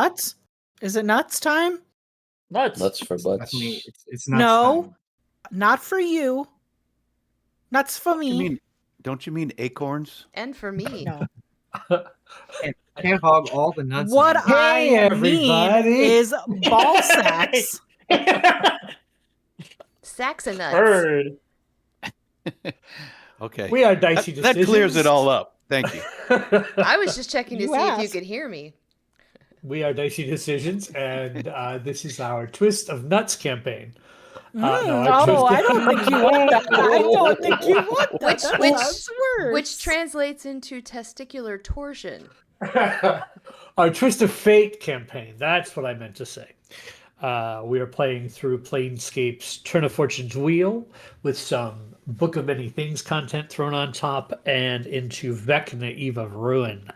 nuts? Is it nuts time? Nuts for butts. Definitely, it's nuts No, time. not for you. Nuts for me. Don't you mean acorns? And for me. No. I can't hog all the nuts. What man. I mean everybody. is ball sacks. Sacks of nuts. Bird. Okay. We are Dicey That Decisions. clears it all up. Thank you. I was just checking to You see if you asked. could hear me. We are Dicey Decisions, and this is our Twist of Nuts campaign. I don't think you want that. I don't think you want that. Which- That which- sounds worse. Which translates into testicular torsion. Our Twist of Fate campaign. That's what I meant to say. We are playing through Planescape's Turn of Fortune's Wheel with some Book of Many Things content thrown on top and into Vecna Eve of Ruin.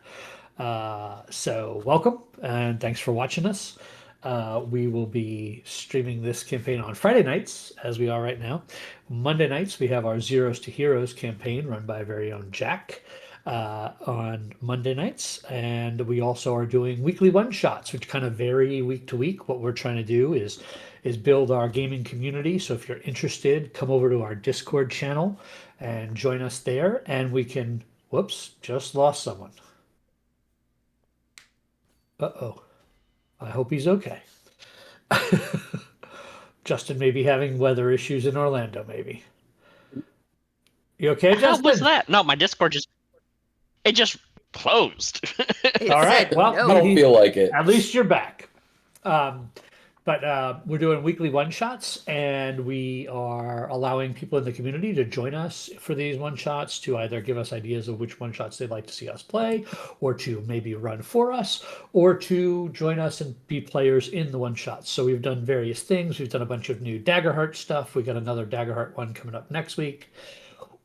So welcome and thanks for watching us. We will be streaming this campaign on Friday nights, as we are right now. Monday nights, we have our Zeros to Heroes campaign run by our very own Jack on Monday nights. And we also are doing weekly one-shots, which kind of vary week to week. What we're trying to do is build our gaming community. So if you're interested, come over to our Discord channel and join us there. And we can, whoops, just lost someone. Uh-oh. I hope he's okay. Justin may be having weather issues in Orlando, maybe. You okay, Justin? How was that? No, my Discord just closed. It All right. said Well, no. I don't feel like it. at least you're back. But we're doing weekly one-shots, and we are allowing people in the community to join us for these one-shots to either give us ideas of which one-shots they'd like to see us play, or to maybe run for us, or to join us and be players in the one-shots. So we've done various things. We've done a bunch of new Daggerheart stuff. We got another Daggerheart one coming up next week.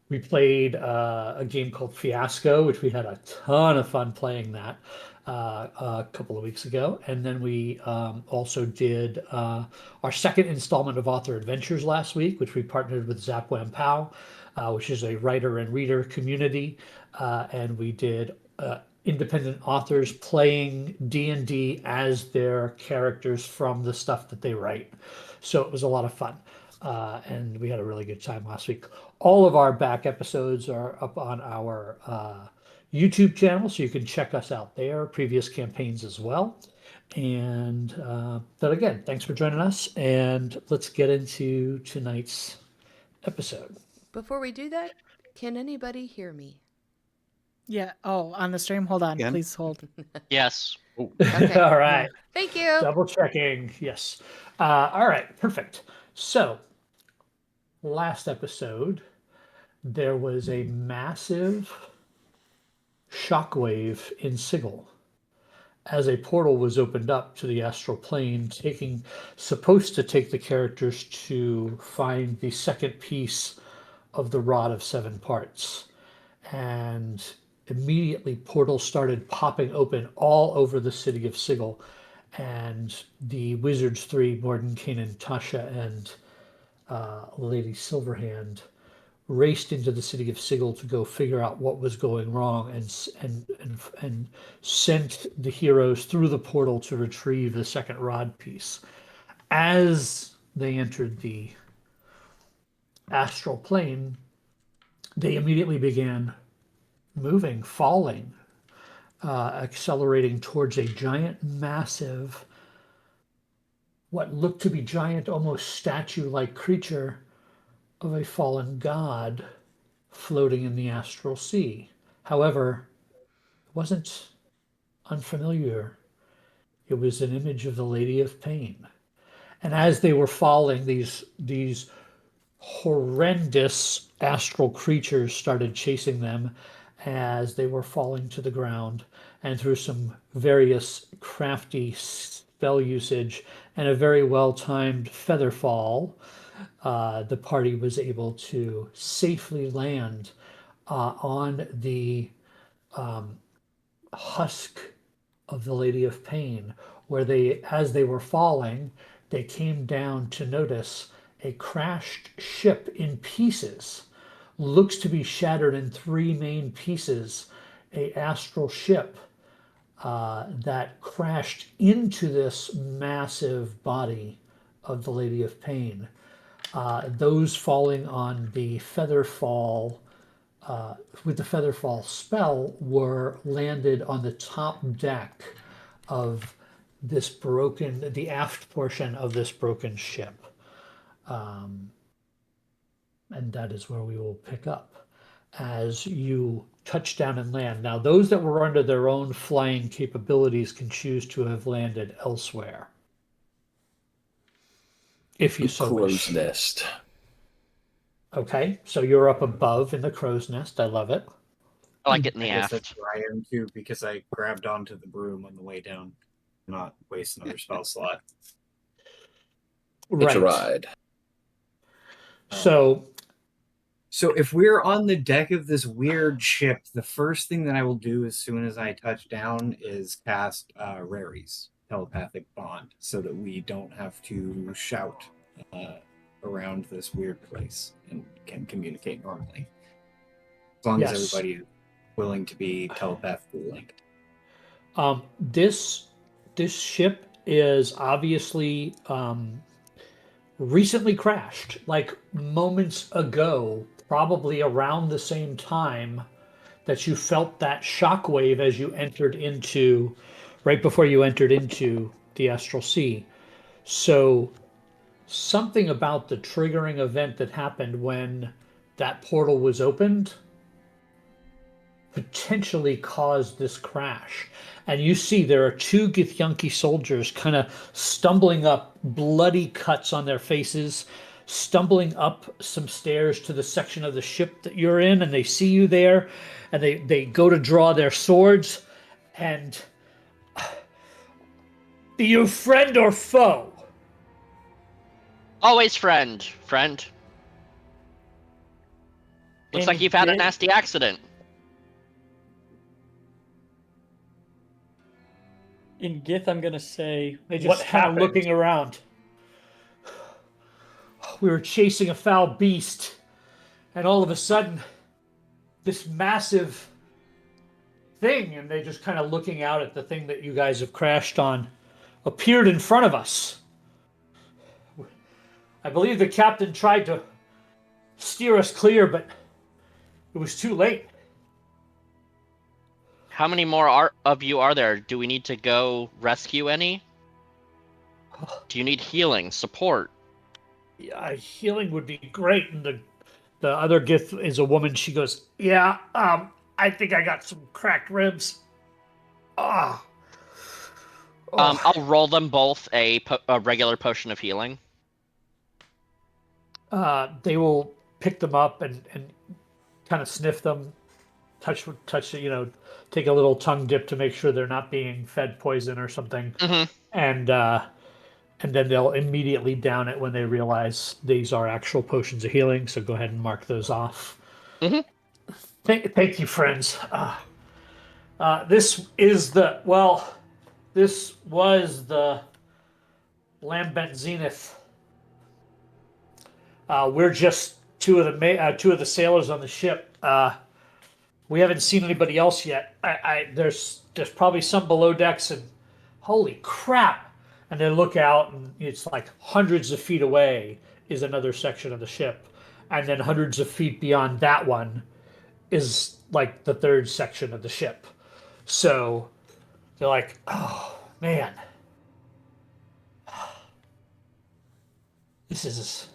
We played a game called Fiasco, which we had a ton of fun playing that a couple of weeks ago. And then we also did our second installment of Author Adventures last week, which we partnered with Zapwam Pow, which is a writer and reader community. And we did independent authors playing D&D as their characters from the stuff that they write. So it was a lot of fun. And we had a really good time last week. All of our back episodes are up on our YouTube channel, so you can check us out there, previous campaigns as well. And but again, thanks for joining us, and let's get into tonight's episode. Before we do that, can anybody hear me? Yeah. Oh, on the stream. Hold on. Again? Please hold. Yes. Okay. All right. Thank you. Double checking. Yes. All right. Perfect. So, last episode, there was a massive shockwave in Sigil as a portal was opened up to the astral plane, supposed to take the characters to find the second piece of the Rod of Seven Parts. And immediately portals started popping open all over the city of Sigil, and the Wizards 3, Mordenkainen, Tasha, and Lady Silverhand raced into the city of Sigil to go figure out what was going wrong, and sent the heroes through the portal to retrieve the second rod piece. As they entered the astral plane, they immediately began moving, falling, accelerating towards a giant, massive, what looked to be giant, almost statue-like creature of a fallen god floating in the astral sea. However, it wasn't unfamiliar. It was an image of the Lady of Pain. And as they were falling, these horrendous astral creatures started chasing them as they were falling to the ground. And through some various crafty spell usage and a very well-timed feather fall, the party was able to safely land on the husk of the Lady of Pain, where as they were falling, they came down to notice a crashed ship in pieces. Looks to be shattered in three main pieces, a astral ship that crashed into this massive body of the Lady of Pain. Those falling on the Featherfall, with the Featherfall spell, were landed on the top deck of the aft portion of this broken ship. And that is where we will pick up as you touch down and land. Now, those that were under their own flying capabilities can choose to have landed elsewhere, if you so Crow's wish. nest. Okay, so you're up above in the crow's nest. I love it. I like it in I the guess aft. that's where I am too, because I grabbed onto the broom on the way down. Not waste another spell slot. It's a Right. ride. So So if we're on the deck of this weird ship, the first thing that I will do as soon as I touch down is cast Rary's telepathic bond, so that we don't have to shout around this weird place and can communicate normally. As long as Yes. everybody is willing to be telepathically linked. This ship is obviously recently crashed, like moments ago, probably around the same time that you felt that shockwave as you entered into, right before you entered into the Astral Sea. So something about the triggering event that happened when that portal was opened potentially caused this crash. And you see there are two Githyanki soldiers kind of stumbling up, bloody cuts on their faces, stumbling up some stairs to the section of the ship that you're in, and they see you there, and they go to draw their swords, and are you friend or foe? Always friend. Looks like you've had a nasty accident. In Gith, I'm gonna say They what just kind of happened. looking around. We were chasing a foul beast, and all of a sudden, this massive thing, and they just kind of looking out at the thing that you guys have crashed on, appeared in front of us. I believe the captain tried to steer us clear, but it was too late. How many more of you are there? Do we need to go rescue any? Do you need healing, support? Yeah, healing would be great. And the other Gith is a woman. She goes, "Yeah, I think I got some cracked ribs." Ah. I'll roll them both a regular potion of healing. They will pick them up and kind of sniff them, touch, take a little tongue dip to make sure they're not being fed poison or something, and then they'll immediately down it when they realize these are actual potions of healing. So go ahead and mark those off. Thank you, friends. This was the Lambent Zenith. We're just two of the sailors on the ship. We haven't seen anybody else yet. There's probably some below decks, and holy crap! And they look out, and it's like hundreds of feet away is another section of the ship, and then hundreds of feet beyond that one is like the third section of the ship. So they're like, oh man, this is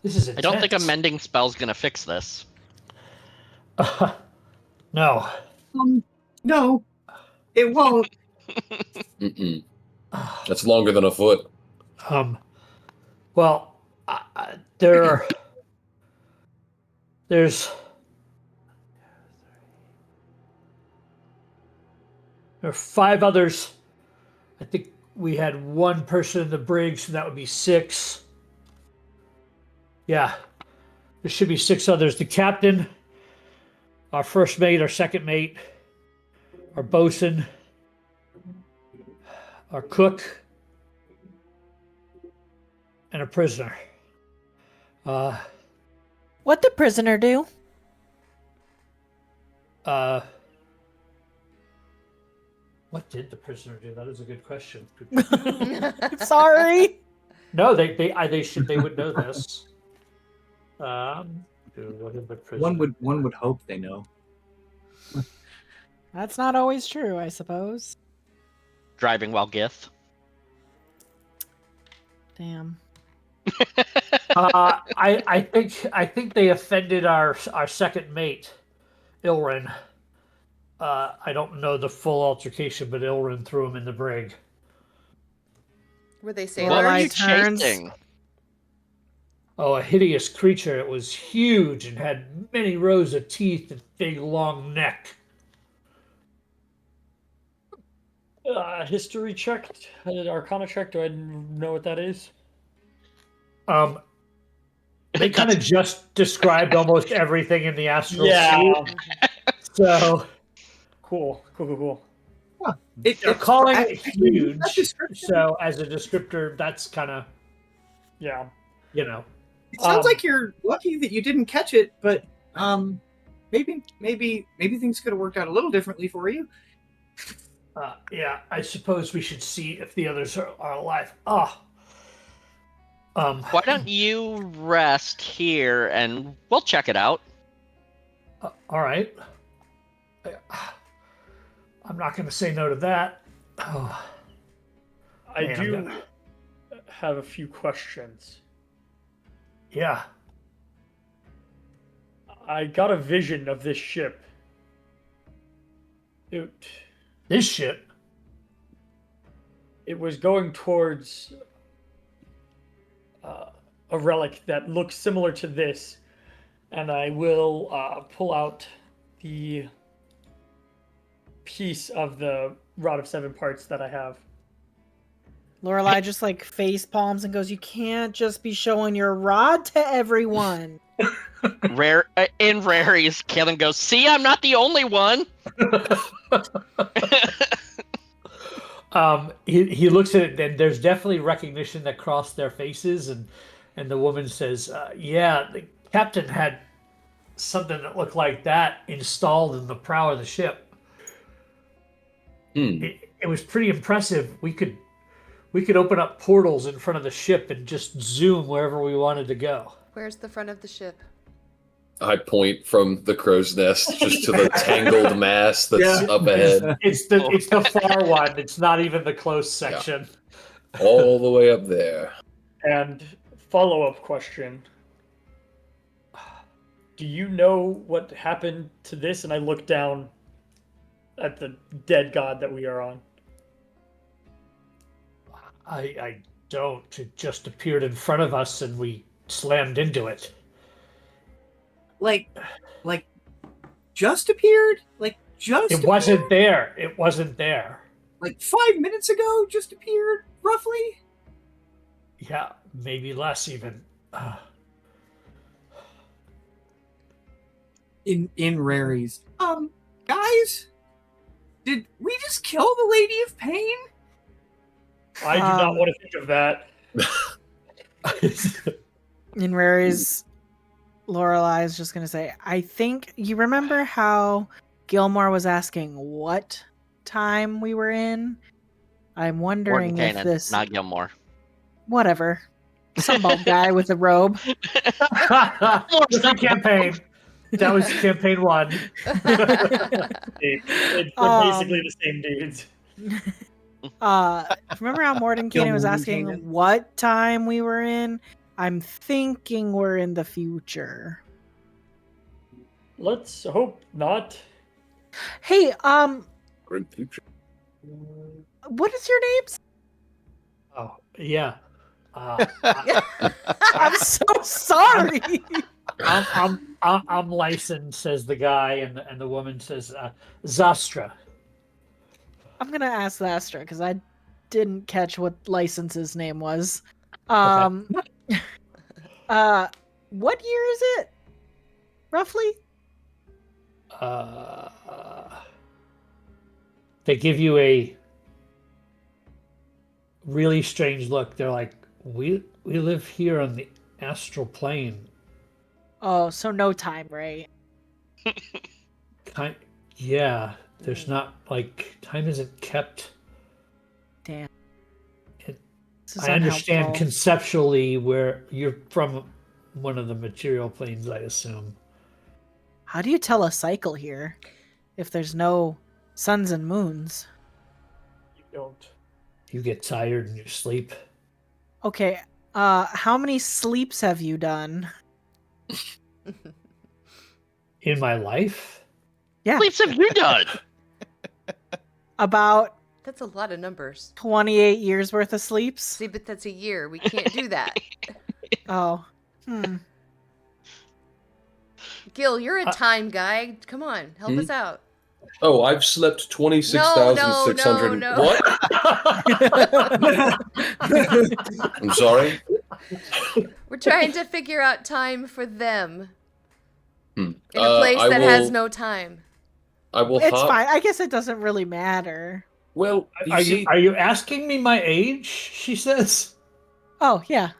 intense. I don't think a mending spell's gonna fix this. No. No, it won't. Mm-mm. That's longer than a foot. Well, there's 5 others. I think we had 1 person in the brig, so that would be 6. Yeah, there should be 6 others. The captain, our first mate, our second mate, our bosun, our cook, and a prisoner. What'd the prisoner do? What did the prisoner do? That is a good question. Sorry. No, they would know this. What did the prisoner One would hope they know. That's not always true, I suppose. Driving while Gith. Damn. I think they offended our second mate, Ilrin. I don't know the full altercation, but Ilrin threw him in the brig. Were they What sailors? were you turns. chasing? Oh, a hideous creature. It was huge and had many rows of teeth and big long neck. History check, Arcana check. Do I know what that is? They kind of just described almost everything in the Astral Sea. So Cool. they're calling it actually, huge. that description- So as a descriptor, that's kind of, Yeah. you know. It sounds like you're lucky that you didn't catch it, but maybe things could have worked out a little differently for you. Yeah, I suppose we should see if the others are alive. Why don't you rest here and we'll check it out? All right. I'm not going to say no to that. Oh, I man, do have a few questions. Yeah. I got a vision of this ship. This ship. It was going towards a relic that looks similar to this, and I will pull out the piece of the Rod of Seven Parts that I have. Lorelai just like face palms and goes, "You can't just be showing your rod to everyone." In Rary's, Kaelin goes, "See, I'm not the only one." He looks at it, and there's definitely recognition that crossed their faces, and the woman says, "Yeah, the captain had something that looked like that installed in the prow of the ship. It was pretty impressive. We could open up portals in front of the ship and just zoom wherever we wanted to go." Where's the front of the ship? I point from the crow's nest just to the tangled mass that's up ahead, It's the far one. It's not even the close section. all the way up there. And follow-up question. Do you know what happened to this? And I look down at the dead god that we are on. I don't. It just appeared in front of us, and we slammed into it. Like just appeared? Like just It wasn't there. It wasn't there. Like 5 minutes ago just appeared, roughly? Yeah, maybe less even. In Rary's. Guys? Did we just kill the Lady of Pain? I do not want to think of that. In Rary's, Lorelai is just gonna say, "I think you remember how Gilmore was asking what time we were in? I'm wondering if Mordenkainen, this not Gilmore. whatever, some bald guy with a robe." Different campaign. That was campaign 1. They're basically the same dudes. Remember how Mordenkainen was asking Mordenkainen. what time we were in? I'm thinking we're in the future. Let's hope not. Hey, Grim future. what is your names? Oh, yeah. I'm so sorry. I'm licensed, says the guy, and the woman says, Zastra. I'm gonna ask Astra because I didn't catch what license's name was. What year is it? Roughly? They give you a really strange look. They're like, we live here on the astral plane. Oh, so no time, right? Yeah. There's not like time isn't kept. Damn. It- This is I understand unhelpful. conceptually where you're from one of the material planes, I assume. How do you tell a cycle here if there's no suns and moons? You don't. You get tired and you sleep. Okay, how many sleeps have you done? In my life, Yeah, What have you done? about That's a lot of numbers. 28 years worth of sleeps. See, but that's a year. We can't do that. Oh, Gil, you're a time guy. Come on, help us out. Oh, I've slept 26,600. No, no, no. What? I'm sorry. We're trying to figure out time for them Hmm. in a place I that has will- no time. I will it's hop. fine. I guess it doesn't really matter. Well, you are see, you asking me my age? She says. Oh, yeah.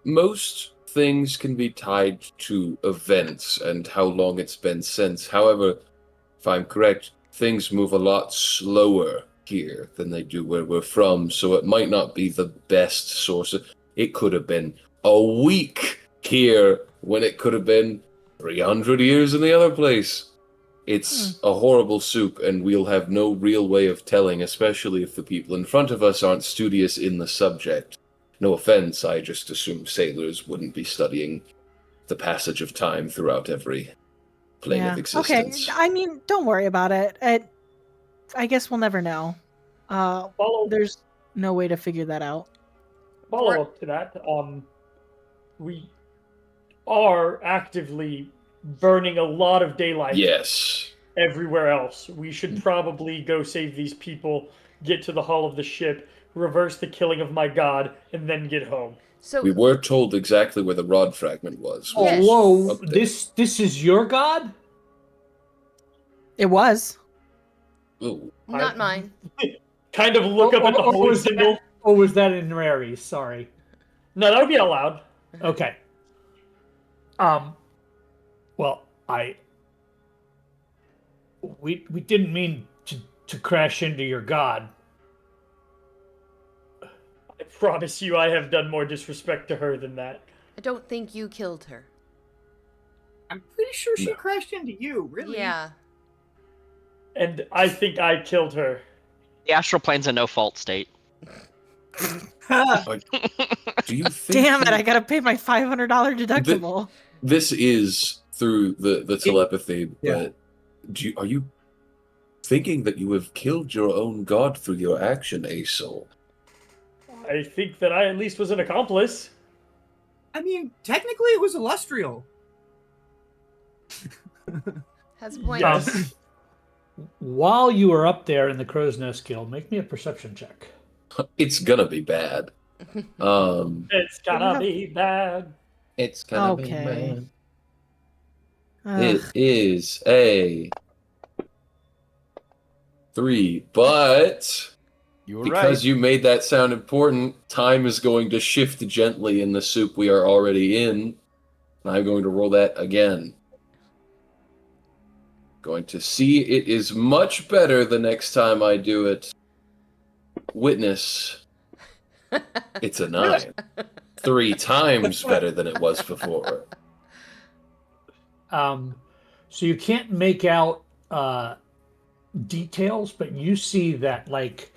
most things can be tied to events and how long it's been since. However, if I'm correct, things move a lot slower here than they do where we're from, so it might not be the best source of. It could have been a week here when it could have been 300 years in the other place. It's a horrible soup, and we'll have no real way of telling, especially if the people in front of us aren't studious in the subject. No offense, I just assume sailors wouldn't be studying the passage of time throughout every plane of Okay, existence. I mean, don't worry about it. I guess we'll never know. Follow There's no way to figure that out. follow up to that. We are actively burning a lot of daylight Yes. everywhere else. We should probably go save these people, get to the hull of the ship, reverse the killing of my god, and then get home. So We were told exactly where the rod fragment was. Oh, Yes. whoa! Up there. This is your god? It was. Ooh. not mine. Kind of look up at the Or holy was that- symbol. Or was that in Rary's? Sorry. No, that would be allowed. Okay. Well, we didn't mean to crash into your god. I promise you I have done more disrespect to her than that. I don't think you killed her. I'm pretty sure she No. crashed into you. Really? Yeah. And I think I killed her. The astral plane's a no-fault state. Do you think Damn it! you- I gotta pay my $500 deductible. This is through the telepathy, Yeah. but are you thinking that you have killed your own god through your action, Asol? I think that I at least was an accomplice. I mean, technically it was illustrial. Has a point. Yes. While you were up there in the Crow's Nest Guild, make me a perception check. It's gonna be bad. It's gonna be bad. It's gonna Okay. be bad. Ugh. It is a 3, but You were because right. you made that sound important, time is going to shift gently in the soup we are already in. And I'm going to roll that again. Going to see it is much better the next time I do it. Witness. It's a 9. 3 times better than it was before. So you can't make out details, but you see that, like,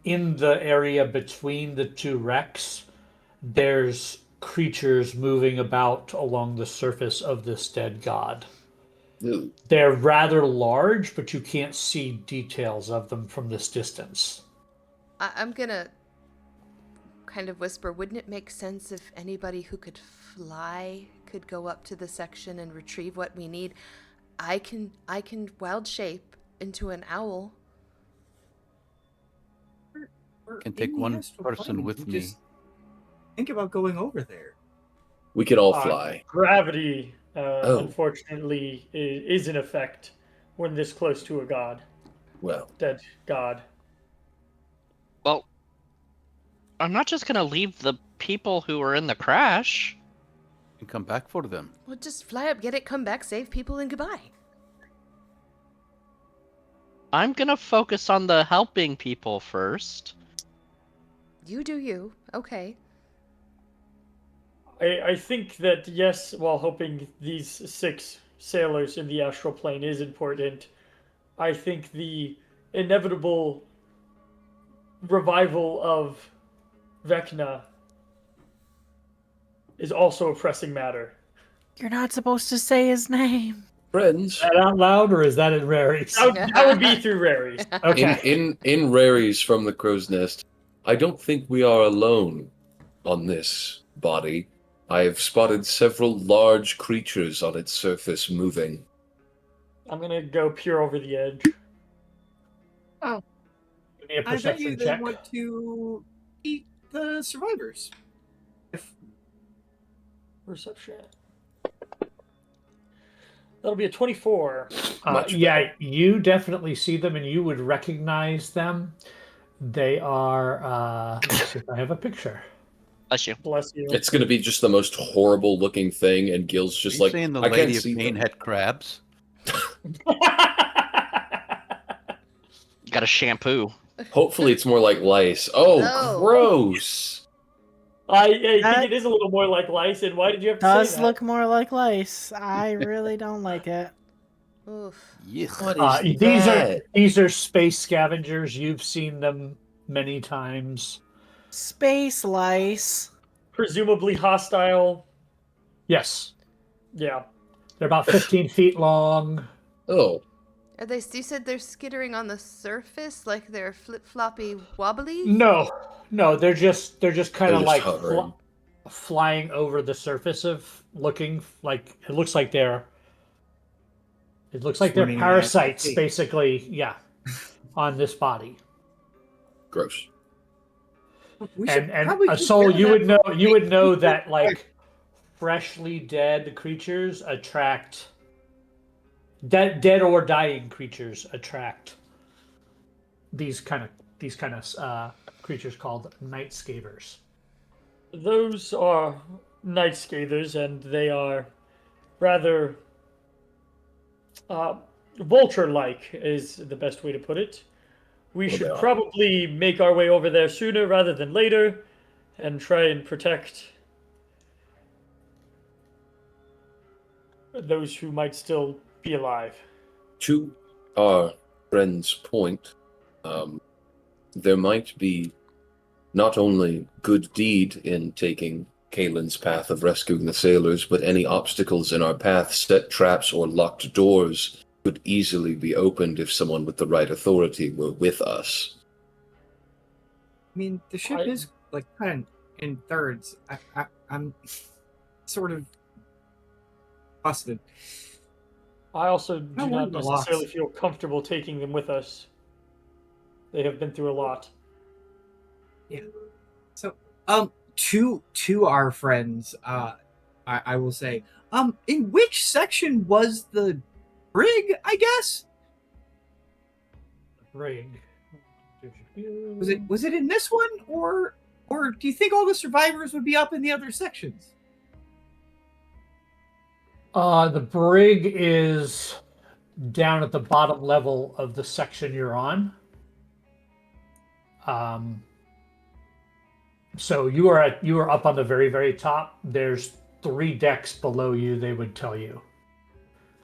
in the area between the two wrecks, there's creatures moving about along the surface of this dead god. Ooh. They're rather large, but you can't see details of them from this distance. I'm gonna kind of whisper, wouldn't it make sense if anybody who could fly could go up to the section and retrieve what we need? I can wild shape into an owl. We're Can take in the one astral person plane. with We me. just think about going over there. We can all fly. Gravity, Oh. unfortunately, is in effect when this close to a god, Well, dead god. Well, I'm not just gonna leave the people who were in the crash. And come back for them. Well, just fly up, get it, come back, save people, and goodbye. I'm gonna focus on the helping people first. You do you. Okay. I think that, yes, while helping these 6 sailors in the astral plane is important, I think the inevitable revival of Vecna is also a pressing matter. You're not supposed to say his name. Friends, Is that out loud or is that in Rary's? That would be through Rary's. Okay. in Rary's from the Crow's Nest, I don't think we are alone on this body. I have spotted several large creatures on its surface moving. I'm gonna go peer over the edge. Give me a I bet you perception they check. want to eat the survivors. If Perception. That'll be a 24. Much Yeah, better. you definitely see them and you would recognize them. They are, let's see if I have a picture. Bless you. Bless you. It's going to be just the most horrible looking thing, and Gil's Are just you like, saying the I Lady can't of see Pain them. had crabs? You got a shampoo. Hopefully it's more like lice. Oh, No. gross. I think That it is a little more like lice, and why did you have to say does that? look more like lice. I really don't like it. Oof. Yuck. What is that? These are space scavengers. You've seen them many times. Space lice. Presumably hostile. Yes, Yeah. they're about 15 feet long. Oh, Are they? You said they're skittering on the surface, like they're flip-floppy wobbly. No, they're just kind they're of just like hovering. flying over the surface of looking like it looks like they're Swimming in the parasites Astral Sea. basically, yeah, on this body. Gross. we should And probably a get soul, rid of that you would know that like freshly dead creatures attract dead or dying creatures attract these kind of creatures called night scavers. Those are night scathers, and they are rather vulture-like, is the best way to put it. We Well, should they are. probably make our way over there sooner rather than later, and try and protect those who might still be alive. To our friend's point, there might be not only good deed in taking Kalen's path of rescuing the sailors, but any obstacles in our path, set traps, or locked doors could easily be opened if someone with the right authority were with us. I mean, the ship I- is like kind of in thirds. I'm sort of busted. I also do I not want the necessarily locks. feel comfortable taking them with us. They have been through a lot. So, to our friends, I will say, in which section was the brig? I guess Rig. was it in this one, or do you think all the survivors would be up in the other sections? The brig is down at the bottom level of the section you're on. So you are up on the very, very top. There's 3 decks below you, they would tell you,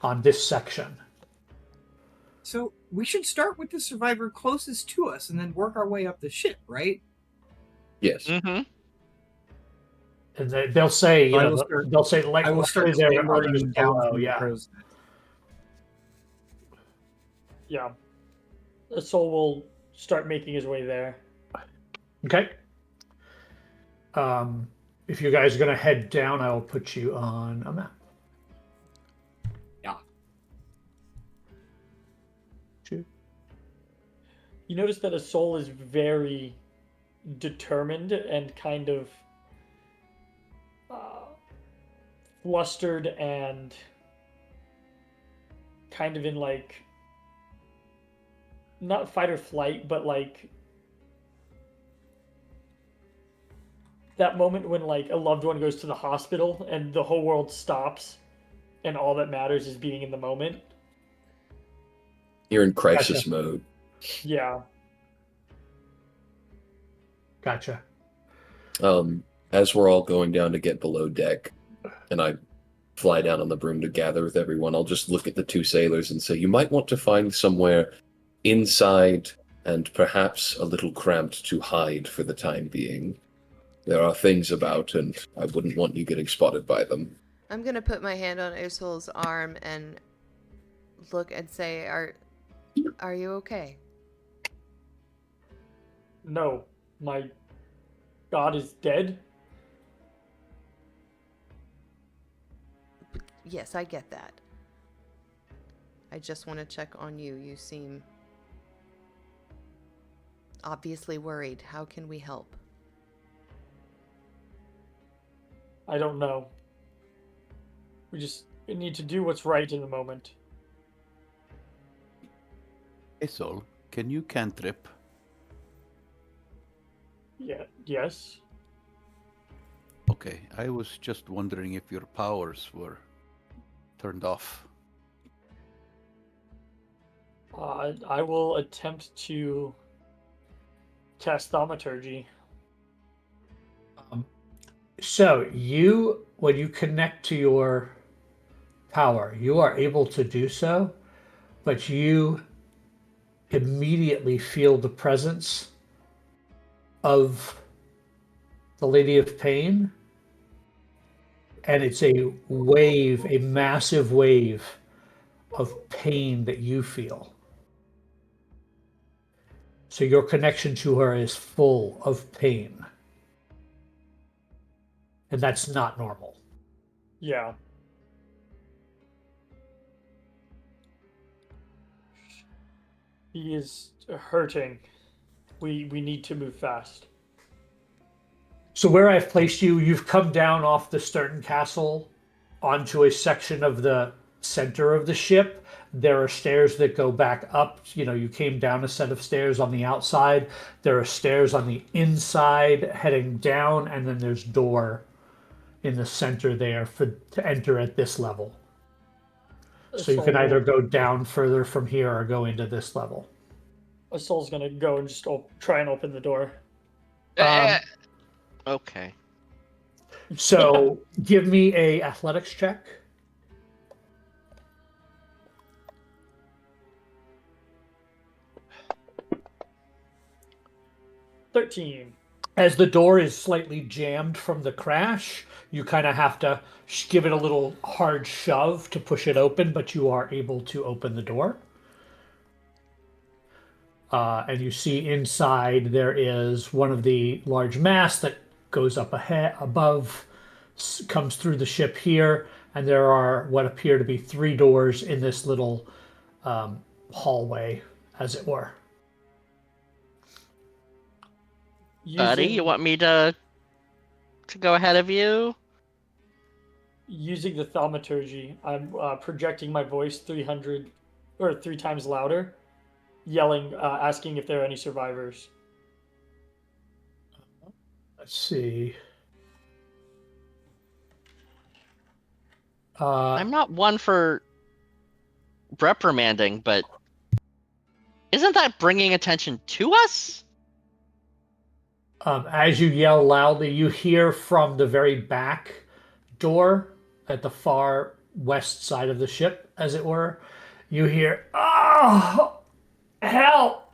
on this section. So we should start with the survivor closest to us, and then work our way up the ship, right? Yes. Mm-hmm. And they'll say, you I know, will start- they'll say like I will start there are clambering others down below, from the yeah. crow's nest. Yeah. The soul will start making his way there. Okay. If you guys are gonna head down, I will put you on a map. Yeah. You notice that a soul is very determined and kind of flustered and kind of in like not fight or flight, but like that moment when like a loved one goes to the hospital and the whole world stops and all that matters is being in the moment. You're in crisis mode. Yeah. Gotcha. As we're all going down to get below deck, and I fly down on the broom to gather with everyone, I'll just look at the two sailors and say, you might want to find somewhere inside and perhaps a little cramped to hide for the time being. There are things about, and I wouldn't want you getting spotted by them. I'm gonna put my hand on Ursul's arm and look and say, "Are you okay?" No, my god is dead. Yes, I get that. I just want to check on you. You seem obviously worried. How can we help? I don't know. We need to do what's right in the moment. Hey, Sol, can you cantrip? Yeah. Yes. Okay, I was just wondering if your powers were turned off. I will attempt to cast thaumaturgy. So when you connect to your power, you are able to do so, but you immediately feel the presence of the Lady of Pain, and it's a wave, a massive wave of pain that you feel. So your connection to her is full of pain. And that's not normal. Yeah. He is hurting. We need to move fast. So where I've placed you, you've come down off the Sturton Castle onto a section of the center of the ship. There are stairs that go back up. You know, you came down a set of stairs on the outside. There are stairs on the inside heading down, and then there's door in the center there to enter at this level. So you can either go down further from here or go into this level. Asol's gonna go and just try and open the door. Okay. So give me a athletics check. $13. As the door is slightly jammed from the crash, you kind of have to give it a little hard shove to push it open, but you are able to open the door. And you see inside there is one of the large masts that goes up ahead, above, comes through the ship here, and there are what appear to be 3 doors in this little hallway, as it were. Buddy, you want me to go ahead of you? Using the thaumaturgy, I'm projecting my voice 300 or 3 times louder, yelling, asking if there are any survivors. Let's see. I'm not one for reprimanding, but isn't that bringing attention to us? As you yell loudly, you hear from the very back door at the far west side of the ship, as it were. You hear, "Oh, help!"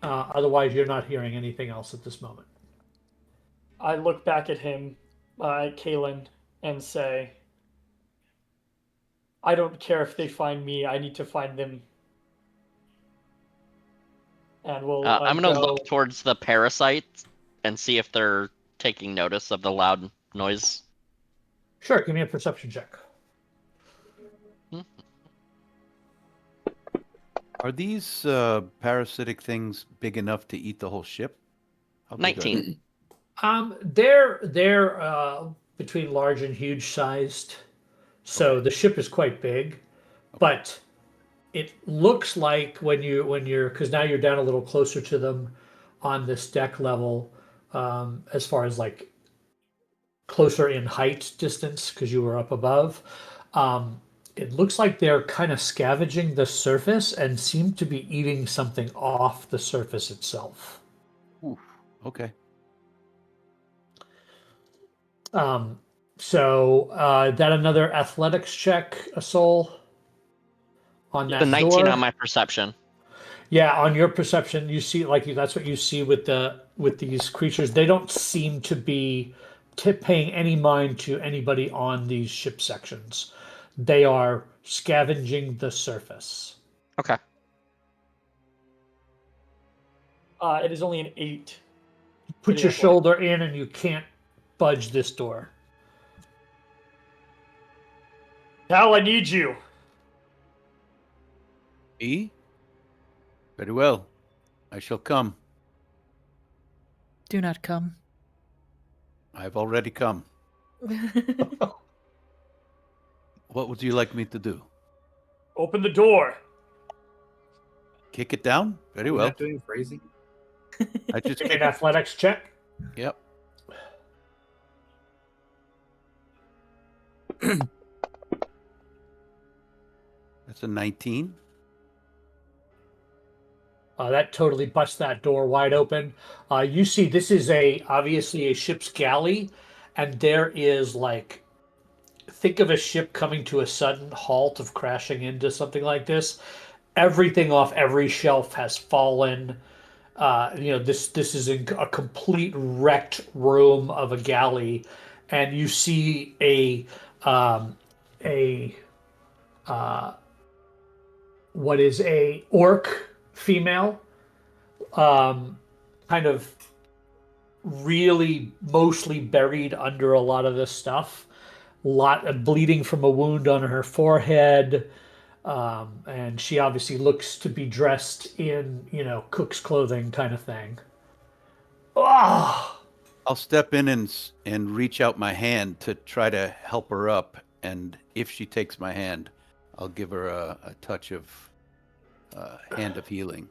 Otherwise, you're not hearing anything else at this moment. I look back at him, at Kalen, and say, I don't care if they find me. I need to find them. And we'll. I'm gonna look towards the parasites and see if they're taking notice of the loud noise. Sure, give me a perception check. Are these parasitic things big enough to eat the whole ship? How big are they? 19. They're between large and huge sized. So the ship is quite big, but it looks like when you're because now you're down a little closer to them on this deck level, as far as like closer in height distance because you were up above. it looks like they're kind of scavenging the surface and seem to be eating something off the surface itself. Oof. Okay. So that another athletics check, a soul on The that 19 door. on my perception. Yeah, on your perception, you see that's what you see with these creatures. They don't seem to be paying any mind to anybody on these ship sections. They are scavenging the surface. Okay. It is only an 8. Put the your athletic. shoulder in, and you can't budge this door. Hal, I need you. Me? Very well. I shall come. Do not come. I've already come. What would you like me to do? Open the door. Kick it down? Very We're well. not doing phrasing. I just Give me kick an it. athletics check. Yep. That's a 19. That totally busts that door wide open. You see, this is obviously a ship's galley, and there is think of a ship coming to a sudden halt of crashing into something like this. Everything off every shelf has fallen. This is a complete wrecked room of a galley, and you see what is a orc female, kind of really mostly buried under a lot of this stuff. A lot of bleeding from a wound on her forehead. And she obviously looks to be dressed in, cook's clothing kind of thing. Oh, I'll step in and reach out my hand to try to help her up. And if she takes my hand, I'll give her a touch of hand of healing.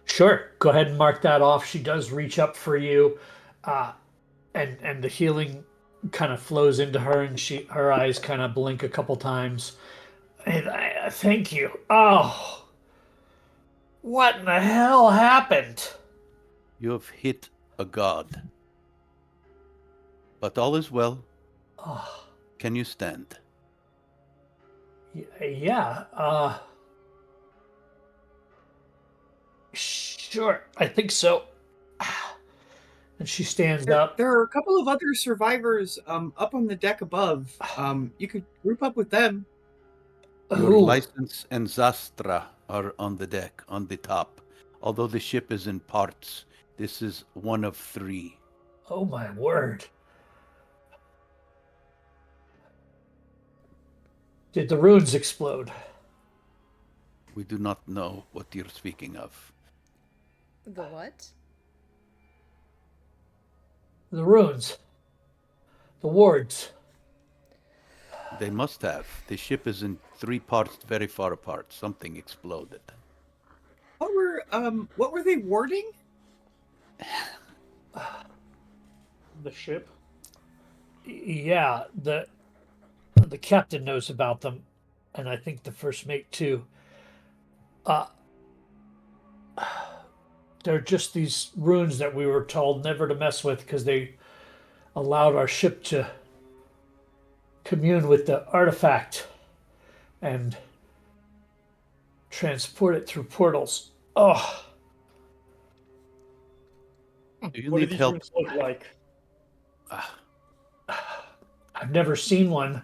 sure. Go ahead and mark that off. She does reach up for you, and the healing kind of flows into her, and her eyes kind of blink a couple times. Thank you. Oh, what in the hell happened? You have hit a god. But all is well. Oh, Can you stand? yeah. Sure. I think so. And she stands up. There are a couple of other survivors up on the deck above. You could group up with them. Your Ooh. license and Zastra are on the deck, on the top. Although the ship is in parts, this is one of 3. Oh my word. Did the runes explode? We do not know what you're speaking of. The what? The runes. The wards. They must have. The ship is in 3 parts very far apart. Something exploded. What were they warding? The ship. Yeah, the captain knows about them, and I think the first mate too. They're just these runes that we were told never to mess with because they allowed our ship to commune with the artifact and transport it through portals. Oh, Do you What do need these help? rooms look like? I've never seen one.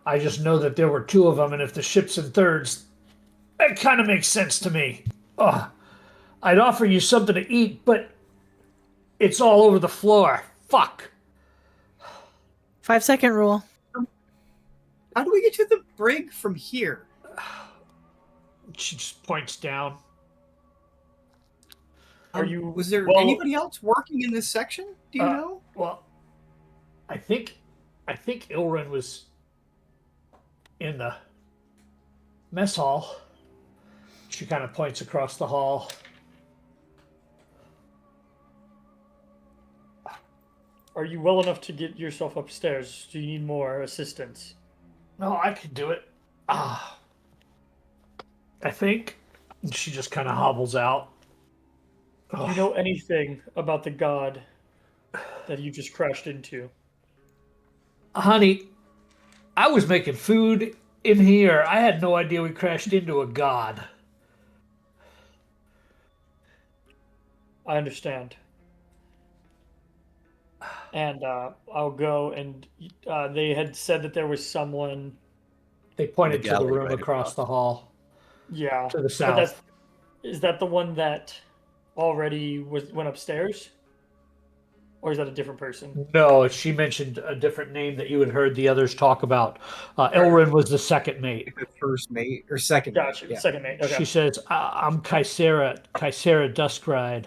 I just know that there were 2 of them, and if the ship's in thirds, that kind of makes sense to me. Oh, I'd offer you something to eat, but it's all over the floor. Fuck. 5-second rule. How do we get to the brig from here? She just points down. Was there well- anybody else working in this section? Do you know? Well, I think Ilrin was in the mess hall. She kind of points across the hall. Are you well enough to get yourself upstairs? Do you need more assistance? No, I can do it. I think. And she just kind of hobbles out. Do you know anything about the god that you just crashed into? Honey, I was making food in here. I had no idea we crashed into a god. I understand. And I'll go and they had said that there was someone. They pointed The to the galley room right across across. the hall Yeah, to the but south. is that the one that already went upstairs, or is that a different person? No, she mentioned a different name that you had heard the others talk about. Elrin was the second mate. The first mate or second mate. Gotcha. Yeah. Second mate. Okay. She says, I'm Kaisera Duskride.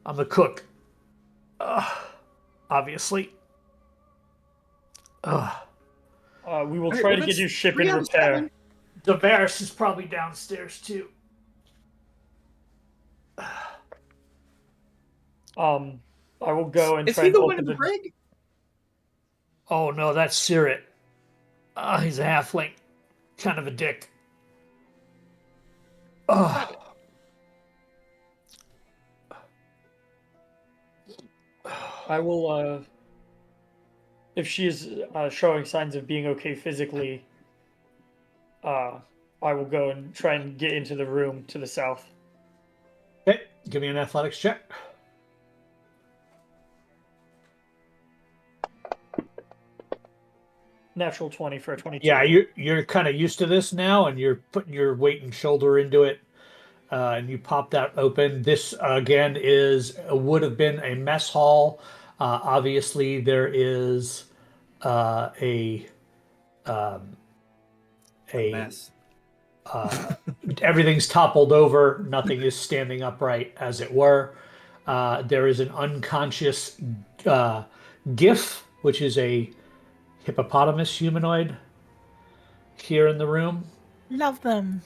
I'm the cook. Obviously. We will Alright, try well, to get that's your ship 3 in out of repair. 7. Davaris is probably downstairs too. I will go and Is try he and the one open in the the. brig? Oh no, that's Sirit. He's a halfling. Kind of a dick. I will. If she is showing signs of being okay physically, I will go and try and get into the room to the south. Okay, give me an athletics check. Natural 20 for a 22. Yeah, you're kind of used to this now, and you're putting your weight and shoulder into it, and you pop that open. This again would have been a mess hall. Obviously, there is a Mess. everything's toppled over. Nothing is standing upright, as it were. There is an unconscious GIF, which is a hippopotamus humanoid here in the room. Love them.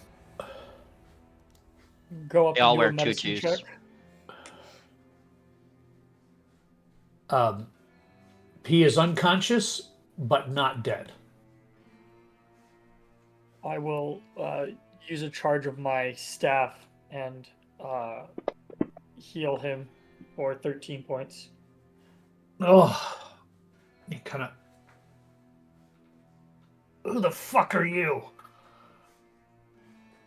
Go up They and all do wear a medicine check. tutus. He is unconscious, but not dead. I will use a charge of my staff and heal him for 13 points. Oh, he kind of. Who the fuck are you?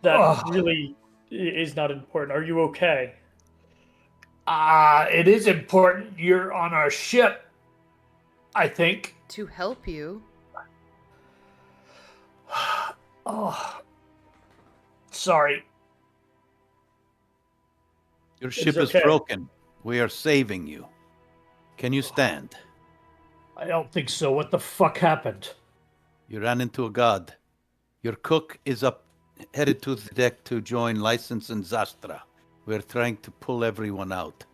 That really is not important. Are you okay? It is important. You're on our ship, I think. To help you. Oh, sorry. Your It's ship is okay. broken. We are saving you. Can you stand? I don't think so. What the fuck happened? You ran into a god. Your cook is headed to the deck to join License and Zastra. We're trying to pull everyone out.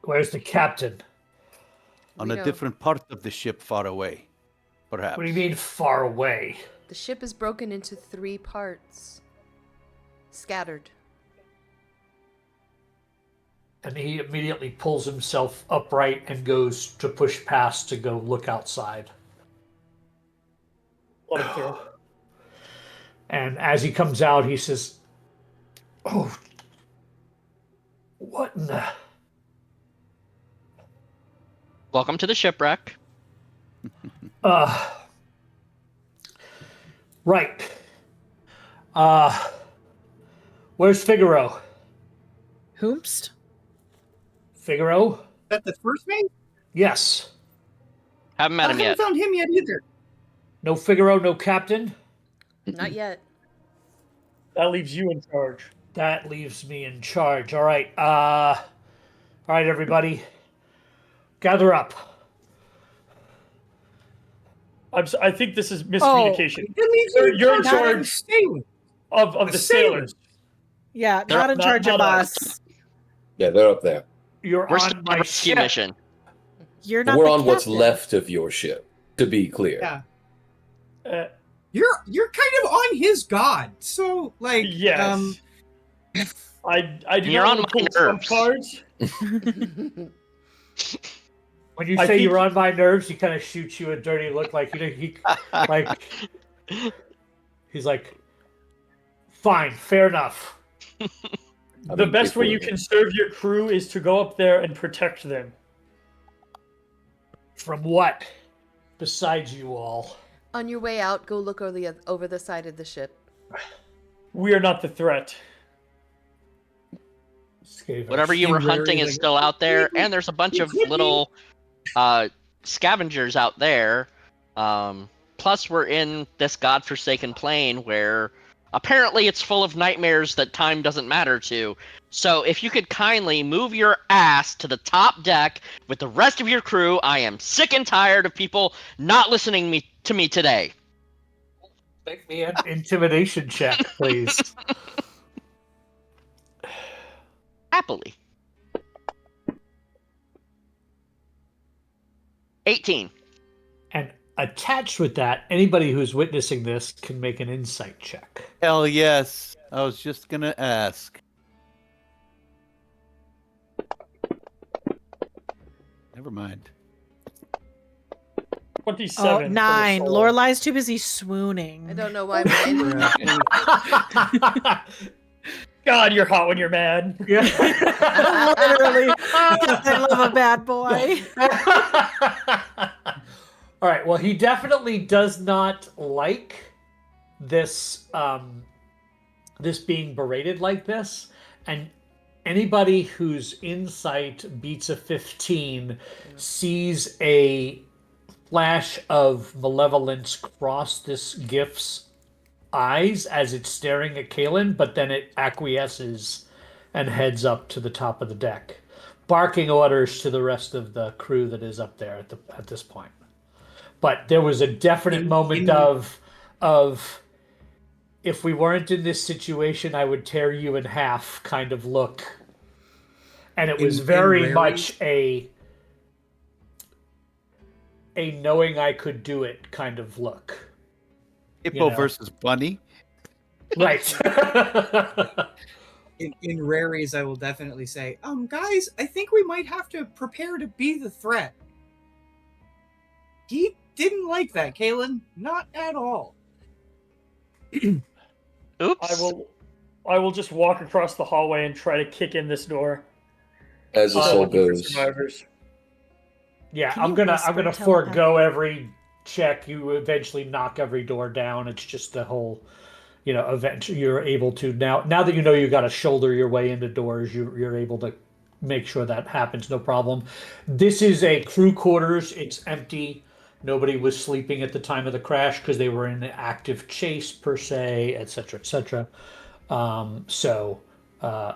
Where's the captain? On We a know. different part of the ship far away, perhaps. What do you mean far away? The ship is broken into 3 parts. Scattered. And he immediately pulls himself upright and goes to push past to go look outside. Let him through. And as he comes out, he says, "Oh, what in the..." Welcome to the shipwreck. Right. Where's Figaro? Whomst? Figaro? Is that the first mate? Yes. Haven't met I him haven't yet. found him yet either. No Figaro, no captain? Not yet. That leaves you in charge. That leaves me in charge. All right. Everybody. Gather up. I think this is miscommunication. That means You're in not having charge sailing. of The the sailors. Yeah, They're not in not- charge of not us. Yeah, they're up there. You're We're still on on my a rescue ship. mission. You're not We're the on what's captain. left of your ship, to be clear. Yeah. Uh, You're kind of on his god. So like yes. I do You're not on want to my pull some nerves. cards. When you I say think- you're on my nerves, he kind of shoots you a dirty look, like he like He's like, fine, fair enough. The best way you can serve your crew is to go up there and protect them. From what? Besides you all. On your way out, go look over the side of the ship. We are not the threat. Whatever you were hunting is still out there, and there's a bunch of little scavengers out there. Plus, we're in this godforsaken plane where apparently it's full of nightmares that time doesn't matter to. So if you could kindly move your ass to the top deck with the rest of your crew, I am sick and tired of people not listening to me today. Make me an intimidation check, please. Happily. 18. And attached with that, anybody who's witnessing this can make an insight check. Hell yes. I was just going to ask. Never mind. 27. Oh, for the 9. soul. Lorelai's too busy swooning. I don't know why mine. God, you're hot when you're mad. Yeah. Literally. I love a bad boy. All right. Well, he definitely does not like this this being berated like this, and anybody whose insight beats a 15 sees a flash of malevolence cross this gift's eyes as it's staring at Kaelin, but then it acquiesces and heads up to the top of the deck, barking orders to the rest of the crew that is up there at this point. But there was a definite moment of if we weren't in this situation, I would tear you in half kind of look. And it was very much a knowing I could do it kind of look. Hippo versus bunny. Right. In Raries, I will definitely say, guys, I think we might have to prepare to be the threat. He didn't like that, Kaelin. Not at all. Oops. I will just walk across the hallway and try to kick in this door. As this all goes. Survivors. Yeah, Can I'm you gonna whisper forego every check. You eventually knock every door down. It's just the whole, event. You're able to now that you know you got to shoulder your way into doors. You're able to make sure that happens, no problem. This is a crew quarters. It's empty. Nobody was sleeping at the time of the crash because they were in an active chase per se, et cetera, et cetera.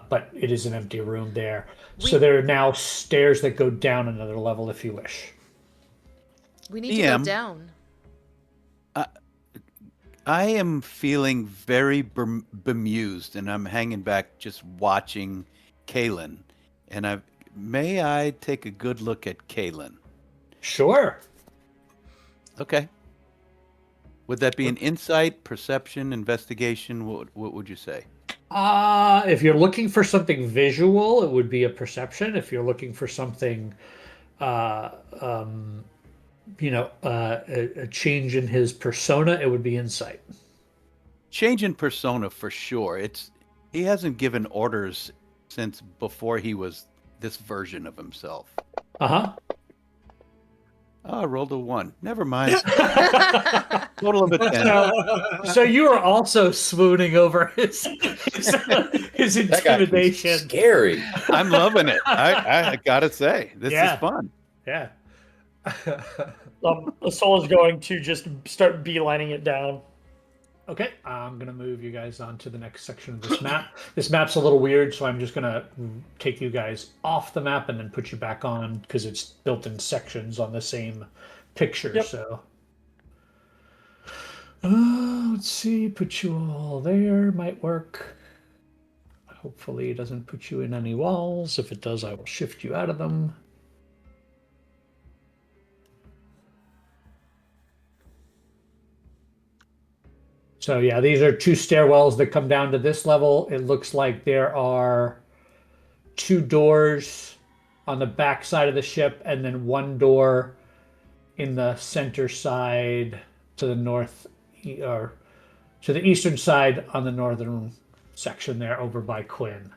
But it is an empty room there. So there are now stairs that go down another level if you wish. We need to go down. I am feeling very bemused, and I'm hanging back just watching Kaelin. And may I take a good look at Kaelin? Sure. Okay. Would that be an insight, perception, investigation? What would you say? If you're looking for something visual, it would be a perception. If you're looking for something, a change in his persona, it would be insight. Change in persona for sure. He hasn't given orders since before he was this version of himself. Uh-huh. Oh, I rolled a 1. Never mind. Total of a 10. So you are also swooning over his intimidation. Scary. I'm loving it. I gotta say, this is fun. Yeah. The soul is going to just start beelining it down. Okay, I'm gonna move you guys on to the next section of this map. This map's a little weird, so I'm just gonna take you guys off the map and then put you back on because it's built in sections on the same picture. Yep. So, let's see, put you all there. Might work. Hopefully, it doesn't put you in any walls. If it does, I will shift you out of them. So yeah, these are 2 stairwells that come down to this level. It looks like there are 2 doors on the back side of the ship and then 1 door in the center side to the or to the eastern side on the northern section there, over by Quinn.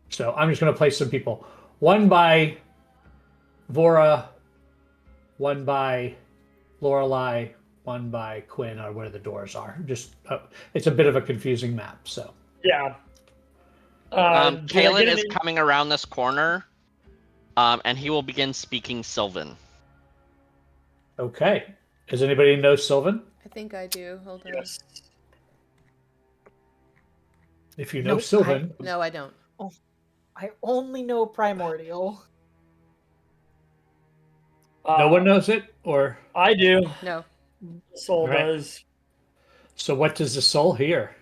So I'm just going to place some people. One by Vora, one by Lorelei, one by Quinn are where the doors are. Just it's a bit of a confusing map. So Yeah. Did I Kalen get is any- coming around this corner, and he will begin speaking Sylvan. okay. Does anybody know Sylvan? I think I do. Hold on. Yes. If you know Nope, Sylvan, No, I don't. I only know Primordial. no one knows it, or I do. No. Soul Right. does. so what does the soul hear?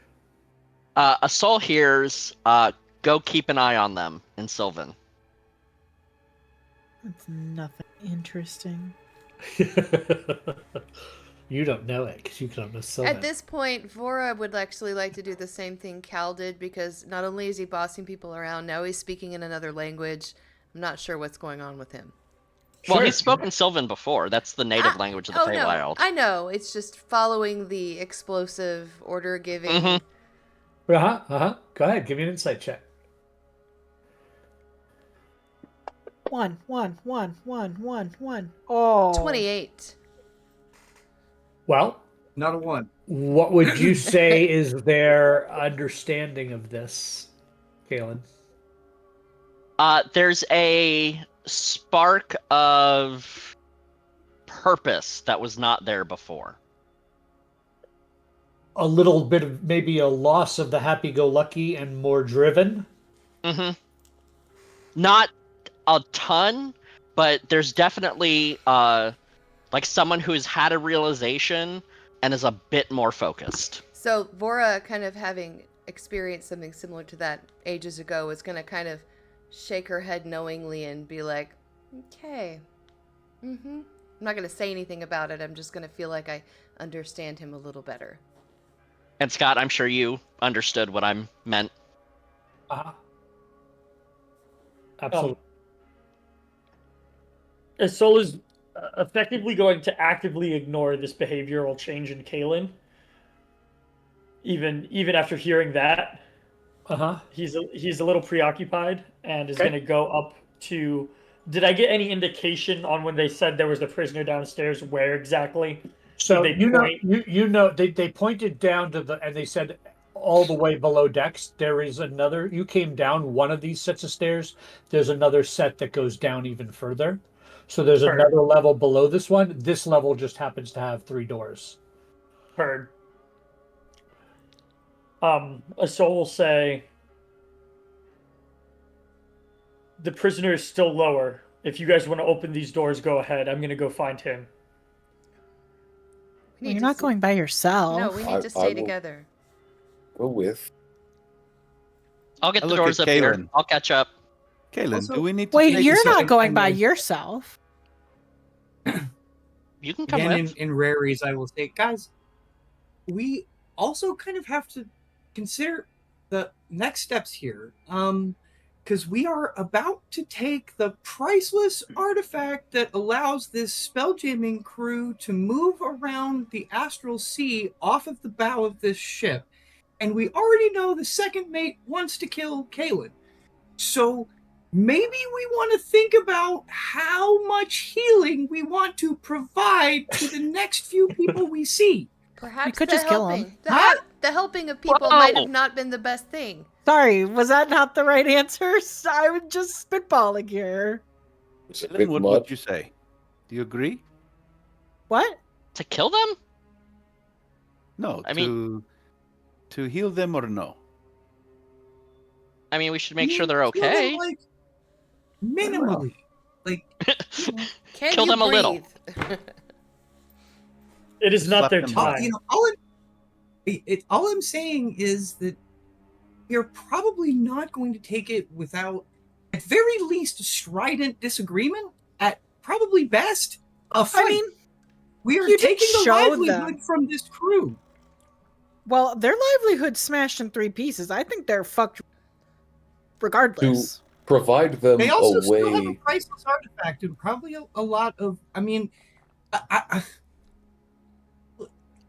A soul hears, go keep an eye on them in Sylvan. That's nothing interesting. You don't know it because you don't know Sylvan. At this point, Vora would actually like to do the same thing Cal did, because not only is he bossing people around, now he's speaking in another language. I'm not sure what's going on with him. Well, Sure. he's spoken Sylvan before. That's the native language of the No, Feywild. I know. It's just following the explosive order giving. Mhm. Go ahead, give me an insight check. 1. Oh. 28. Well, Not a 1. what would you say is their understanding of this, Kalen? There's a spark of purpose that was not there before. A little bit of maybe a loss of the happy-go-lucky and more driven. Mm-hmm. Not a ton, but there's definitely like someone who has had a realization and is a bit more focused. So Vora, kind of having experienced something similar to that ages ago, is going to kind of shake her head knowingly and be like, okay. I'm not going to say anything about it. I'm just going to feel like I understand him a little better. And Scott, I'm sure you understood what I meant. Absolutely. Soul is effectively going to actively ignore this behavioral change in Kalen. Even after hearing that, he's a little preoccupied and is Okay. going to go up to. Did I get any indication on when they said there was a prisoner downstairs? Where exactly? So Did they you know, point- they pointed down to the, and they said all the way below decks there is another. You came down one of these sets of stairs. There's another set that goes down even further. So there's Heard. another level below this one. This level just happens to have 3 doors. Heard. A soul will say, the prisoner is still lower. If you guys want to open these doors, go ahead. I'm going to go find him. We Well, need you're to not s- going by yourself. No, we need I- to I stay will- together. Go with. I'll get I the look doors at up here. Kalen. I'll catch up. Kalen, Also- do we need to Wait, take you're a not second? going by yourself. You can come Again, with. in raries, I will say, guys, we also kind of have to consider the next steps here. Because we are about to take the priceless artifact that allows this spelljamming crew to move around the Astral Sea off of the bow of this ship. And we already know the second mate wants to kill Kalen. So maybe we want to think about how much healing we want to provide to the next few people we see. Perhaps could the just kill helping. him. The helping of people Whoa! might have not been the best thing. Sorry, was that not the right answer? I was just spitballing here. It's a Kalen, bit what much. would you say? Do you agree? What? To kill them? No, I mean- to heal them or no? I mean, we should make sure You they're kill them, okay. like, minimally. Like, you know, Can Kill you them a little. breathe? It is not Slap their them time. you know, all I'm saying is that we're probably not going to take it without, at very least, a strident disagreement. At probably best, a fight. I mean, we are you did taking the show livelihood them. from this crew. well, their livelihood smashed in 3 pieces. I think they're fucked regardless. Provide them They also a still have a way. priceless artifact and probably a lot of. I mean,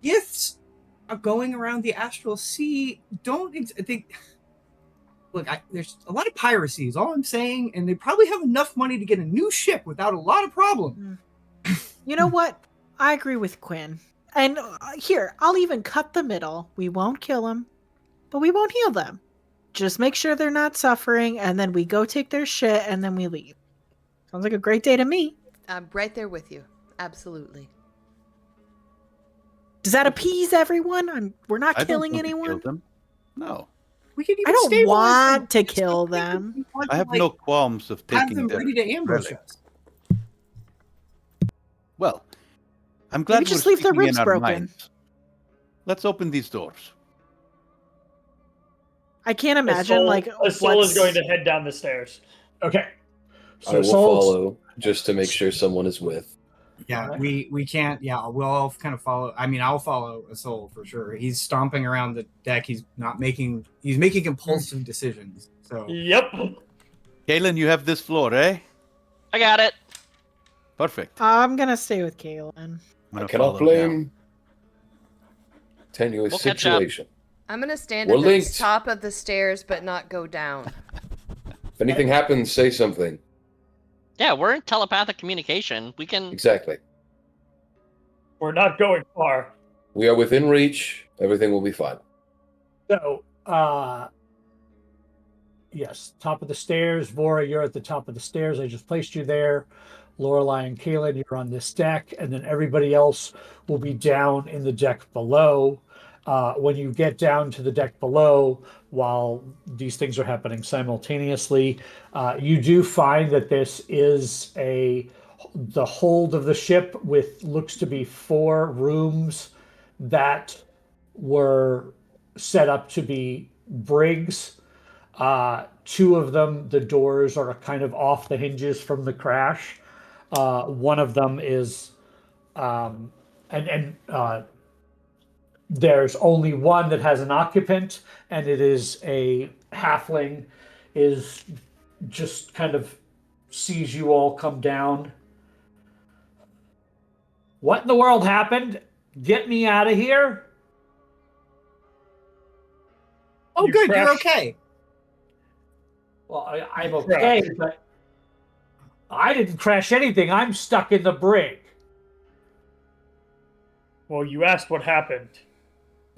gifts are going around the Astral Sea I think. Look, there's a lot of piracy, is all I'm saying, and they probably have enough money to get a new ship without a lot of problem. You know what? I agree with Quinn. And here, I'll even cut the middle. We won't kill them, but we won't heal them. Just make sure they're not suffering, and then we go take their shit, and then we leave. Sounds like a great day to me. I'm right there with you. Absolutely. Does that appease everyone? We're not I don't killing want to anyone. kill them. No, We could even I don't stabilize want to them. kill them. We want I to, have no qualms of have taking them their ready to ambush relic. us. Well, I'm glad Maybe just we're leave their speaking in ribs our broken. minds. Let's open these doors. I can't imagine a soul is what's going to head down the stairs. Okay. I will follow just to make sure someone is with. Yeah, we can't. Yeah, we'll all kind of follow. I mean, I'll follow a soul for sure. He's stomping around the deck. He's making impulsive decisions. So Yep. Kaylin, you have this floor, eh? I got it. Perfect. I'm gonna stay with Kaylin. I'm I gonna cannot follow now. blame tenuous We'll catch up. situation. I'm going to stand We're at the linked. top of the stairs but not go down. If anything happens, say something. Yeah, we're in telepathic communication. We can. Exactly. We're not going far. We are within reach. Everything will be fine. So, yes, top of the stairs. Vora, you're at the top of the stairs. I just placed you there. Lorelei and Kaylin, you're on this deck, and then everybody else will be down in the deck below. When you get down to the deck below, while these things are happening simultaneously, you do find that this is the hold of the ship with looks to be 4 rooms that were set up to be brigs. 2 of them, the doors are kind of off the hinges from the crash. One of them is, there's only one that has an occupant, and it is a halfling. Is just kind of sees you all come down. What in the world happened? Get me out of here! oh, You good, you're crashed. okay. Well, I'm okay, but I didn't crash anything. I'm stuck in the brig. Well, you asked what happened.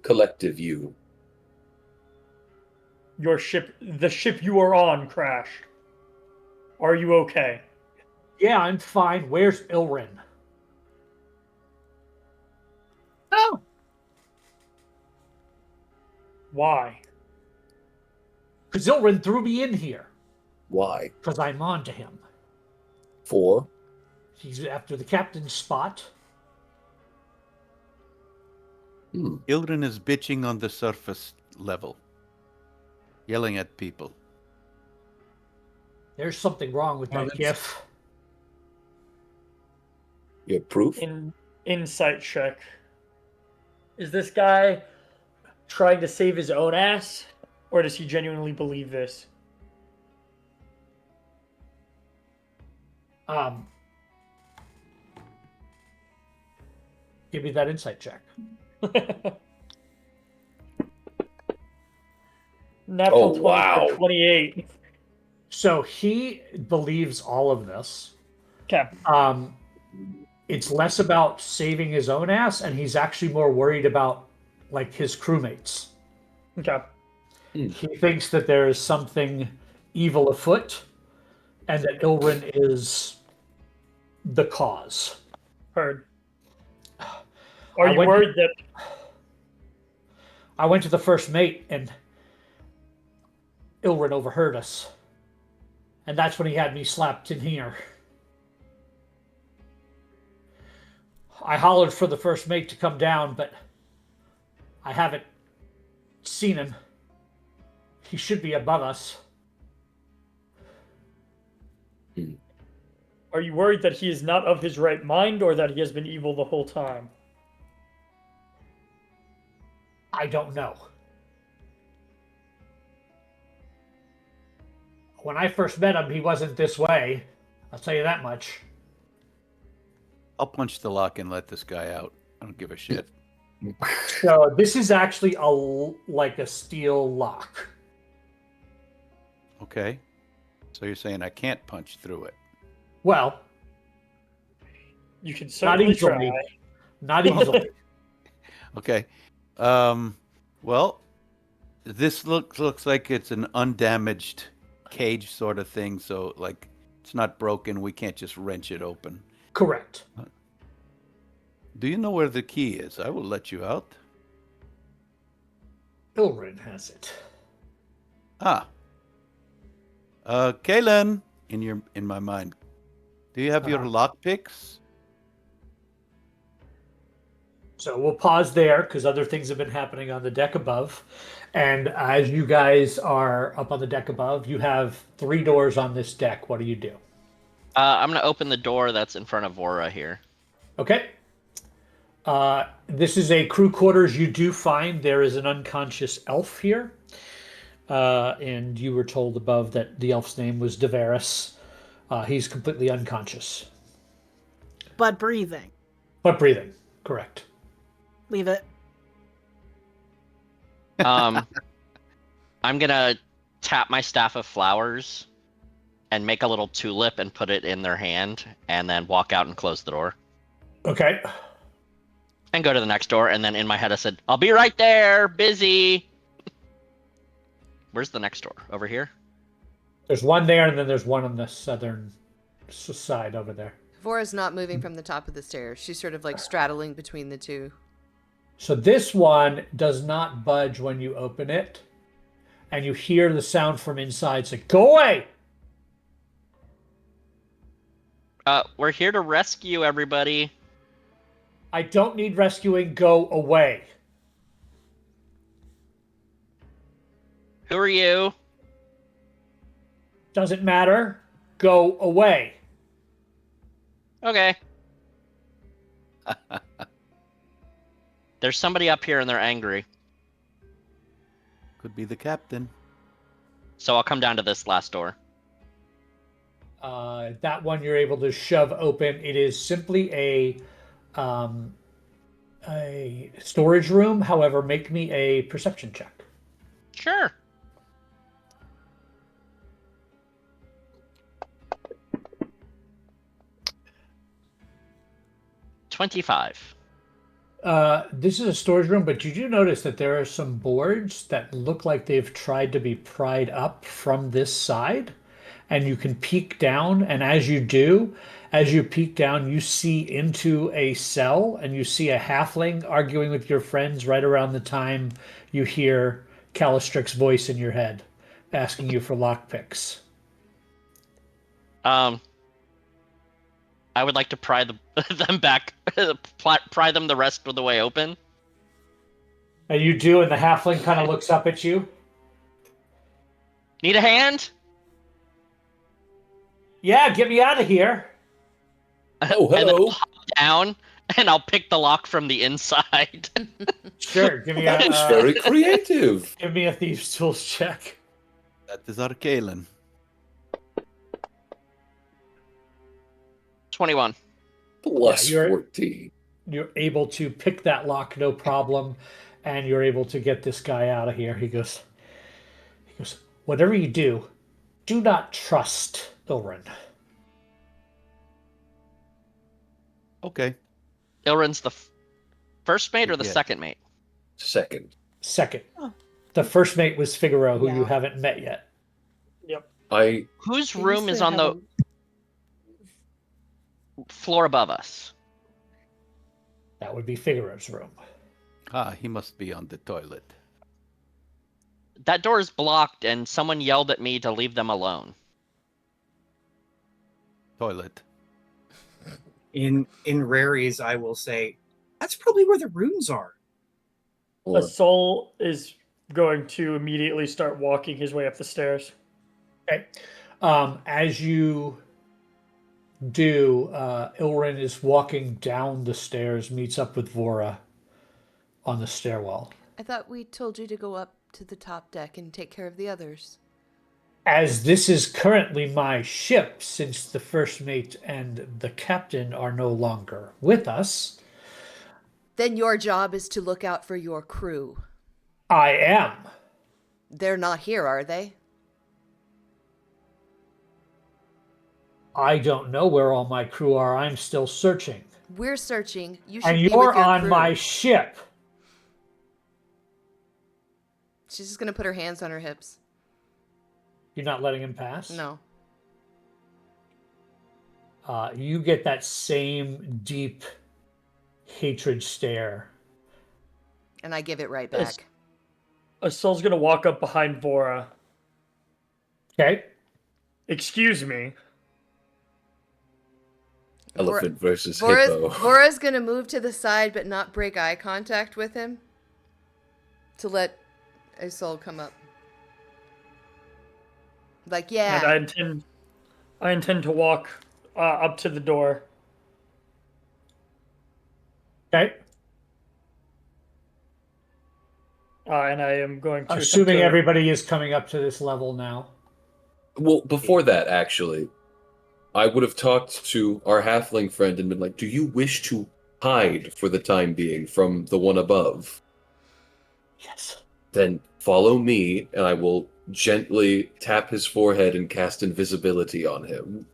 Collective you. Your ship, the ship you are on, crashed. Are you okay? Yeah, I'm fine. Where's Ilrin? Oh, Why? Because Ilrin threw me in here. Why? Because I'm on to him. 4. He's after the captain's spot. Ildren is bitching on the surface level, yelling at people. There's something wrong with Oh, that that's- GIF. You have proof? Insight check. Is this guy trying to save his own ass, or does he genuinely believe this? Give me that insight check. Natural Oh, 20 wow. for 28. So he believes all of this. Okay. It's less about saving his own ass, and he's actually more worried about like his crewmates. Okay. He thinks that there is something evil afoot, and that Ilrin is the cause. Heard. Are I you went- worried that I went to the first mate, and Ilrin overheard us. And that's when he had me slapped in here. I hollered for the first mate to come down, but I haven't seen him. He should be above us. are you worried that he is not of his right mind, or that he has been evil the whole time? I don't know. When I first met him, he wasn't this way. I'll tell you that much. I'll punch the lock and let this guy out. I don't give a shit. So this is actually like a steel lock. Okay. So you're saying I can't punch through it? Well, You can not certainly try. easily. Not easily. Okay. Well, this looks like it's an undamaged cage sort of thing. So like it's not broken. We can't just wrench it open. Correct. Do you know where the key is? I will let you out. Ilrin has it. Ah. Kalen, in my mind, do you have your lock picks? So we'll pause there because other things have been happening on the deck above. And as you guys are up on the deck above, you have 3 doors on this deck. What do you do? I'm gonna open the door that's in front of Vora here. Okay. This is a crew quarters. You do find there is an unconscious elf here. And you were told above that the elf's name was Deveris. He's completely unconscious. But breathing. But breathing. Correct. Leave it. I'm gonna tap my staff of flowers and make a little tulip and put it in their hand, and then walk out and close the door. Okay. And go to the next door, and then in my head I said, I'll be right there, busy. Where's the next door? Over here? There's one there, and then there's one on the southern side over there. Vora's not moving from the top of the stairs. She's sort of like straddling between the two. So this one does not budge when you open it, and you hear the sound from inside say, "Go away!" We're here to rescue everybody. I don't need rescuing. Go away. Who are you? Doesn't matter. Go away. Okay. There's somebody up here and they're angry. Could be the captain. So I'll come down to this last door. That one you're able to shove open. It is simply a storage room. However, make me a perception check. Sure. $25. This is a storage room, but you do notice that there are some boards that look like they've tried to be pried up from this side, and you can peek down, and as you peek down, you see into a cell, and you see a halfling arguing with your friends right around the time you hear Calistric's voice in your head, asking you for lockpicks. I would like to pry them back, pry them the rest of the way open. And you do, and the halfling kind of looks up at you. Need a hand? Yeah, get me out of here. Oh, And then hello. I'll hop down, and I'll pick the lock from the inside. Sure, give me That is very creative. give me a thieves' tools check. That is our Kalen. 21. Plus Yeah, you're- 14. You're able to pick that lock, no problem, and you're able to get this guy out of here. He goes, whatever you do not trust Ilrin. Okay. Ilrin's the first mate or the Yeah. second mate? Second. Second. Oh. The first mate was Figaro, who you Yeah. haven't met yet. I Whose They room used is to on have the floor above us? That would be Figaro's room. Ah, he must be on the toilet. That door is blocked, and someone yelled at me to leave them alone. Toilet. In Raries, I will say that's probably where the runes are. or A soul is going to immediately start walking his way up the stairs. Okay. As you do, Ilrin is walking down the stairs, meets up with Vora on the stairwell. I thought we told you to go up to the top deck and take care of the others. As this is currently my ship, since the first mate and the captain are no longer with us, Then your job is to look out for your crew. I am. They're not here, are they? I don't know where all my crew are. I'm still searching. We're searching. You should And be you're with your on crew. my ship. She's just gonna put her hands on her hips. You're not letting him pass? No. You get that same deep hatred stare. And I give it right Yes. back. Asol's gonna walk up behind Vora. Okay. Excuse me. Elephant versus hippo. Vora's gonna move to the side but not break eye contact with him to let Asol come up. Like, yeah. And I intend to walk up to the door. Okay. And I am going to Assuming attempt to- everybody is coming up to this level now. Well, before that, actually, I would have talked to our halfling friend and been like, do you wish to hide for the time being from the one above? Yes. Then follow me, and I will gently tap his forehead and cast invisibility on him.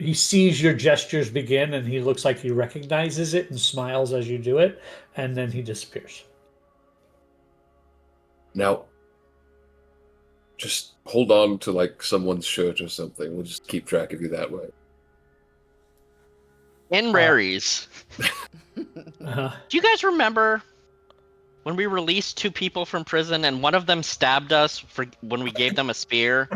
He sees your gestures begin, and he looks like he recognizes it and smiles as you do it, and then he disappears. Now, just hold on to, like, someone's shirt or something. We'll just keep track of you that way. In Raries. Uh-huh. Do you guys remember when we released 2 people from prison and one of them stabbed us for when we gave them a spear?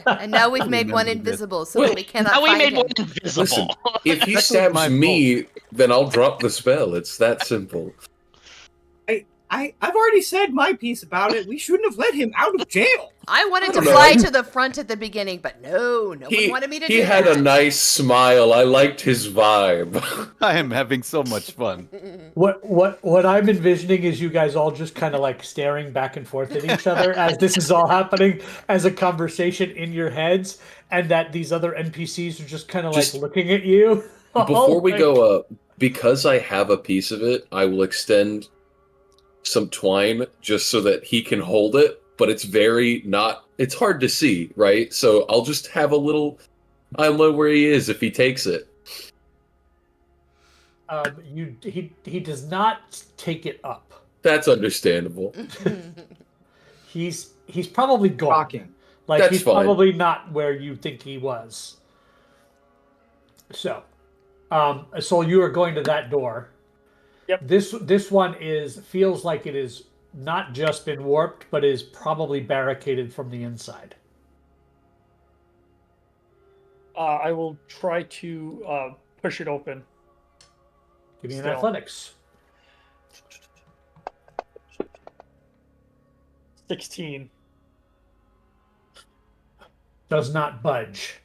And now we've made one remember that. invisible so that we cannot Now we find made him. one invisible. Listen, if he That was stabs my me, then I'll drop the spell. It's that simple. I've already said my piece about it. We shouldn't have let him out of jail. I wanted to don't know. fly to the front at the beginning, but no one He, wanted me to he do had that. a nice smile. I liked his vibe. I am having so much fun. What I'm envisioning is you guys all just kind of like staring back and forth at each other as this is all happening as a conversation in your heads, and that these other NPCs are just kind of like Just- looking at you. Before we Like- go up, because I have a piece of it, I will extend some twine just so that he can hold it, but it's it's hard to see, right? So I'll just have a little, I know where he is if he takes it. He does not take it up. That's understandable. He's probably gone. Shocking. Like That's he's fine. probably not where you think he was. So you are going to that door. Yep. This one feels like it is not just been warped, but is probably barricaded from the inside. I will try to push it open. Give me an Still. athletics. 16. Does not budge.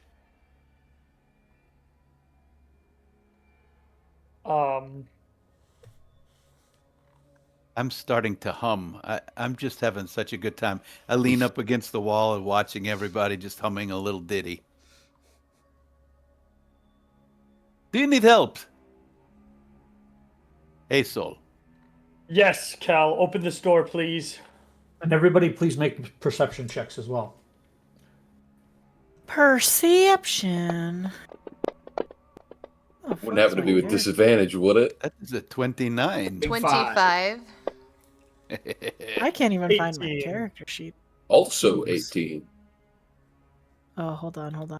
I'm starting to hum. I'm just having such a good time. I lean up against the wall and watching everybody just humming a little ditty. Do you need help? Hey, Sol. Yes, Cal, open this door, please. And everybody, please make perception checks as well. Perception. Oh, Wouldn't happen to be with fuck's disadvantage, would it? That is a 29. 25. I can't even find my 18. character sheet. Also 18. Oh, hold on.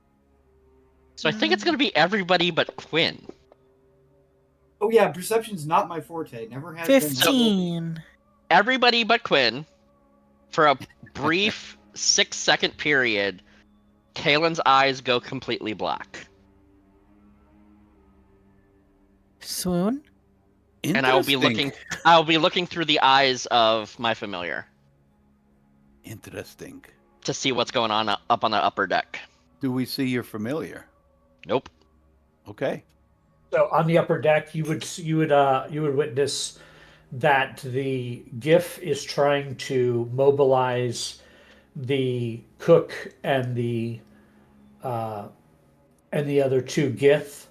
So I think it's going to be everybody but Quinn. Oh yeah, perception's not my forte. Never has been. 15. Everybody but Quinn, for a brief 6-second period, Kalen's eyes go completely black. Swoon? And I will be looking through the eyes of my familiar Interesting. to see what's going on up on the upper deck. Do we see your familiar? Nope. Okay. So on the upper deck, you would witness that the GIF is trying to mobilize the cook and the other 2 Gith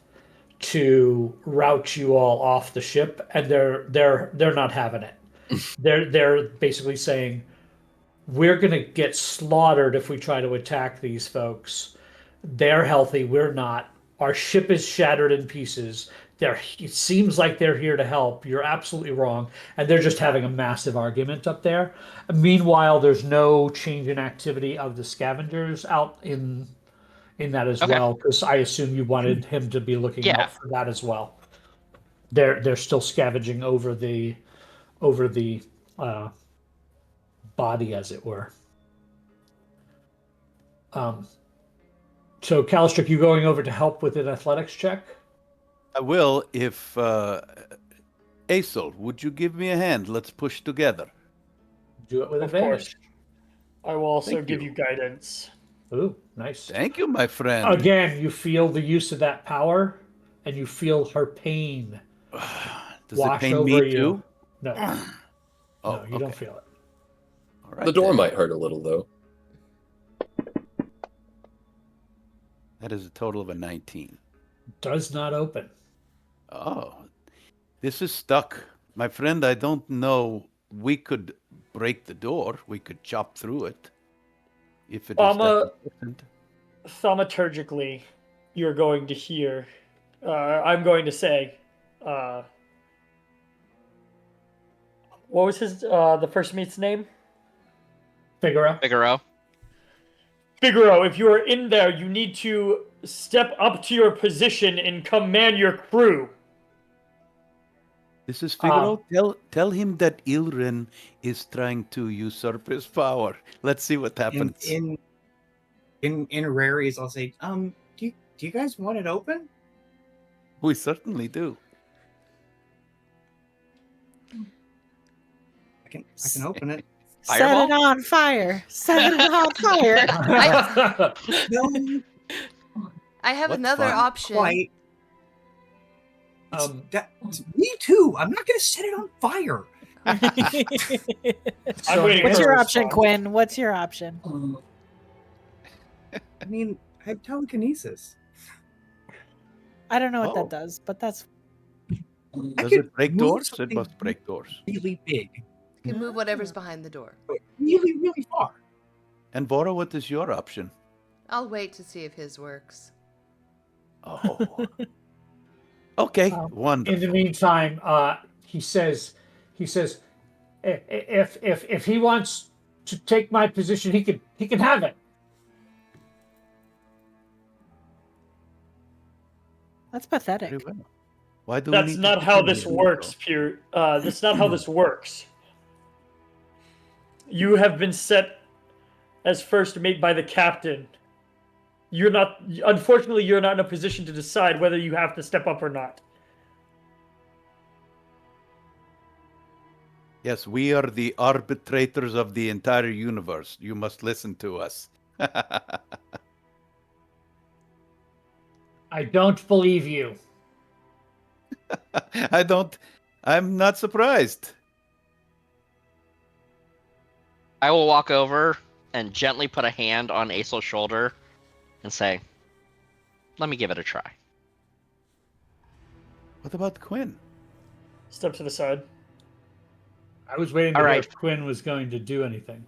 to route you all off the ship, and they're not having it. They're basically saying, we're gonna get slaughtered if we try to attack these folks. They're healthy, we're not. Our ship is shattered in pieces. It seems like they're here to help. You're absolutely wrong. And they're just having a massive argument up there. Meanwhile, there's no change in activity of the scavengers out in that as Okay. well, because I assume you wanted him to be looking Yeah. out for that as well. They're still scavenging over the uh, body, as it were. So, Calistrick, you going over to help with an athletics check? I will if Aesol, would you give me a hand? Let's push together. Do it with Of advantage. course. I will also Thank give you. you guidance. Ooh, nice. Thank you, my friend. Again, you feel the use of that power, and you feel her pain Does it wash pain over me you. too? No, Oh, no, you don't okay. feel it. All right, The door then. might hurt a little, though. That is a total of a 19. Does not open. Oh, this is stuck. My friend, I don't know. We could break the door. We could chop through it. If it is that important. Thaumaturgically, you're going to hear. I'm going to say. What was the first mate's name? Figaro. Figaro. Figaro, if you are in there, you need to step up to your position and command your crew. This is Figaro. Tell him that Ilren is trying to usurp his power. Let's see what happens. In Raries, I'll say, do you guys want it open? We certainly do. I can open it. Set Fireball? it on fire. Set it on fire. No, I have What another fun. option. quite. Me too. I'm not going to set it on fire. I'm So waiting What's for your a option, response. Quinn? What's your option? I mean, I have telekinesis. I don't know what Oh. that does, but that's I Does could it break move doors? It something must break doors. really big, You can move whatever's behind the door. but really, really far. And Bora, what is your option? I'll wait to see if his works. Oh. Okay, In wonderful. the meantime, he says, if he wants to take my position, he can have it. that's pathetic. Very well. Why do we That's need to not keep how him this here, works, Peter. That's not how this works. You have been set as first mate by the captain. Unfortunately, you're not in a position to decide whether you have to step up or not. Yes, we are the arbitrators of the entire universe. You must listen to us. I don't believe you. I'm not surprised. I will walk over and gently put a hand on Aesol's shoulder and say, let me give it a try. What about Quinn? Step to the side. I was waiting to All hear right. if Quinn was going to do anything.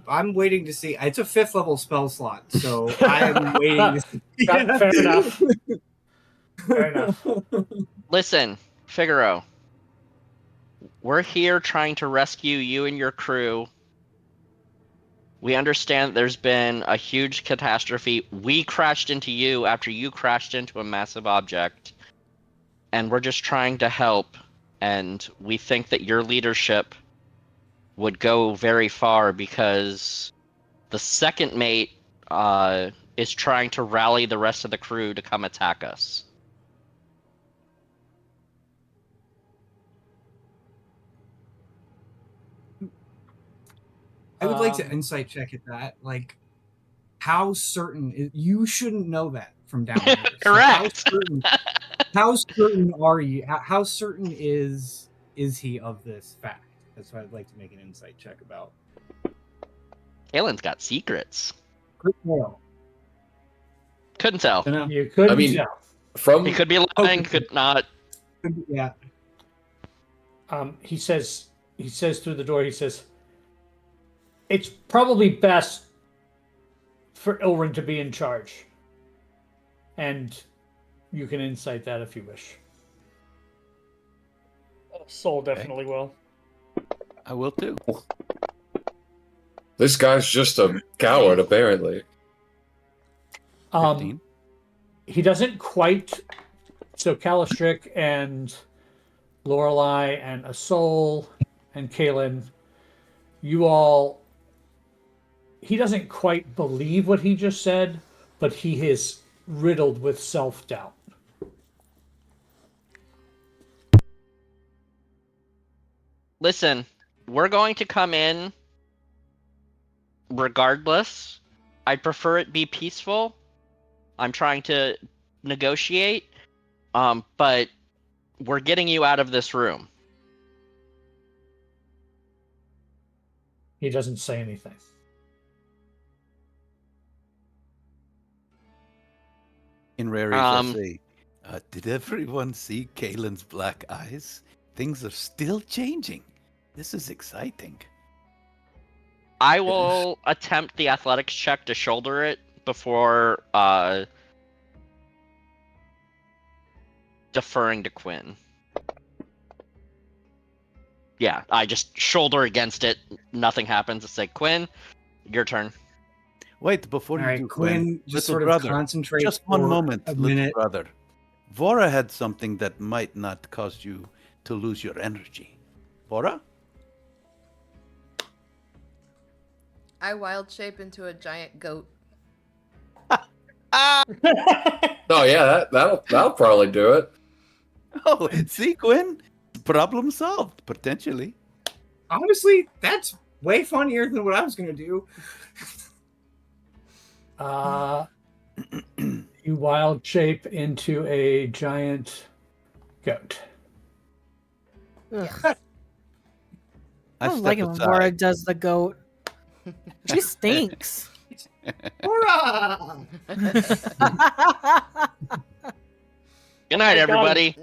I'm waiting to see. It's a 5th level spell slot, so I'm waiting to see. Fair enough. Fair enough. Listen, Figaro, we're here trying to rescue you and your crew. We understand there's been a huge catastrophe. We crashed into you after you crashed into a massive object. And we're just trying to help. And we think that your leadership would go very far because the second mate is trying to rally the rest of the crew to come attack us. I would like to insight check at that. Like, how certain you shouldn't know that from down here. So Correct. how certain are you? How certain is he of this fact? That's what I'd like to make an insight check about. Kalen's got secrets. Quick fail. Couldn't tell. Dunno. You couldn't I mean, tell. From He could be lying, could not. Yeah. He says through the door, he says, it's probably best for Ilrin to be in charge. And you can insight that if you wish. Soul definitely will. I will too. this guy's just a coward, apparently. 15. He doesn't quite. So Calistrick and Lorelei and Asol and Kaelin, you all. He doesn't quite believe what he just said, but he is riddled with self-doubt. Listen, we're going to come in regardless. I'd prefer it be peaceful. I'm trying to negotiate, but we're getting you out of this room. He doesn't say anything. In Rary's essay, did everyone see Kaelin's black eyes? Things are still changing. This is exciting. I will attempt the athletics check to shoulder it before deferring to Quinn. Yeah, I just shoulder against it. Nothing happens. It's like, Quinn, your turn. Wait, before All you right, do, Quinn just little sort of brother, concentrates just one for moment, a little minute. brother. Vora had something that might not cause you to lose your energy. Vora? I wild shape into a giant goat. Oh yeah, that'll probably do it. Oh, see, Quinn? Problem solved, potentially. Honestly, that's way funnier than what I was gonna do. You wild shape into a giant goat. Ugh. I I don't step like it when aside. Laura does the goat. She stinks. Hurrah! Good night, I got everybody.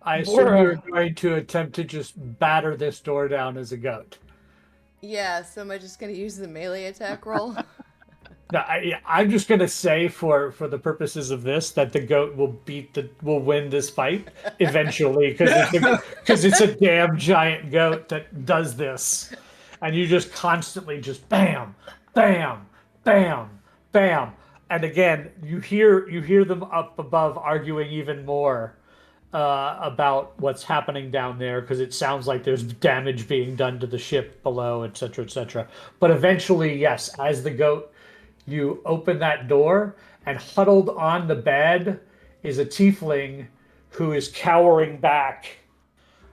I assume Laura. you're going to attempt to just batter this door down as a goat. Yeah, so am I just gonna use the melee attack roll? No, I'm just gonna say for the purposes of this that the goat will win this fight eventually because it's a damn giant goat that does this, and you just constantly just bam, bam, bam, bam, and again you hear them up above arguing even more about what's happening down there because it sounds like there's damage being done to the ship below, etc., etc. But eventually, yes, as the goat. You open that door, and huddled on the bed is a tiefling who is cowering back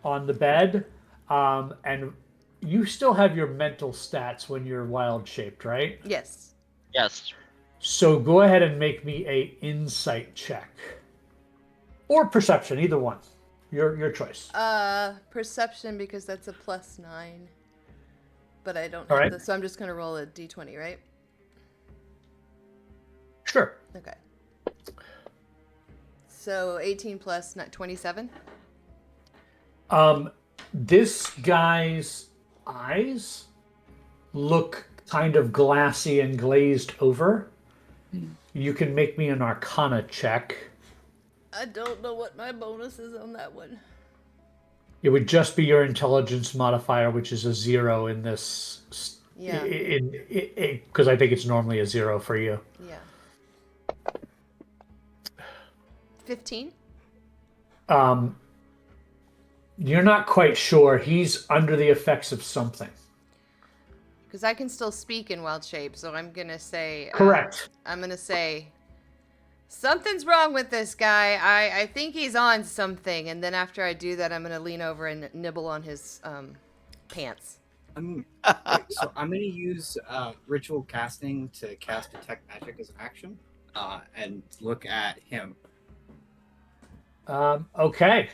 on the bed. And you still have your mental stats when you're wild shaped, right? Yes. Yes. So go ahead and make me a insight check. Or perception, either one. Your choice. Perception because that's a +9. But I don't All have right. this, so I'm just gonna roll a d20, right? Sure. Okay. So 18 plus 27. This guy's eyes look kind of glassy and glazed over. You can make me an Arcana check. I don't know what my bonus is on that one. It would just be your intelligence modifier, which is a 0 in this. Yeah. Because I think it's normally a 0 for you. Yeah. 15. You're not quite sure. He's under the effects of something. Because I can still speak in wild shape, so I'm gonna say. Correct. I'm gonna say. Something's wrong with this guy. I think he's on something, and then after I do that, I'm gonna lean over and nibble on his pants. So I'm going to use ritual casting to cast detect magic as an action, and look at him. Okay.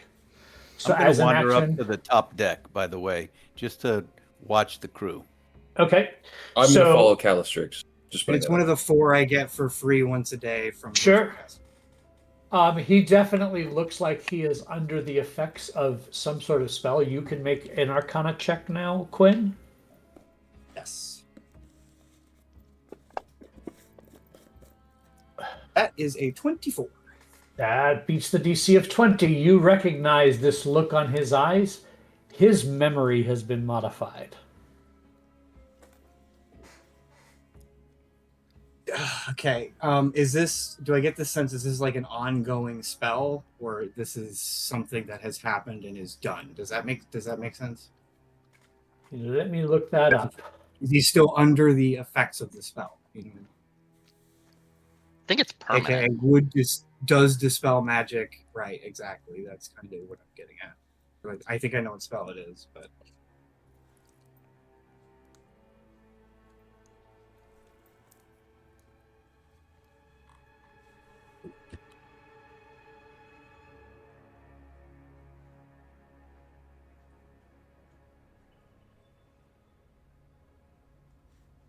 So I'm going as to an wander action, up to the top deck, by the way, just to watch the crew. okay. I'm So- gonna follow Calistrix. Just But it's one of the 4 I get for free once a day from. Sure. He definitely looks like he is under the effects of some sort of spell. You can make an Arcana check now, Quinn. Yes. That is a 24. That beats the DC of 20. You recognize this look on his eyes. His memory has been modified. Okay. Do I get the sense this is like an ongoing spell, or this is something that has happened and is done? Does that make sense? Let me look that up. Is he still under the effects of the spell? You know? I think it's permanent. AKA does dispel magic. Right, exactly. That's kind of what I'm getting at. But I think I know what spell it is, but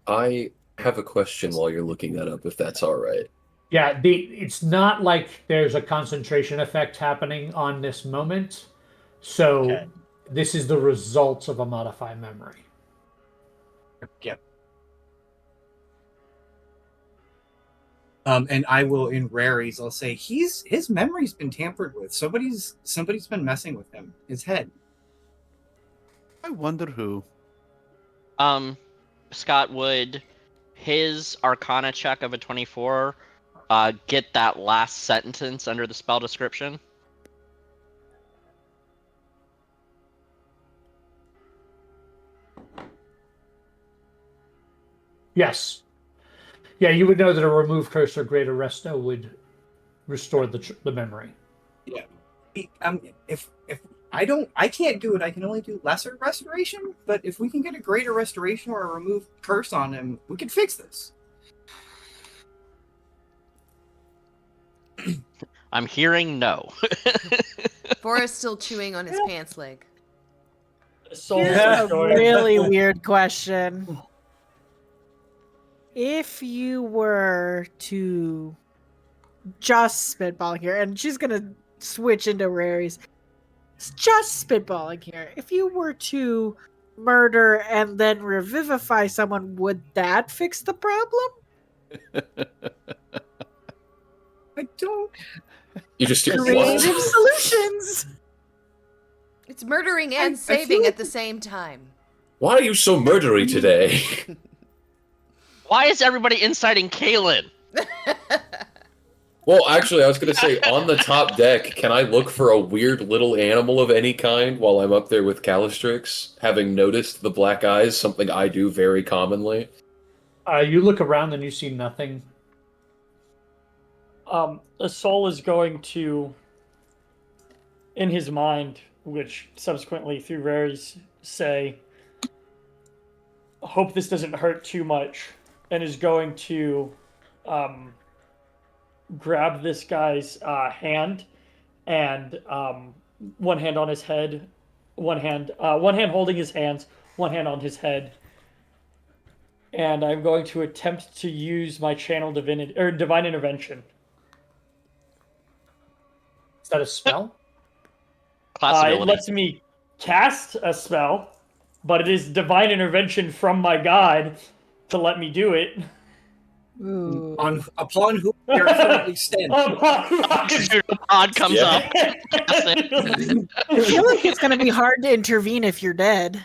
I have a question while you're looking that up, if that's all right. Yeah, it's not like there's a concentration effect happening on this moment. So Okay. this is the result of a modified memory. yep. And I will, in raries, I'll say his memory's been tampered with. Somebody's been messing with him. His head. I wonder who. Scott, would his Arcana check of a 24 get that last sentence under the spell description? Yes. Yeah, you would know that a remove curse or greater resto would restore the memory. Yeah. If I can't do it. I can only do lesser restoration. But if we can get a greater restoration or a remove curse on him, we can fix this. I'm hearing no. Forrest's still chewing on his pants leg. Soul Here's a destroyer. really weird question. If you were to just spitballing here, and she's gonna switch into raries, just spitballing here. If you were to murder and then revivify someone, would that fix the problem? I don't. You just do Creative what? solutions. It's murdering and I saving feel at like- the same time. Why are you so murdery today? Why is everybody inciting Kaylin? Well, actually, I was going to say, on the top deck, can I look for a weird little animal of any kind while I'm up there with Calistrix, having noticed the black eyes, something I do very commonly? You look around and you see nothing. A soul is going to, in his mind, which subsequently through rares say, hope this doesn't hurt too much, and is going to grab this guy's hand and one hand on his head, one hand holding his hands, one hand on his head, and I'm going to attempt to use my channel divinity or divine intervention. Is that a spell? Class It ability. lets me cast a spell, but it is divine intervention from my god to let me do it. Ooh. Upon whom we are currently standing. Pseudopod comes Yeah. up. I feel like it's going to be hard to intervene if you're dead.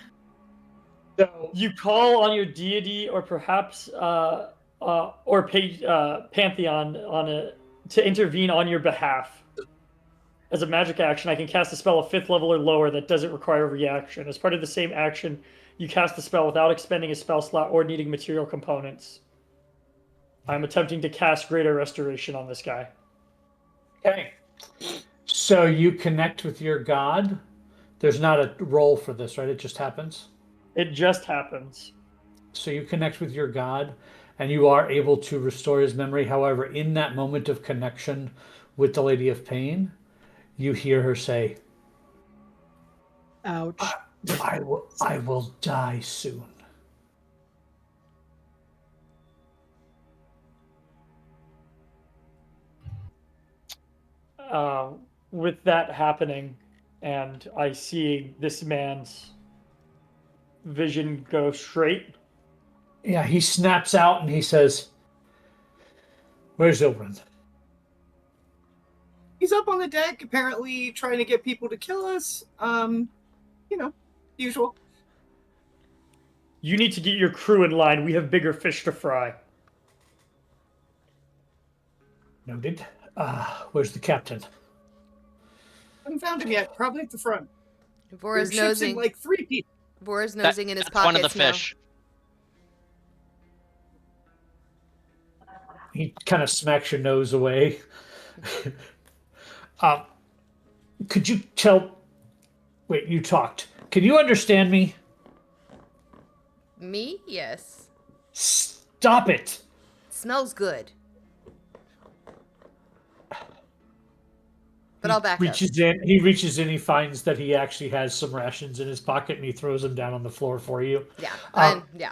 So You call on your deity or perhaps pantheon to intervene on your behalf. As a magic action, I can cast a spell of 5th level or lower that doesn't require a reaction. As part of the same action, you cast the spell without expending a spell slot or needing material components. I'm attempting to cast Greater Restoration on this guy. okay. So you connect with your god. There's not a roll for this, right? It just happens. It just happens. So you connect with your god, and you are able to restore his memory. However, in that moment of connection with the Lady of Pain, you hear her say, Ouch. I will die soon. with that happening, and I see this man's vision go straight. Yeah, he snaps out and he says, "Where's Ilbrin?" He's up on the deck, apparently trying to get people to kill us. Usual. You need to get your crew in line. We have bigger fish to fry. Noted. Where's the captain? Haven't found him yet. Probably at the front. Vora's Their ship's in nosing. like 3 people. Vora's nosing in his That's one of the pockets now. fish. He kind of smacks your nose away. Could you tell? Wait, you talked. Can you understand me? Me? Yes. Stop it! Smells good. But I'll back up. He reaches in, he finds that he actually has some rations in his pocket, and he throws them down on the floor for you. Yeah,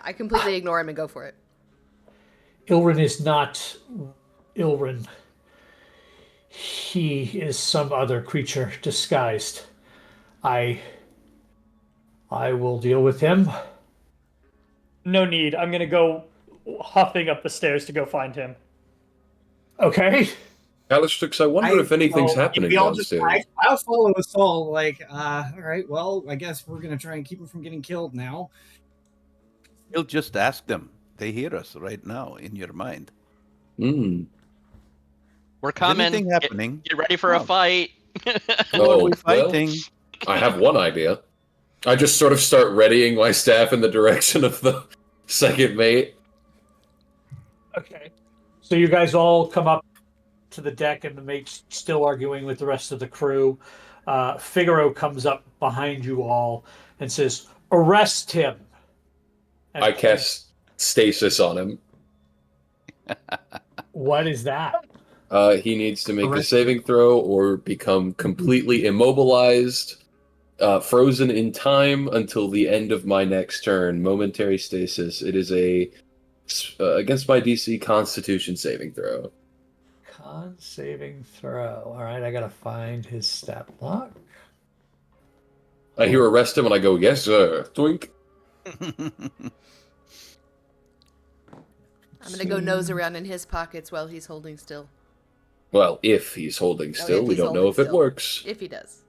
I completely ignore him and go for it. Ilrin is not Ilrin. He is some other creature disguised. I will deal with him. No need. I'm gonna go huffing up the stairs to go find him. Okay. Calistrix, I wonder if anything's happening we all downstairs. I'll follow us all. All right, well, I guess we're gonna try and keep him from getting killed now. You'll just ask them. They hear us right now in your mind. Hmm. We're coming. Anything happening? Get ready for a fight. Oh, We're fighting. I have one idea. I just sort of start readying my staff in the direction of the second mate. Okay. So you guys all come up to the deck, and the mate's still arguing with the rest of the crew. Figaro comes up behind you all and says, "Arrest him." And I cast stasis on him. What is that? He needs to make a saving throw or become completely immobilized, frozen in time until the end of my next turn. Momentary stasis. It is against my DC Constitution saving throw. Con saving throw. All right, I gotta find his stat block. I hear arrest him and I go, yes, sir. Twink. I'm gonna go nose around in his pockets while he's holding still. Well, if he's holding still, if we he's don't know if holding it still. works. If he does.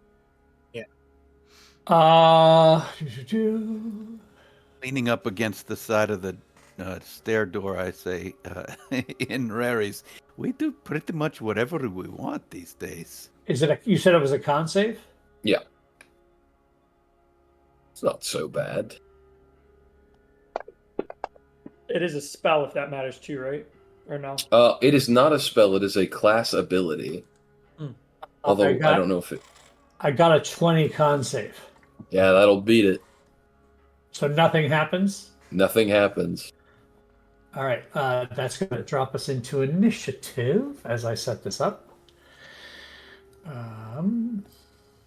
Leaning up against the side of the stair door, I say, in Raries, we do pretty much whatever we want these days. Is it? You said it was a con save? Yeah. It's not so bad. It is a spell, if that matters too, right? Or no? It is not a spell, it is a class ability. Although, I don't know if it... I got a 20 con save. Yeah, that'll beat it. So nothing happens? Nothing happens. All right, that's going to drop us into initiative as I set this up.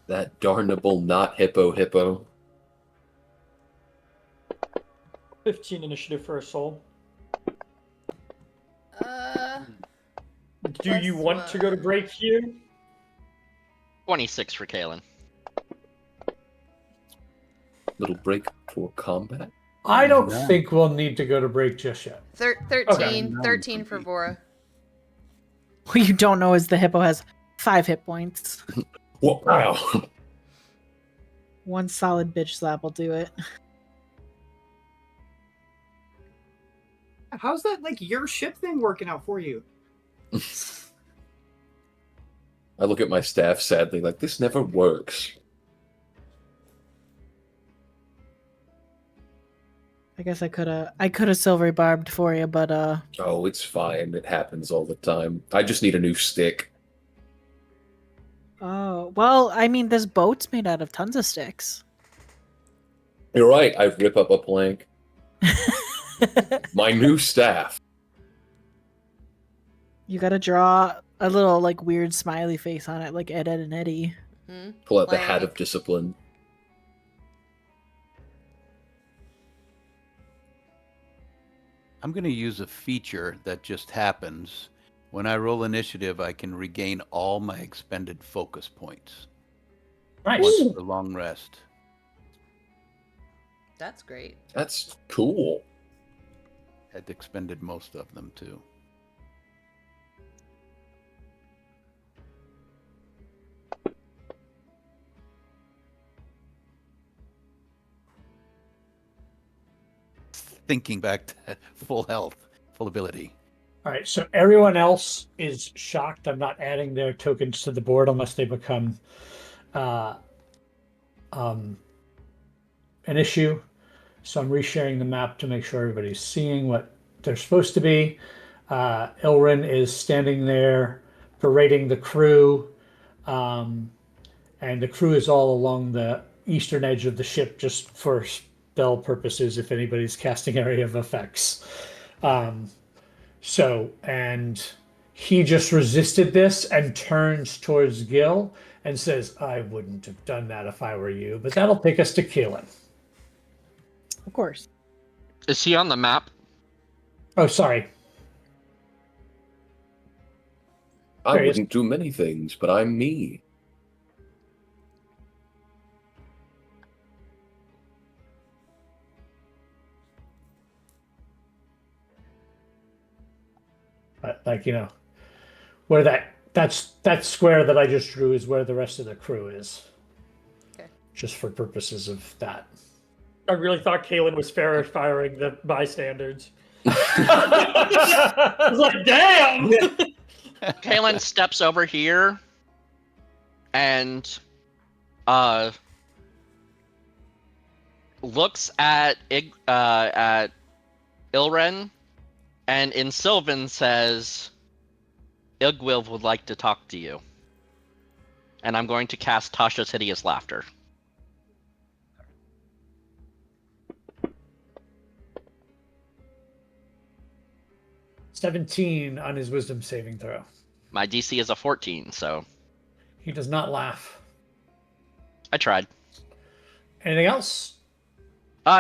That darnable not hippo. 15 initiative for a soul. Do you want to go to break here? 26 for Kalen. Little break for combat. I don't think we'll need to go to break just yet. 13. 13 for Vora. What you don't know is the hippo has 5 hit points. Wow. One solid bitch slap will do it. How's that your ship thing working out for you? I look at my staff sadly, like, this never works. I guess I could have silvery barbed for you, but Oh, it's fine. It happens all the time. I just need a new stick. oh well, I mean this boat's made out of tons of sticks. You're right. I rip up a plank. My new staff. You gotta draw a little weird smiley face on it, like Ed, Ed, and Eddie. Pull out the hat of discipline. I'm going to use a feature that just happens When I roll initiative, I can regain all my expended focus points Nice. once per long rest. That's great. That's cool. Had expended most of them too. Thinking back to full health, full ability. All right, so everyone else is shocked. I'm not adding their tokens to the board unless they become uh, an issue. So I'm resharing the map to make sure everybody's seeing what they're supposed to be. Ilrin is standing there berating the crew, and the crew is all along the eastern edge of the ship just for spell purposes if anybody's casting area of effects. And he just resisted this and turns towards Gil and says, I wouldn't have done that if I were you, but that'll take us to Keelan. Of course. Is he on the map? Oh, sorry. I There he is. wouldn't do many things, but I'm me. But where that square that I just drew is where the rest of the crew is. Okay. Just for purposes of that. I really thought Kalen was fair at firing the bystanders. I was like, damn! Kalen steps over here and looks at Ilren and in Sylvan says, Ilgwil would like to talk to you. And I'm going to cast Tasha's Hideous Laughter. $17 on his wisdom saving throw. My DC is a 14, so He does not laugh. I tried. Anything else?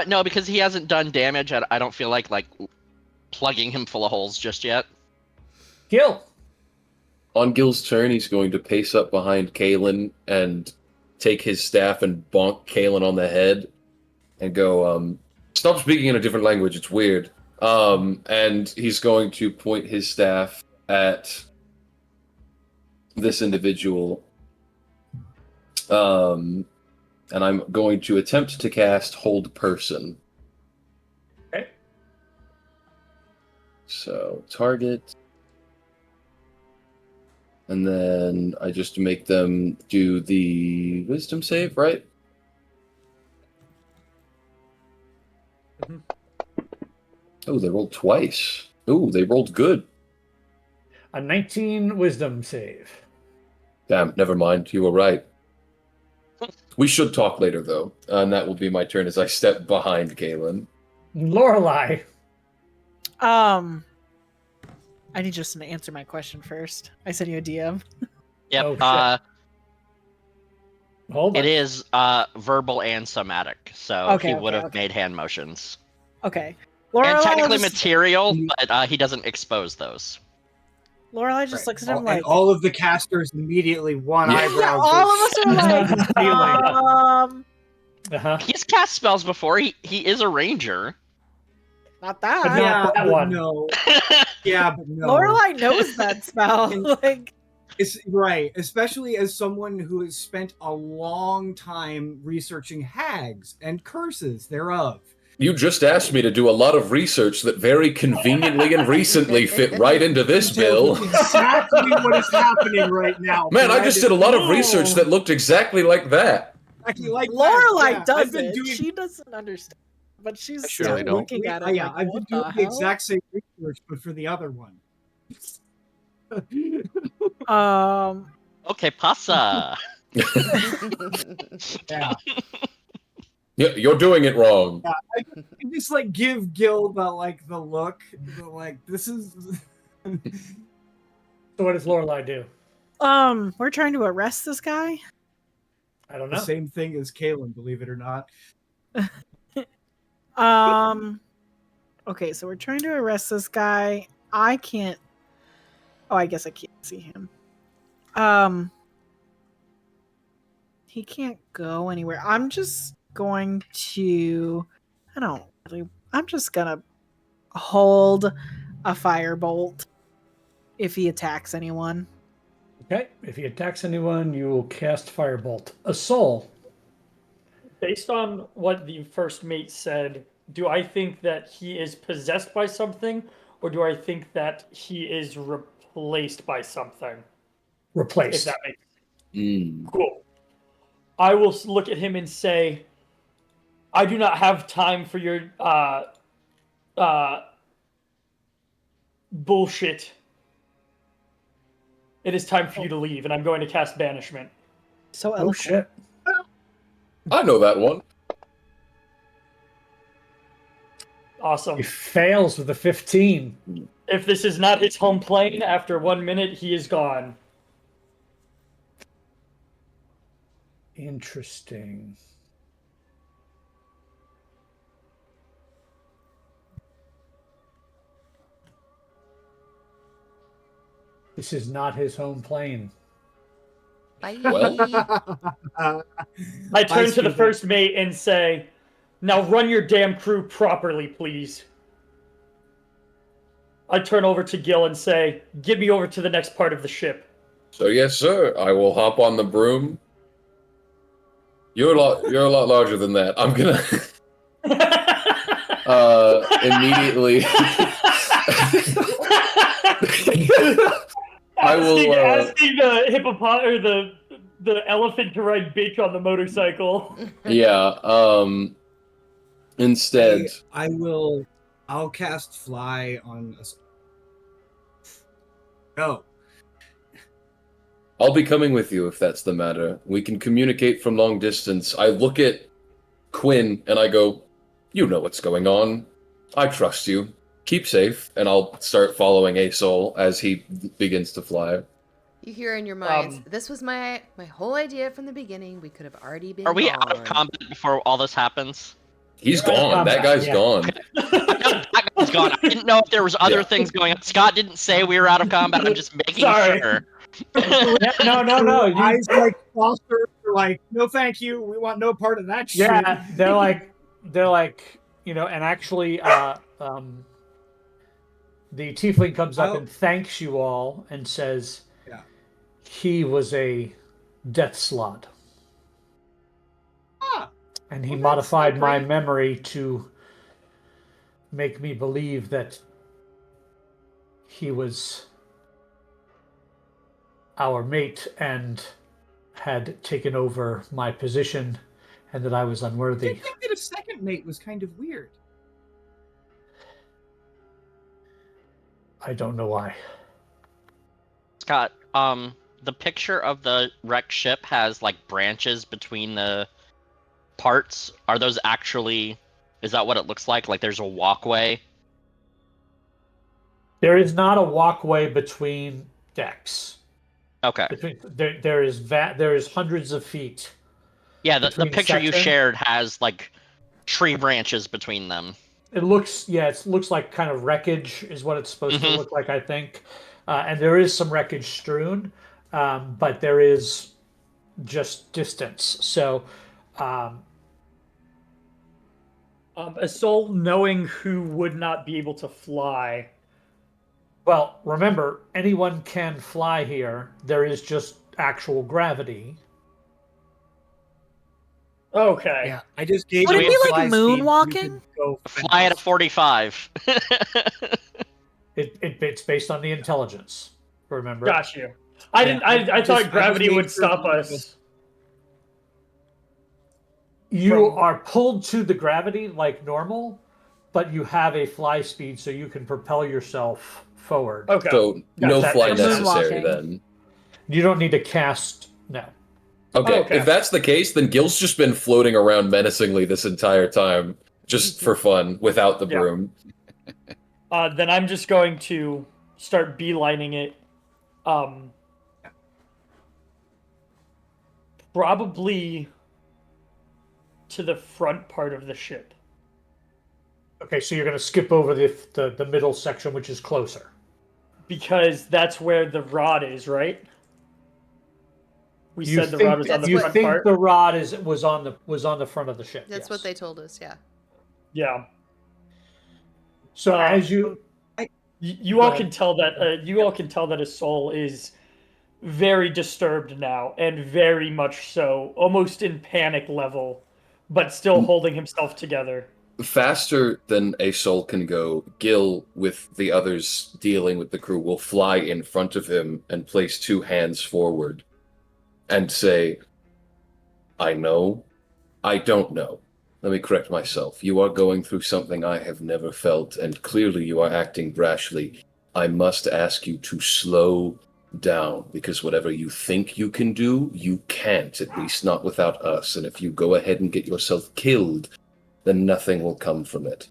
No, because he hasn't done damage. I don't feel like plugging him full of holes just yet. Gil. On Gil's turn, he's going to pace up behind Kalen and take his staff and bonk Kalen on the head and go, stop speaking in a different language, it's weird. And he's going to point his staff at this individual. And I'm going to attempt to cast Hold Person. Okay. So, target. And then I just make them do the wisdom save, right? Mhm. Oh, they rolled twice. Oh, they rolled good. A 19 wisdom save. Damn, never mind. You were right. We should talk later, though. And that will be my turn as I step behind Galen. Lorelai. I need Justin to answer my question first. I sent you a DM. Yep. Oh, shit. Hold on. It is verbal and somatic, so Okay, he okay, would have okay. made hand motions. Okay. And technically just, material, but he doesn't expose those. Lorelai just looks at him And like, all of the casters immediately one Yeah. eyebrow. yeah, all of us are like, Uh-huh. He's cast spells before. He is a ranger. not But that. not that but one. no. Yeah, but no. Lorelai knows that spell. Like, It's right, especially as someone who has spent a long time researching hags and curses thereof. You just asked me to do a lot of research that very conveniently and recently fit right into this bill. Exactly what is happening right now. Man, I just did a lot of research that looked exactly like that. Exactly like Lorelai that. Yeah, does I've been it. doing She doesn't understand. But she's I surely still don't. looking at it. Yeah, like, I've what been doing the hell? exact same research, but for the other one. Okay, pasa. Yeah. Yeah, you're doing it wrong. I just like give Gil the look, this is. So what does Lorelai do? We're trying to arrest this guy. I don't The know. same thing as Kalen, believe it or not. Okay, so we're trying to arrest this guy. I can't Oh, I guess I can't see him. He can't go anywhere. I'm just going to. I don't really. I'm just gonna hold a firebolt if he attacks anyone. Okay, if he attacks anyone, you will cast Firebolt. A soul. Based on what the first mate said, do I think that he is possessed by something, or do I think that he is replaced by something? If Replaced. that makes Mm. cool. I will look at him and say, I do not have time for your bullshit. It is time for you to leave, and I'm going to cast banishment. So Oh eloquent. shit. I know that one. Awesome. He fails with a 15. If this is not his home plane, after 1 minute, he is gone. Interesting. This is not his home plane. Bye. Well. I turn to the student. first mate and say, now run your damn crew properly, please. I turn over to Gil and say, get me over to the next part of the ship. So yes, sir. I will hop on the broom. You're a lot larger than that. I'm gonna immediately. I will. Asking the hippopotamus or the elephant to ride bitch on the motorcycle. Yeah. Instead, I'll cast fly on a. Go. I'll be coming with you if that's the matter. We can communicate from long distance. I look at Quinn and I go, you know what's going on. I trust you. Keep safe, and I'll start following Asol as he begins to fly. You hear in your minds, this was my whole idea from the beginning. We could have already been Are we gone. out of combat before all this happens? He's You're out of gone. That combat, guy's yeah. gone. That guy's gone. I didn't know if there was other Yeah. things going on. Scott didn't say we were out of combat. I'm just making Sorry. sure. Yeah, no. You, Eyes like Foster are like, no, thank you. We want no part of that shit. yeah, they're like, and actually, the tiefling comes up and thanks you all and says, Yeah. he was a death slot. Ah, And he well, that's modified my great. memory to make me believe that he was our mate and had taken over my position and that I was I unworthy. think that a second mate was kind of weird. I don't know why. Scott, the picture of the wrecked ship has like branches between the parts. Are those actually? Is that what it looks like? Like there's a walkway? There is not a walkway between decks. Okay. There is hundreds of feet. Yeah, the between picture you sections. shared has like tree branches between them. It looks like kind of wreckage is what it's supposed to Mhm. look like, I think. And there is some wreckage strewn, but there is just distance. So, A soul knowing who would not be able to fly. well, remember, anyone can fly here. There is just actual gravity. Okay. Yeah, I just gave Would it you be a like fly speed, you moonwalking? could go Fly at a fast. 45. It's based on the intelligence. Remember? Got you. I didn't. I thought gravity would stop us. You are pulled to the gravity like normal, but you have a fly speed, so you can propel yourself forward. Okay. So no that fly makes sense. necessary Moonwalking. then. You don't need to cast. No. Okay, Okay. if that's the case, then Gil's just been floating around menacingly this entire time, just for fun, without the Yeah. broom. Then I'm just going to start beelining it. Probably to the front part of the ship. Okay, so you're going to skip over the middle section, which is closer. because that's where the rod is, right? We said the rod was on the you front think part. the rod was on the front of the ship. That's yes. what they told us. Yeah. Yeah. So as you You Go all ahead. can tell that you all can tell that his soul is very disturbed now, and very much so, almost in panic level, but still holding himself together. Faster than a soul can go, Gil, with the others dealing with the crew, will fly in front of him and place 2 hands forward and say, I know, I don't know. Let me correct myself. You are going through something I have never felt, and clearly you are acting brashly. I must ask you to slow down, because whatever you think you can do, you can't, at least not without us. And if you go ahead and get yourself killed, then nothing will come from it.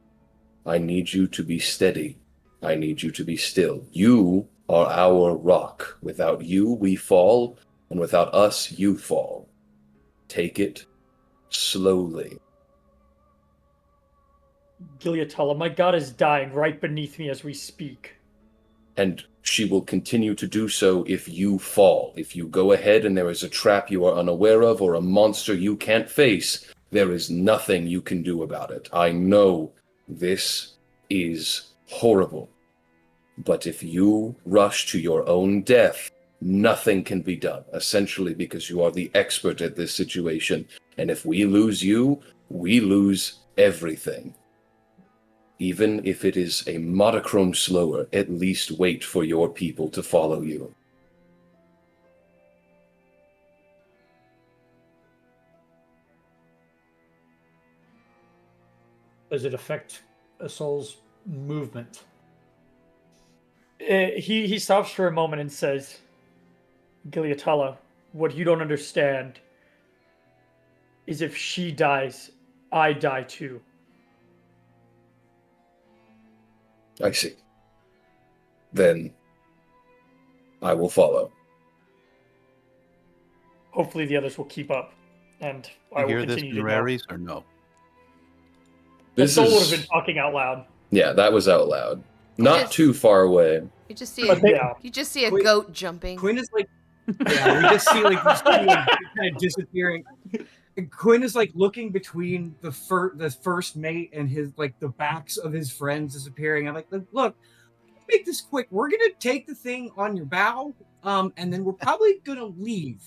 I need you to be steady. I need you to be still. You are our rock. Without you, we fall, and without us, you fall. Take it slowly. Gileatella, my god is dying right beneath me as we speak. And she will continue to do so if you fall. If you go ahead and there is a trap you are unaware of or a monster you can't face, there is nothing you can do about it. I know this is horrible. But if you rush to your own death, nothing can be done, essentially because you are the expert at this situation. And if we lose you, we lose everything. Even if it is a modicum slower, at least wait for your people to follow you. does it affect a soul's movement? He stops for a moment and says, Gileatella, what you don't understand is if she dies, I die too. I see. Then I will follow. Hopefully the others will keep up, and I You will hear this continue in to go. Raries or no? The This soul would is have been talking out loud. yeah, that was out loud. Not Yes. too far away. You just see But a, yeah, you just see a Quinn- goat jumping. Quinn is like, yeah, we just see like kind of disappearing. And Quinn is like looking between the first mate and his like the backs of his friends disappearing. I'm like, look, make this quick. We're gonna take the thing on your bow, and then we're probably gonna leave.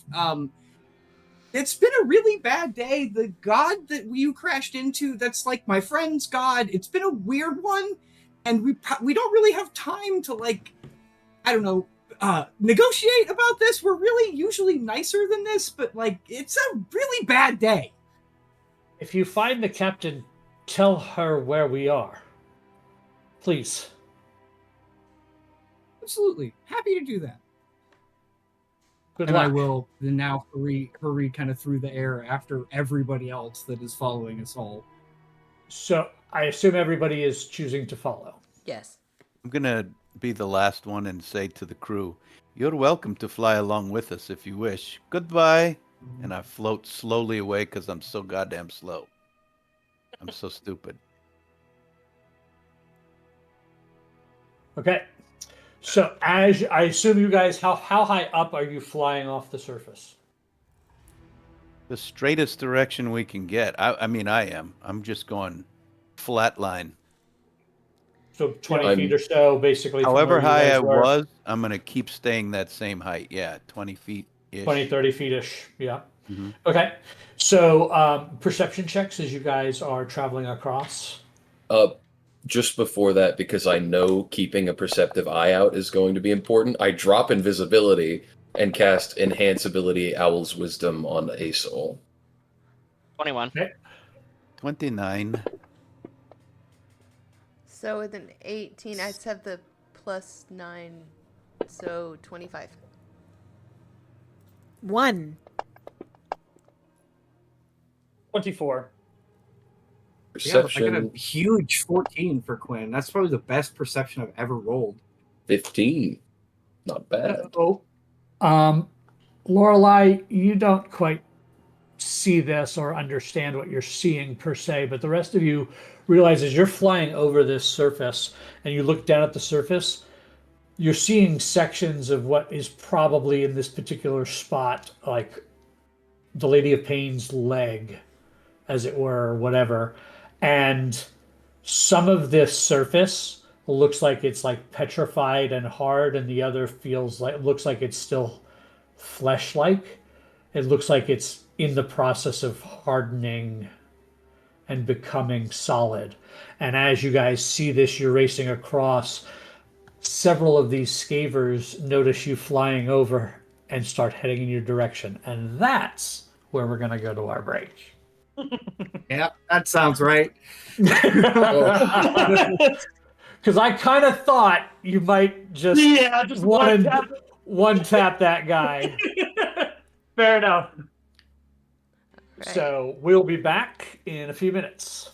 It's been a really bad day. The god that you crashed into, that's like my friend's god. It's been a weird one, and we don't really have time to like, I don't know, negotiate about this. We're really usually nicer than this, but like, it's a really bad day. If you find the captain, tell her where we are. Please. Absolutely, happy to do that. Good And luck. I will then now hurry kind of through the air after everybody else that is following us all. So I assume everybody is choosing to follow. Yes. I'm going to be the last one and say to the crew, you're welcome to fly along with us if you wish. Goodbye. And I float slowly away because I'm so goddamn slow. I'm so stupid. Okay. So as I assume you guys, how high up are you flying off the surface? The straightest direction we can get. I mean, I am. I'm just going flat line. So 20 I'm- feet or so, basically. from However where you high guys I were. was, I'm going to keep staying that same height. Yeah, 20 feet-ish. 20, 30 feet-ish. Yeah. Mhm. Okay. So perception checks as you guys are traveling across. Just before that, because I know keeping a perceptive eye out is going to be important, I drop invisibility and cast Enhance Ability Owl's Wisdom on a soul. 21. 29. So with an 18, I just have the +9, so 25. 1. 24. Yeah, I Perception got a huge 14 for Quinn. That's probably the best perception I've ever rolled. 15. Not bad. Lorelei, you don't quite see this or understand what you're seeing per se, but the rest of you realize as you're flying over this surface and you look down at the surface, you're seeing sections of what is probably in this particular spot, like the Lady of Pain's leg, as it were, or whatever. And some of this surface looks like it's like petrified and hard, and the other looks like it's still flesh-like. It looks like it's in the process of hardening and becoming solid. And as you guys see this, you're racing across. Several of these scavers notice you flying over and start heading in your direction. And that's where we're going to go to our break. Yeah, that sounds right. Because I kind of thought you might just one tap that guy. Fair enough. Right. So we'll be back in a few minutes.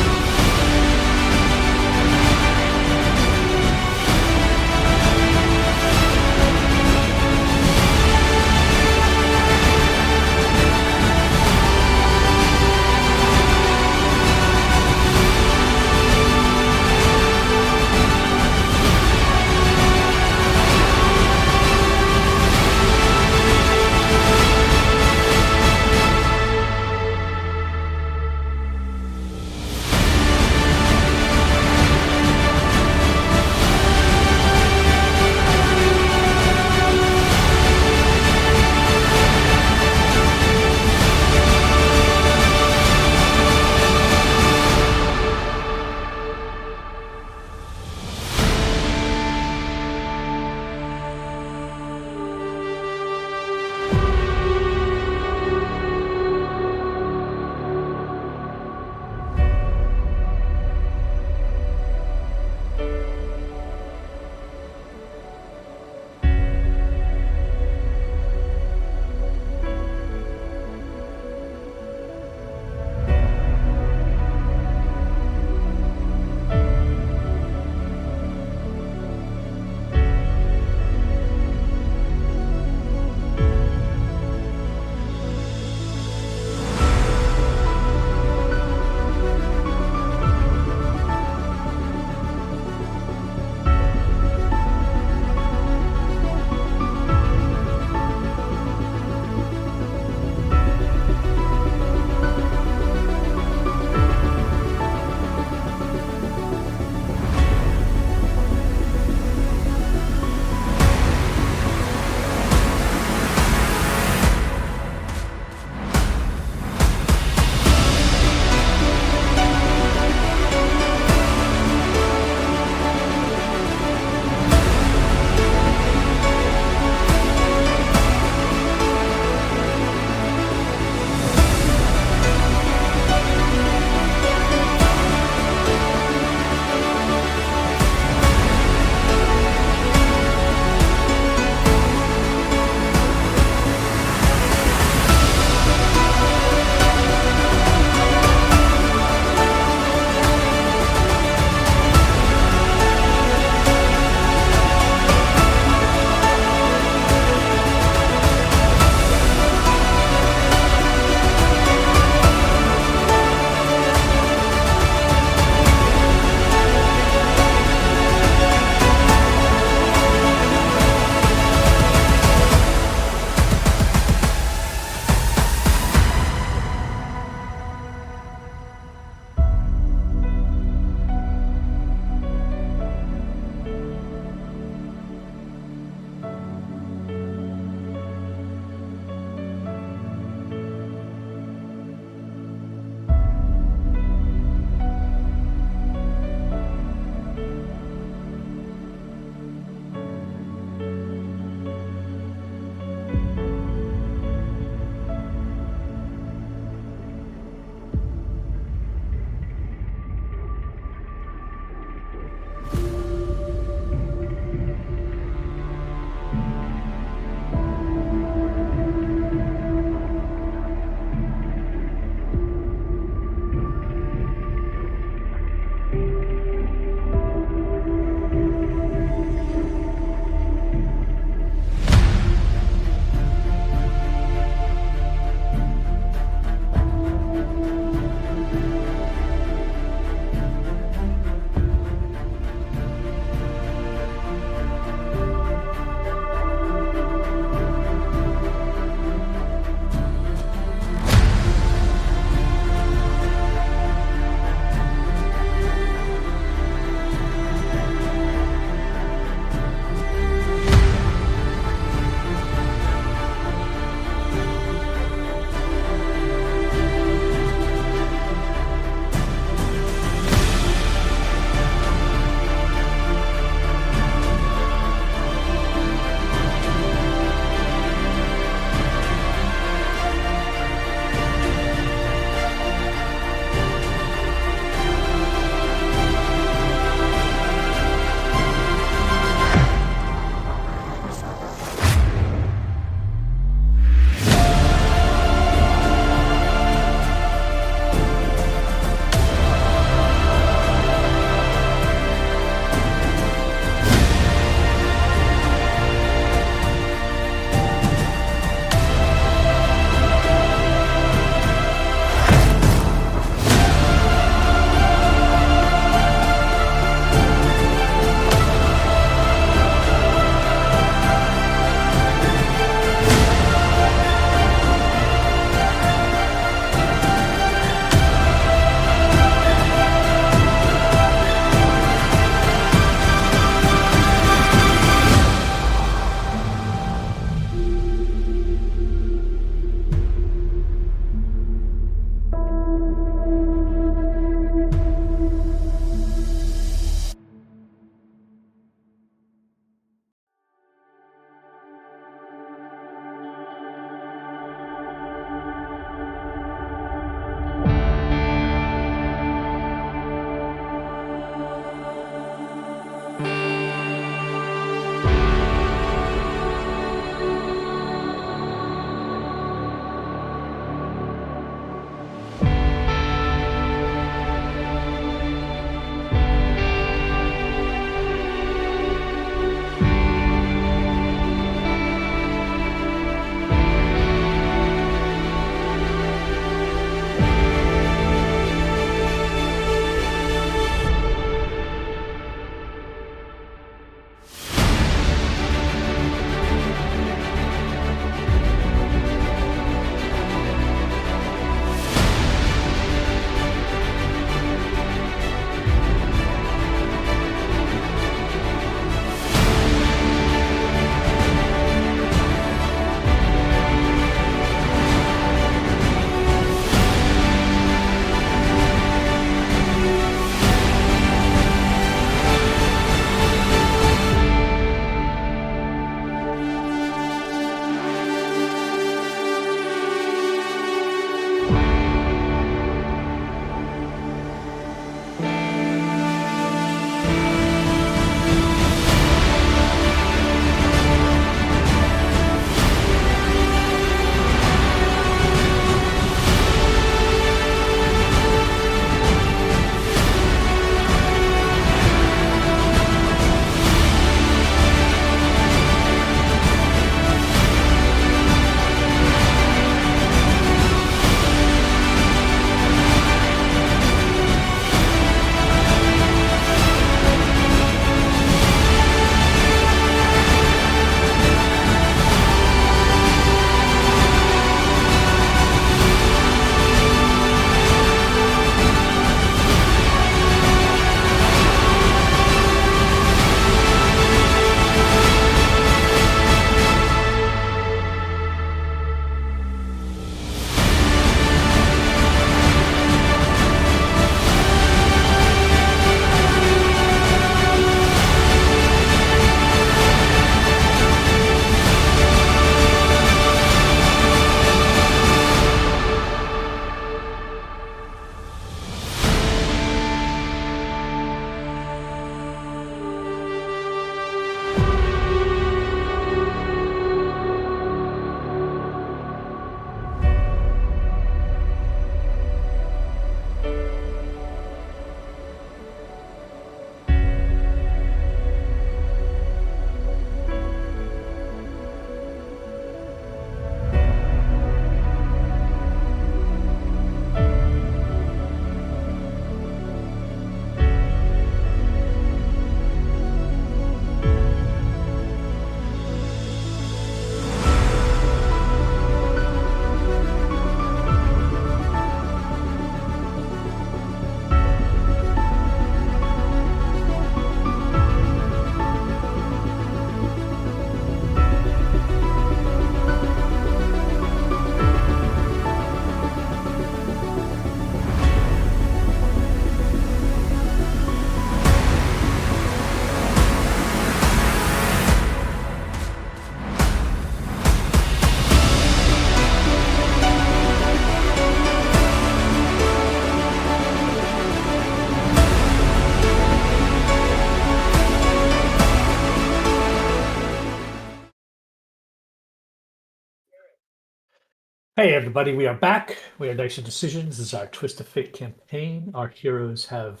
Hey everybody, we are back. We are Dicey Decisions. This is our Twist of Fate campaign. Our heroes have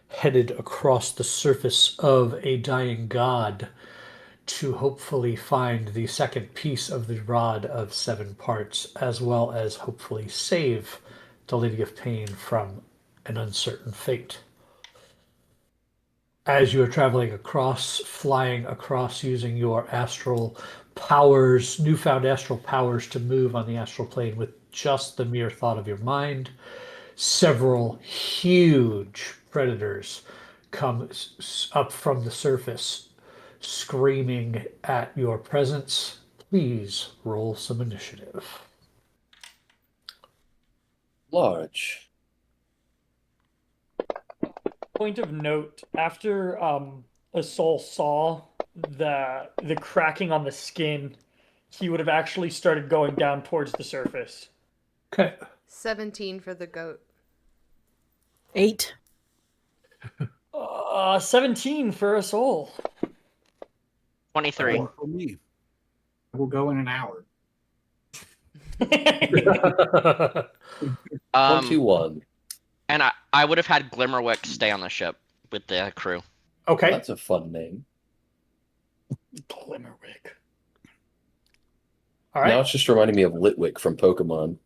headed across the surface of a dying god to hopefully find the second piece of the rod of 7 parts, as well as hopefully save the Lady of Pain from an uncertain fate. As you are traveling across, flying across using your astral powers, newfound astral powers to move on the astral plane with just the mere thought of your mind, several huge predators come up from the surface, screaming at your presence. Please roll some initiative. Large. Point of note: after Asol saw the cracking on the skin, he would have actually started going down towards the surface. Okay. 17 for the goat. 8. 17 for Asol. 23. For me. We'll go in an hour. 21. And I would have had Glimmerwick stay on the ship with the crew. Okay. That's a fun name. Glimmerwick. All Now right. it's just reminding me of Litwick from Pokemon.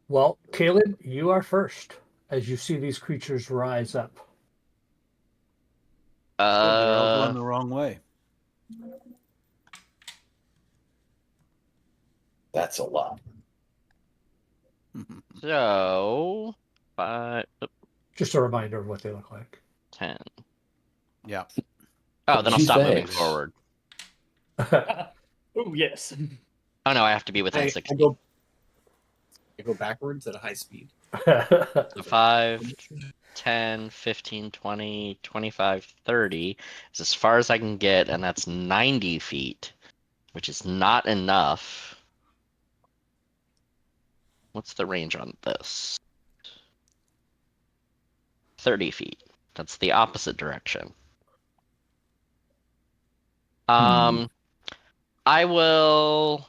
Well, Caleb, you are first as you see these creatures rise up. They're all going the wrong way. That's a lot. So 5, Just a reminder of what they look like. 10. Yeah. Oh, then I'll Gee, stop moving thanks. forward. Oh, yes. Oh no, I have to be within I 60. go backwards at a high speed. So 5, 10, 15, 20, 25, 30 is as far as I can get, and that's 90 feet, which is not enough. What's the range on this? 30 feet. That's the opposite direction. I will...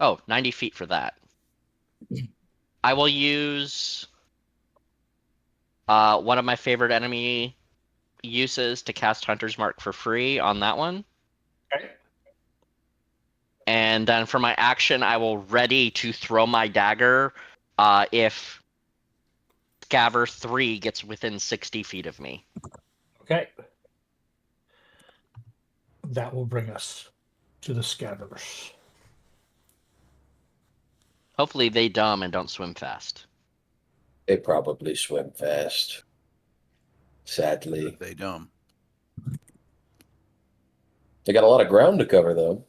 Oh, 90 feet for that. I will use one of my favorite enemy uses to cast Hunter's Mark for free on that one. Okay. And then for my action, I will ready to throw my dagger if Scaver 3 gets within 60 feet of me. Okay. That will bring us to the scavengers. Hopefully they dumb and don't swim fast. They probably swim fast. Sadly. They dumb. They got a lot of ground to cover, though.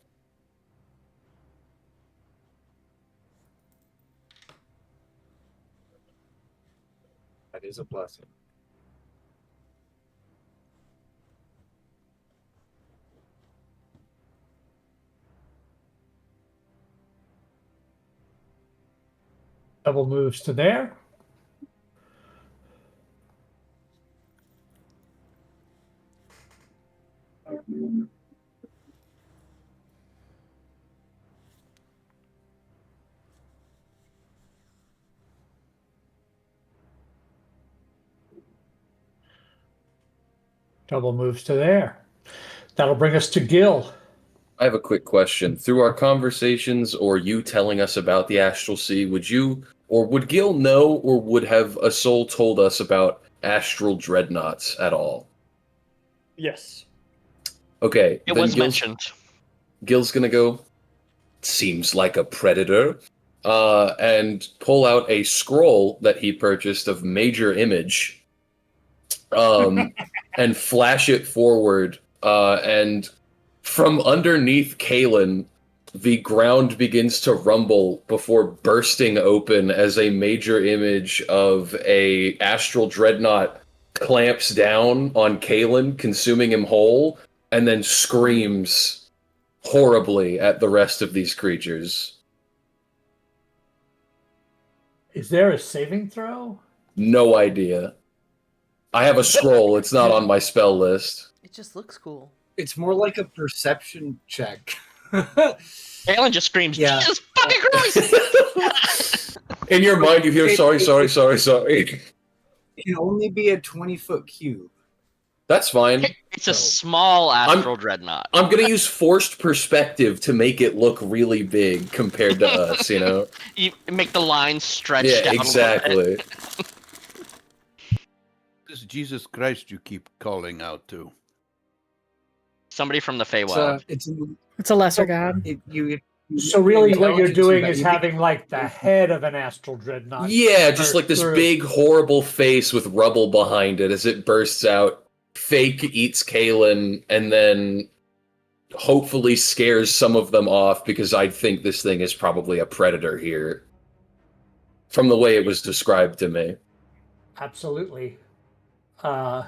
That is a blessing. Double moves to there. Double moves to there. That'll bring us to Gil. I have a quick question. Through our conversations or you telling us about the Astral Sea, would Gil know or would have a soul told us about astral dreadnoughts at all? Yes. Okay. It then was mentioned. Gil's gonna go, seems like a predator, and pull out a scroll that he purchased of major image, and flash it forward, and from underneath Kalen, the ground begins to rumble before bursting open as a major image of a astral dreadnought clamps down on Kalen, consuming him whole, and then screams horribly at the rest of these creatures. Is there a saving throw? No idea. I have a scroll. It's not on my spell list. It just looks cool. It's more like a perception check. Alan just screams, Yeah. Jesus fucking Christ! In your mind, you hear sorry. It can only be a 20-foot cube. That's fine. It's a So- small astral dreadnought. I'm gonna use forced perspective to make it look really big compared to us, you know? You make the lines stretched Yeah, out a little bit. exactly. This Jesus Christ you keep calling out to. Somebody from the Feywild. It's a lesser god. So really, what you're intelligence doing that is you having like the head of an astral dreadnought. Yeah, just burst like this through. big, horrible face with rubble behind it as it bursts out. Fake eats Kalen, and then hopefully scares some of them off because I think this thing is probably a predator here. From the way it was described to me. Absolutely. All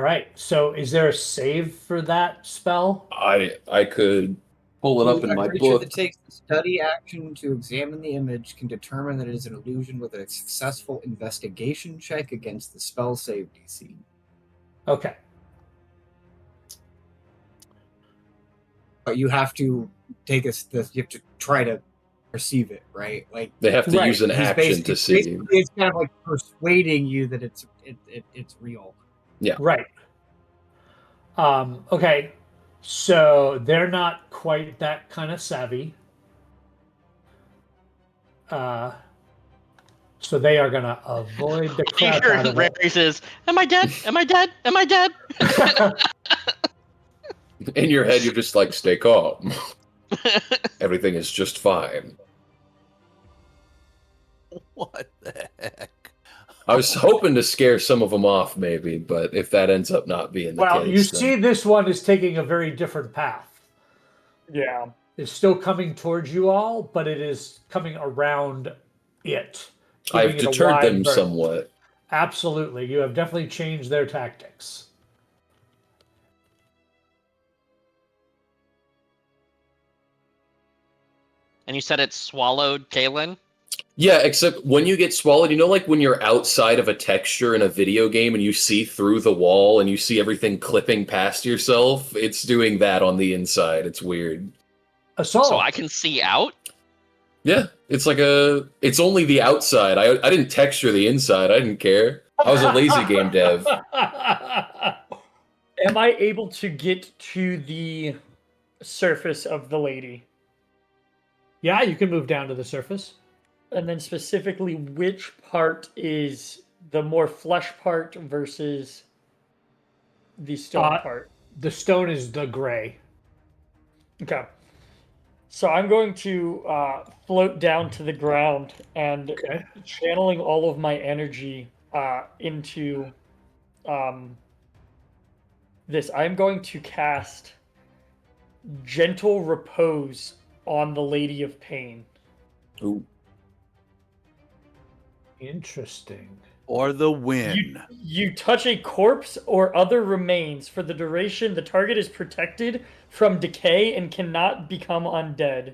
right. So, is there a save for that spell? I could pull it up in A my creature book. that takes the study action to examine the image can determine that it is an illusion with a successful investigation check against the spell save DC. Okay. But you have to take you have to try to perceive it, right? Like They have to Right. use an he's action to see. basically it's kind of like persuading you that it's real. Right. Okay. So they're not quite that kind of savvy. So they are gonna avoid the crap out of it. Rary says, Am I dead? Am I dead? Am I dead? In your head, you're just like, stay calm. Everything is just fine. What the heck? I was hoping to scare some of them off, maybe, but if that ends up not being the Well, case, you then- see, this one is taking a very different path. Yeah. It's still coming towards you all, but it is coming around it. I've giving it a deterred wide them berth. somewhat. Absolutely. You have definitely changed their tactics. And you said it swallowed Kalen? Yeah, except when you get swallowed, you know, like when you're outside of a texture in a video game and you see through the wall and you see everything clipping past yourself? It's doing that on the inside. It's weird. Assault. So I can see out? Yeah, it's like it's only the outside. I didn't texture the inside. I didn't care. I was a lazy game dev. Am I able to get to the surface of the lady? Yeah, you can move down to the surface. And then specifically, which part is the more flesh part versus the stone part? The stone is the gray. Okay. So I'm going to float down to the ground and Okay. channeling all of my energy into this. I'm going to cast Gentle Repose on the Lady of Pain. Ooh. Interesting. Or the win. You touch a corpse or other remains for the duration. The target is protected from decay and cannot become undead.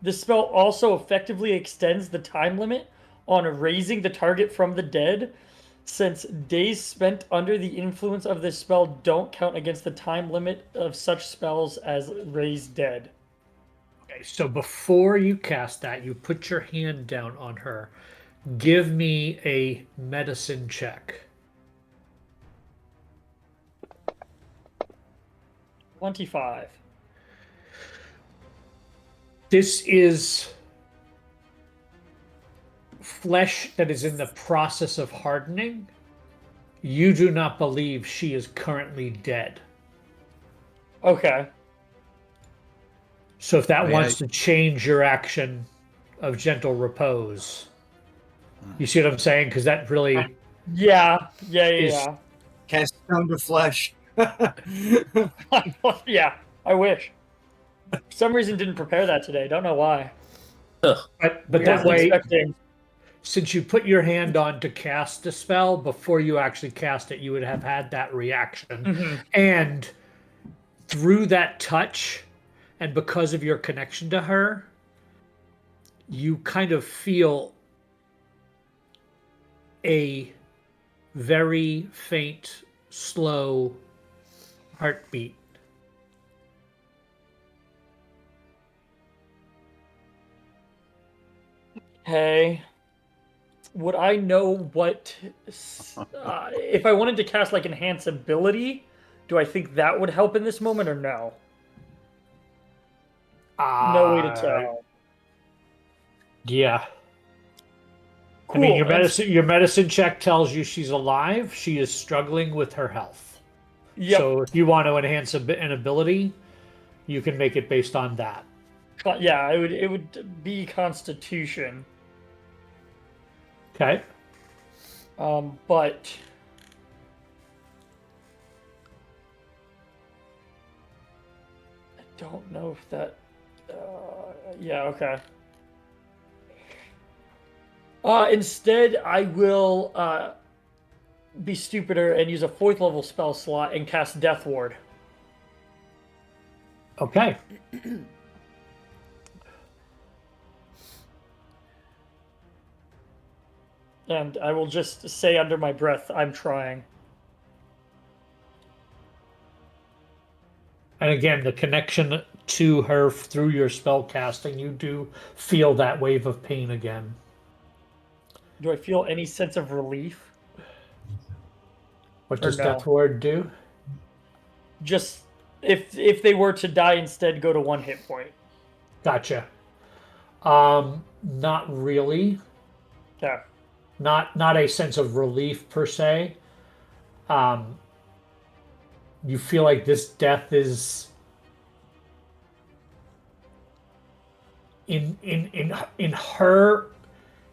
This spell also effectively extends the time limit on raising the target from the dead, since days spent under the influence of this spell don't count against the time limit of such spells as raise dead. Okay, so before you cast that, you put your hand down on her. Give me a medicine check. 25. This is flesh that is in the process of hardening. You do not believe she is currently dead. Okay. So if that May wants I- to change your action of gentle repose, you see what I'm saying? Because that really Yeah. Is- Cast stone to flesh. Yeah, I wish. For some reason didn't prepare that today. Don't know why. but that Wasn't way, expecting. since you put your hand on to cast the spell, before you actually cast it, you would have had that reaction. Mhm. And through that touch, and because of your connection to her, you kind of feel a very faint, slow heartbeat. Okay. Would I know what if I wanted to cast like enhance ability? Do I think that would help in this moment or no? No way to tell. Yeah. Cool. I mean, your medicine check tells you she's alive. She is struggling with her health. Yep. So if you want to enhance an ability, you can make it based on that. Yeah, it would be Constitution. Okay. But I don't know if that. Yeah. Okay. Instead, I will be stupider and use a 4th level spell slot and cast Death Ward. Okay. And I will just say under my breath, I'm trying. And again, the connection to her through your spell casting, you do feel that wave of pain again. Do I feel any sense of relief? What Or does no? Death Ward do? Just if they were to die instead, go to 1 hit point. Gotcha. Not really. Yeah. Not a sense of relief per se. You feel like this death is in her,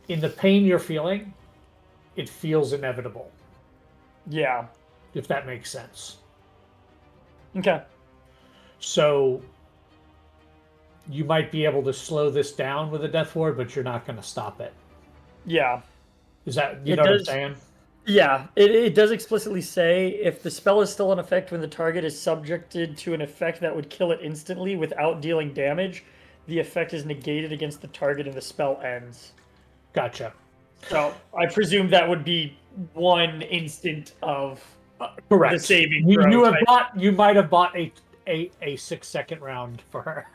in the pain you're feeling, it feels inevitable, Yeah. if that makes sense. Okay. So you might be able to slow this down with a Death Ward, but you're not going to stop it. Yeah. Is that, you It know what I'm does- saying? Yeah, it does explicitly say if the spell is still in effect when the target is subjected to an effect that would kill it instantly without dealing damage, the effect is negated against the target and the spell ends. Gotcha. So I presume that would be 1 instant of Correct. the saving You, throw. you have type. bought. You might have bought a 6-second round for her.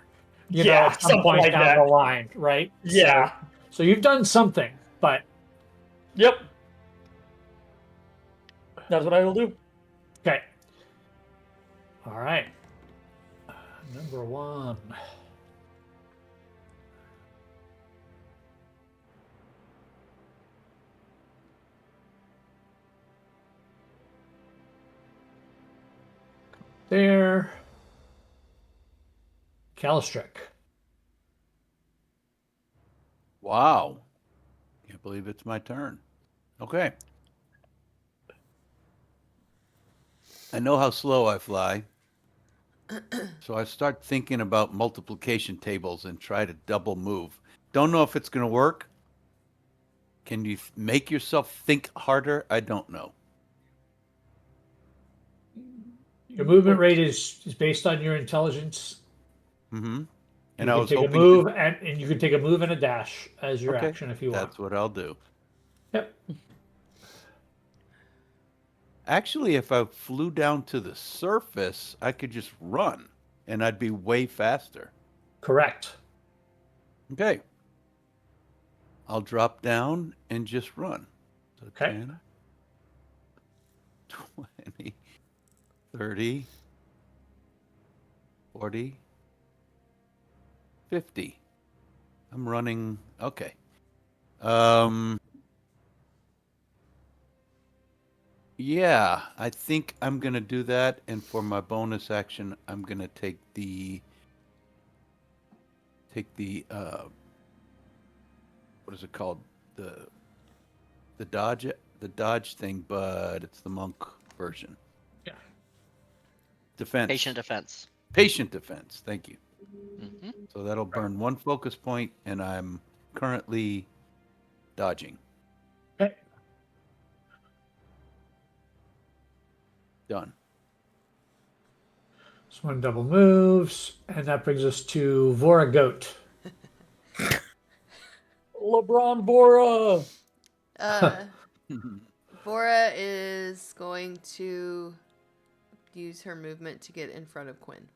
You know, Yeah, at some something point like down that. the line, right? Yeah. So you've done something, but Yep. That's what I will do. okay. All right. Number 1. There. Calistrick. Wow. Can't believe it's my turn. Okay. I know how slow I fly. So I start thinking about multiplication tables and try to double move. Don't know if it's going to work. Can you make yourself think harder? I don't know. Your movement rate is based on your intelligence. Mm-hmm. And You I can was take hoping a move, and you can take a move and a dash as your Okay, action if you want. that's what I'll do. Yep. Actually, if I flew down to the surface, I could just run and I'd be way faster. Correct. Okay. I'll drop down and just run. So Okay. 10, 20, 30, 40, 50. I'm running. Okay. Yeah, I think I'm going to do that. And for my bonus action, I'm going to take the what is it called? The dodge thing, but it's the monk version. Yeah. Defense. Patient defense. Thank you. Mm-hmm. So that'll burn 1 focus point, and I'm currently dodging. Okay. Done. So 1 double moves, and that brings us to Vora Goat. LeBron Bora. Bora is going to use her movement to get in front of Quinn.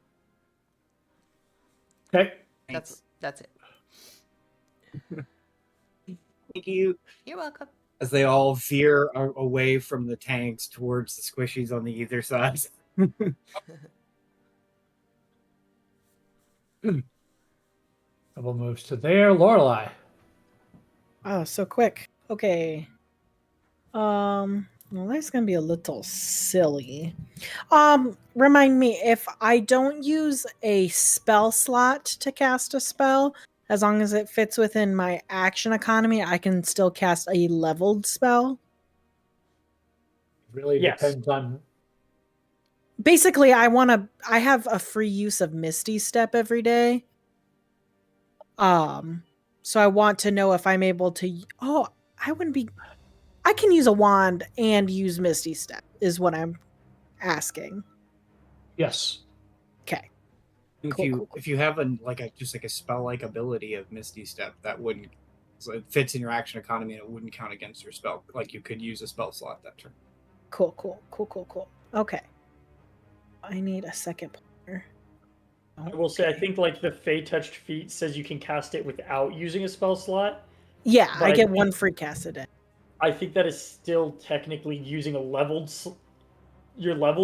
Okay. That's it. Thank you. You're welcome. As they all veer away from the tanks towards the squishies on the either side. Couple moves to there. Lorelei. Oh, so quick. Okay. Well, that's gonna be a little silly. Remind me, if I don't use a spell slot to cast a spell, as long as it fits within my action economy, I can still cast a leveled spell. Really Yes. depends on. Basically, I have a free use of Misty Step every day. So I want to know if I'm able to. Oh, I can use a wand and use Misty Step, is what I'm asking. Yes. Okay. If you have just a spell like ability of Misty Step, that wouldn't, so it fits in your action economy and it wouldn't count against your spell. Like you could use a spell slot that turn. Cool. Okay. I need a second player. I will say, I think like the Fey Touched Feet says you can cast it without using a spell slot. Yeah, But I I get think- one free cast a day. I think that is still technically using your leveled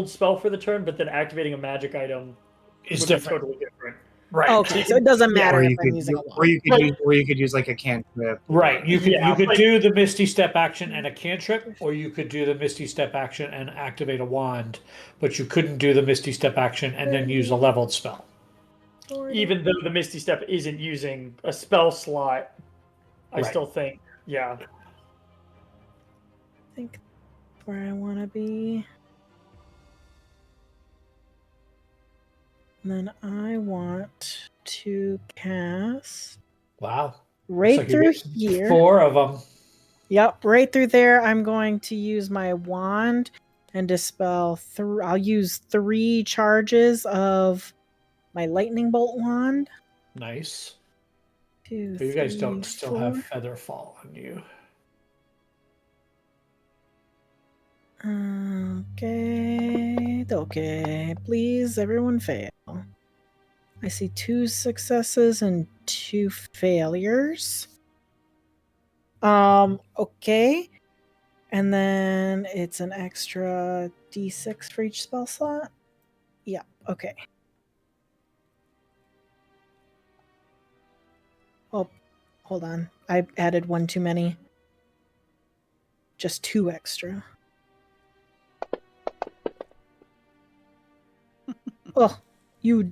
spell for the turn, but then activating a magic item It's would different. be totally different. Right. Okay, so it doesn't matter Or if you I'm could, using a or you wand. could use like a cantrip. Right. You could Yeah, like- do the Misty Step action and a cantrip, or you could do the Misty Step action and activate a wand, but you couldn't do the Misty Step action and then use a leveled spell. Even though the Misty Step isn't using a spell slot, I Right. still think, yeah. I think that's where I want to be. And then I want to cast Wow. right Looks like you through get here. 4 of them. Yep, right through there. I'm going to use my wand and dispel. I'll use 3 charges of my lightning bolt wand. Nice. 2, But you guys 3, don't still 4. have Feather Fall on you. Okay. Please, everyone fail. I see 2 successes and 2 failures. Okay. And then it's an extra d6 for each spell slot. Yeah, okay. Oh, hold on. I added 1 too many. Just 2 extra. Oh, you.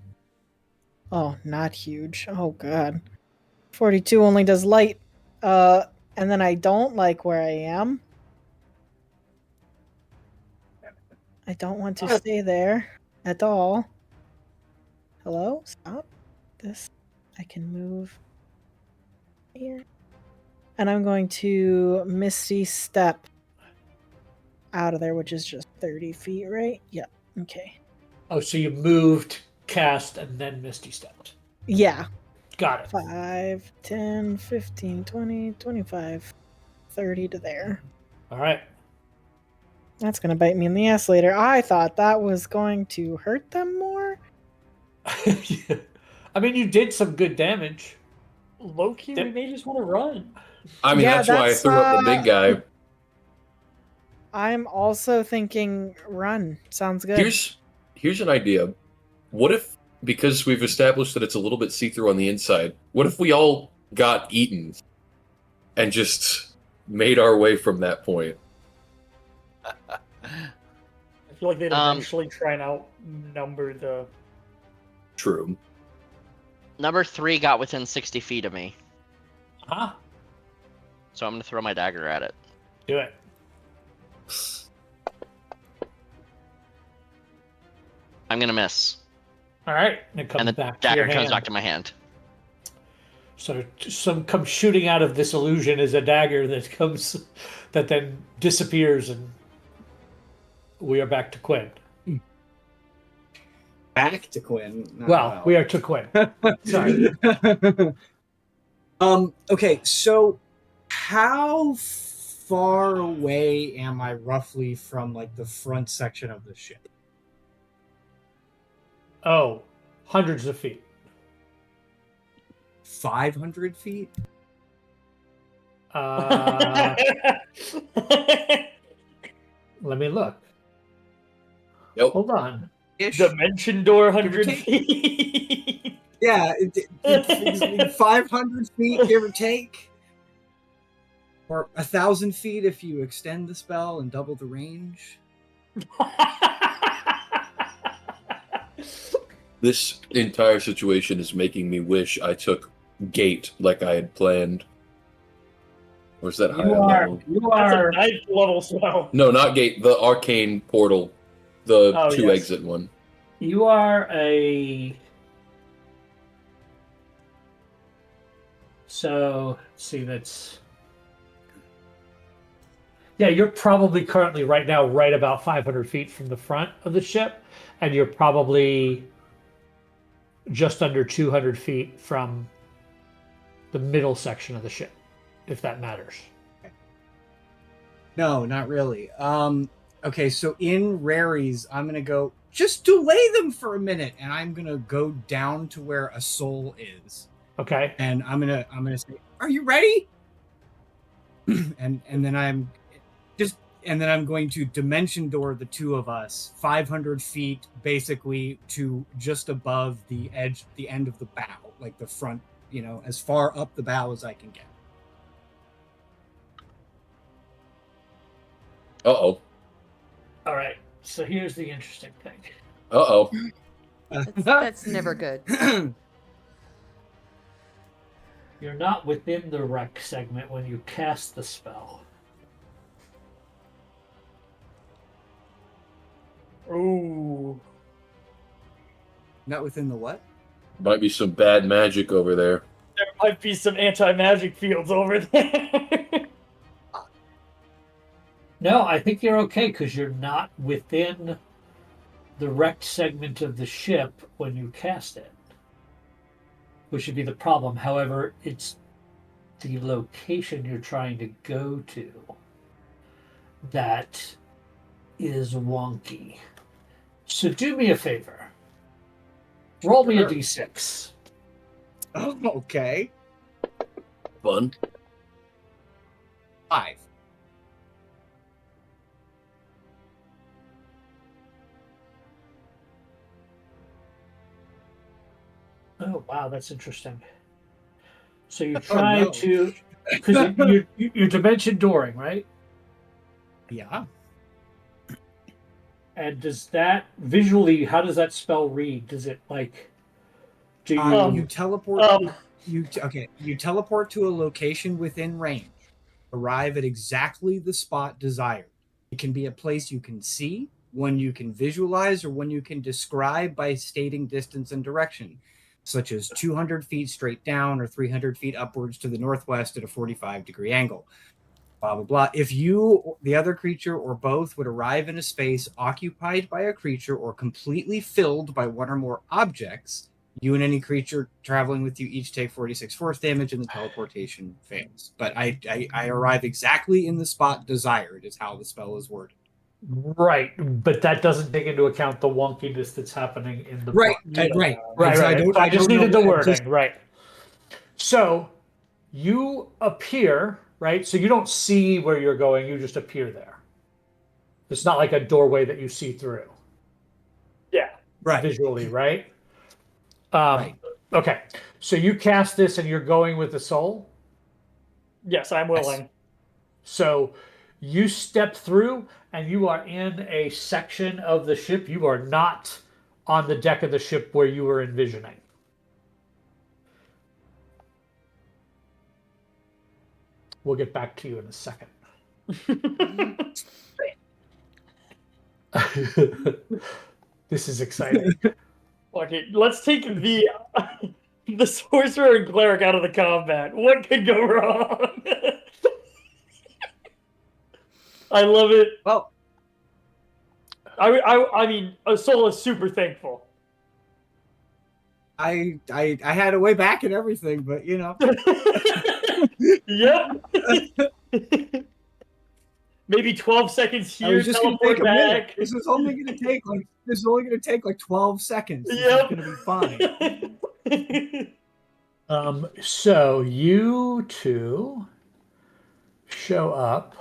Oh, not huge. Oh, God. 42 only does light. And then I don't like where I am. I don't want to stay there at all. Hello? Stop. This. I can move here. And I'm going to Misty Step out of there, which is just 30 feet, right? Yep. Okay. Oh, so you moved, cast, and then Misty Stepped. Yeah. Got it. 5, 10, 15, 20, 25, 30 to there. All right. That's going to bite me in the ass later. I thought that was going to hurt them more. I mean, you did some good damage. Low key, we may just want to run. I mean, Yeah, that's why I that's, threw up the big guy. I'm also thinking run. Sounds good. Here's an idea. What if, because we've established that it's a little bit see-through on the inside, what if we all got eaten and just made our way from that point? I feel like they'd eventually try and outnumber the. True. Number 3 got within 60 feet of me, Huh? so I'm gonna throw my dagger at it. Do it. I'm gonna miss, All right. And it comes and the back to your dagger comes hand. back to my hand. So some comes shooting out of this illusion is a dagger that then disappears, and we are back to Quinn. Back to Quinn. Well, we are to Quinn. Sorry. Okay, so how far away am I roughly from like the front section of the ship? Oh, hundreds of feet. 500 feet? Let me look. Nope. Hold on. Ish. Dimension door, Give or 100 take. feet. Yeah, it's 500 feet, give or take. Or 1,000 feet if you extend the spell and double the range. This entire situation is making me wish I took gate like I had planned. Or is that higher level? You That's are a 9th level spell. No, not gate. The arcane portal, the Oh, two yes. exit one. You are a. So, let's see, that's. Yeah, you're probably currently right now right about 500 feet from the front of the ship, and you're probably just under 200 feet from the middle section of the ship, if that matters. No, not really. Okay, so in Raries, I'm gonna go just delay them for a minute, and I'm gonna go down to where a soul is. Okay. And I'm gonna say, "Are you ready?" and then I'm going to dimension door the two of us 500 feet, basically to just above the end of the bow, like the front, as far up the bow as I can get. Uh-oh. All right. So here's the interesting thing. Uh-oh. That's never good. You're not within the wreck segment when you cast the spell. Ooh. Not within the what? Might be some bad magic over there. There might be some anti-magic fields over there. No, I think you're okay because you're not within the wrecked segment of the ship when you cast it, which would be the problem. However, it's the location you're trying to go to that is wonky. So do me a favor. Roll me a Sure. d6. Oh, okay. Fun. 5. Oh, wow, that's interesting. So you Oh, try no. to, because you're dimension dooring, right? Yeah. And does that visually, how does that spell read? Does it like, do you, You teleport. You teleport to a location within range. Arrive at exactly the spot desired. It can be a place you can see, one you can visualize, or one you can describe by stating distance and direction, such as 200 feet straight down or 300 feet upwards to the northwest at a 45-degree angle. Blah, blah, blah. If you, the other creature, or both would arrive in a space occupied by a creature or completely filled by one or more objects, you and any creature traveling with you each take 46 force damage and the teleportation fails. But I arrive exactly in the spot desired is how the spell is worded. right, but that doesn't take into account the wonkiness that's happening in the Right, book. right. Right, I right. don't- So I I just don't know needed the what- wording, just- right. So you appear, right? So you don't see where you're going, you just appear there. It's not like a doorway that you see through Yeah. Right. visually, right? Right. Okay, so you cast this and you're going with the soul. Yes, I'm willing. So you step through and you are in a section of the ship. You are not on the deck of the ship where you were envisioning. We'll get back to you in a second. This is exciting. Okay, let's take the sorcerer and cleric out of the combat. What could go wrong? I love it. Well, I mean, Soul is super thankful. I had a way back and everything, but Yep. Maybe 12 seconds I here, was just gonna take teleport a minute. back. This is only gonna take like 12 seconds. This Yep. is gonna be fine. So you two show up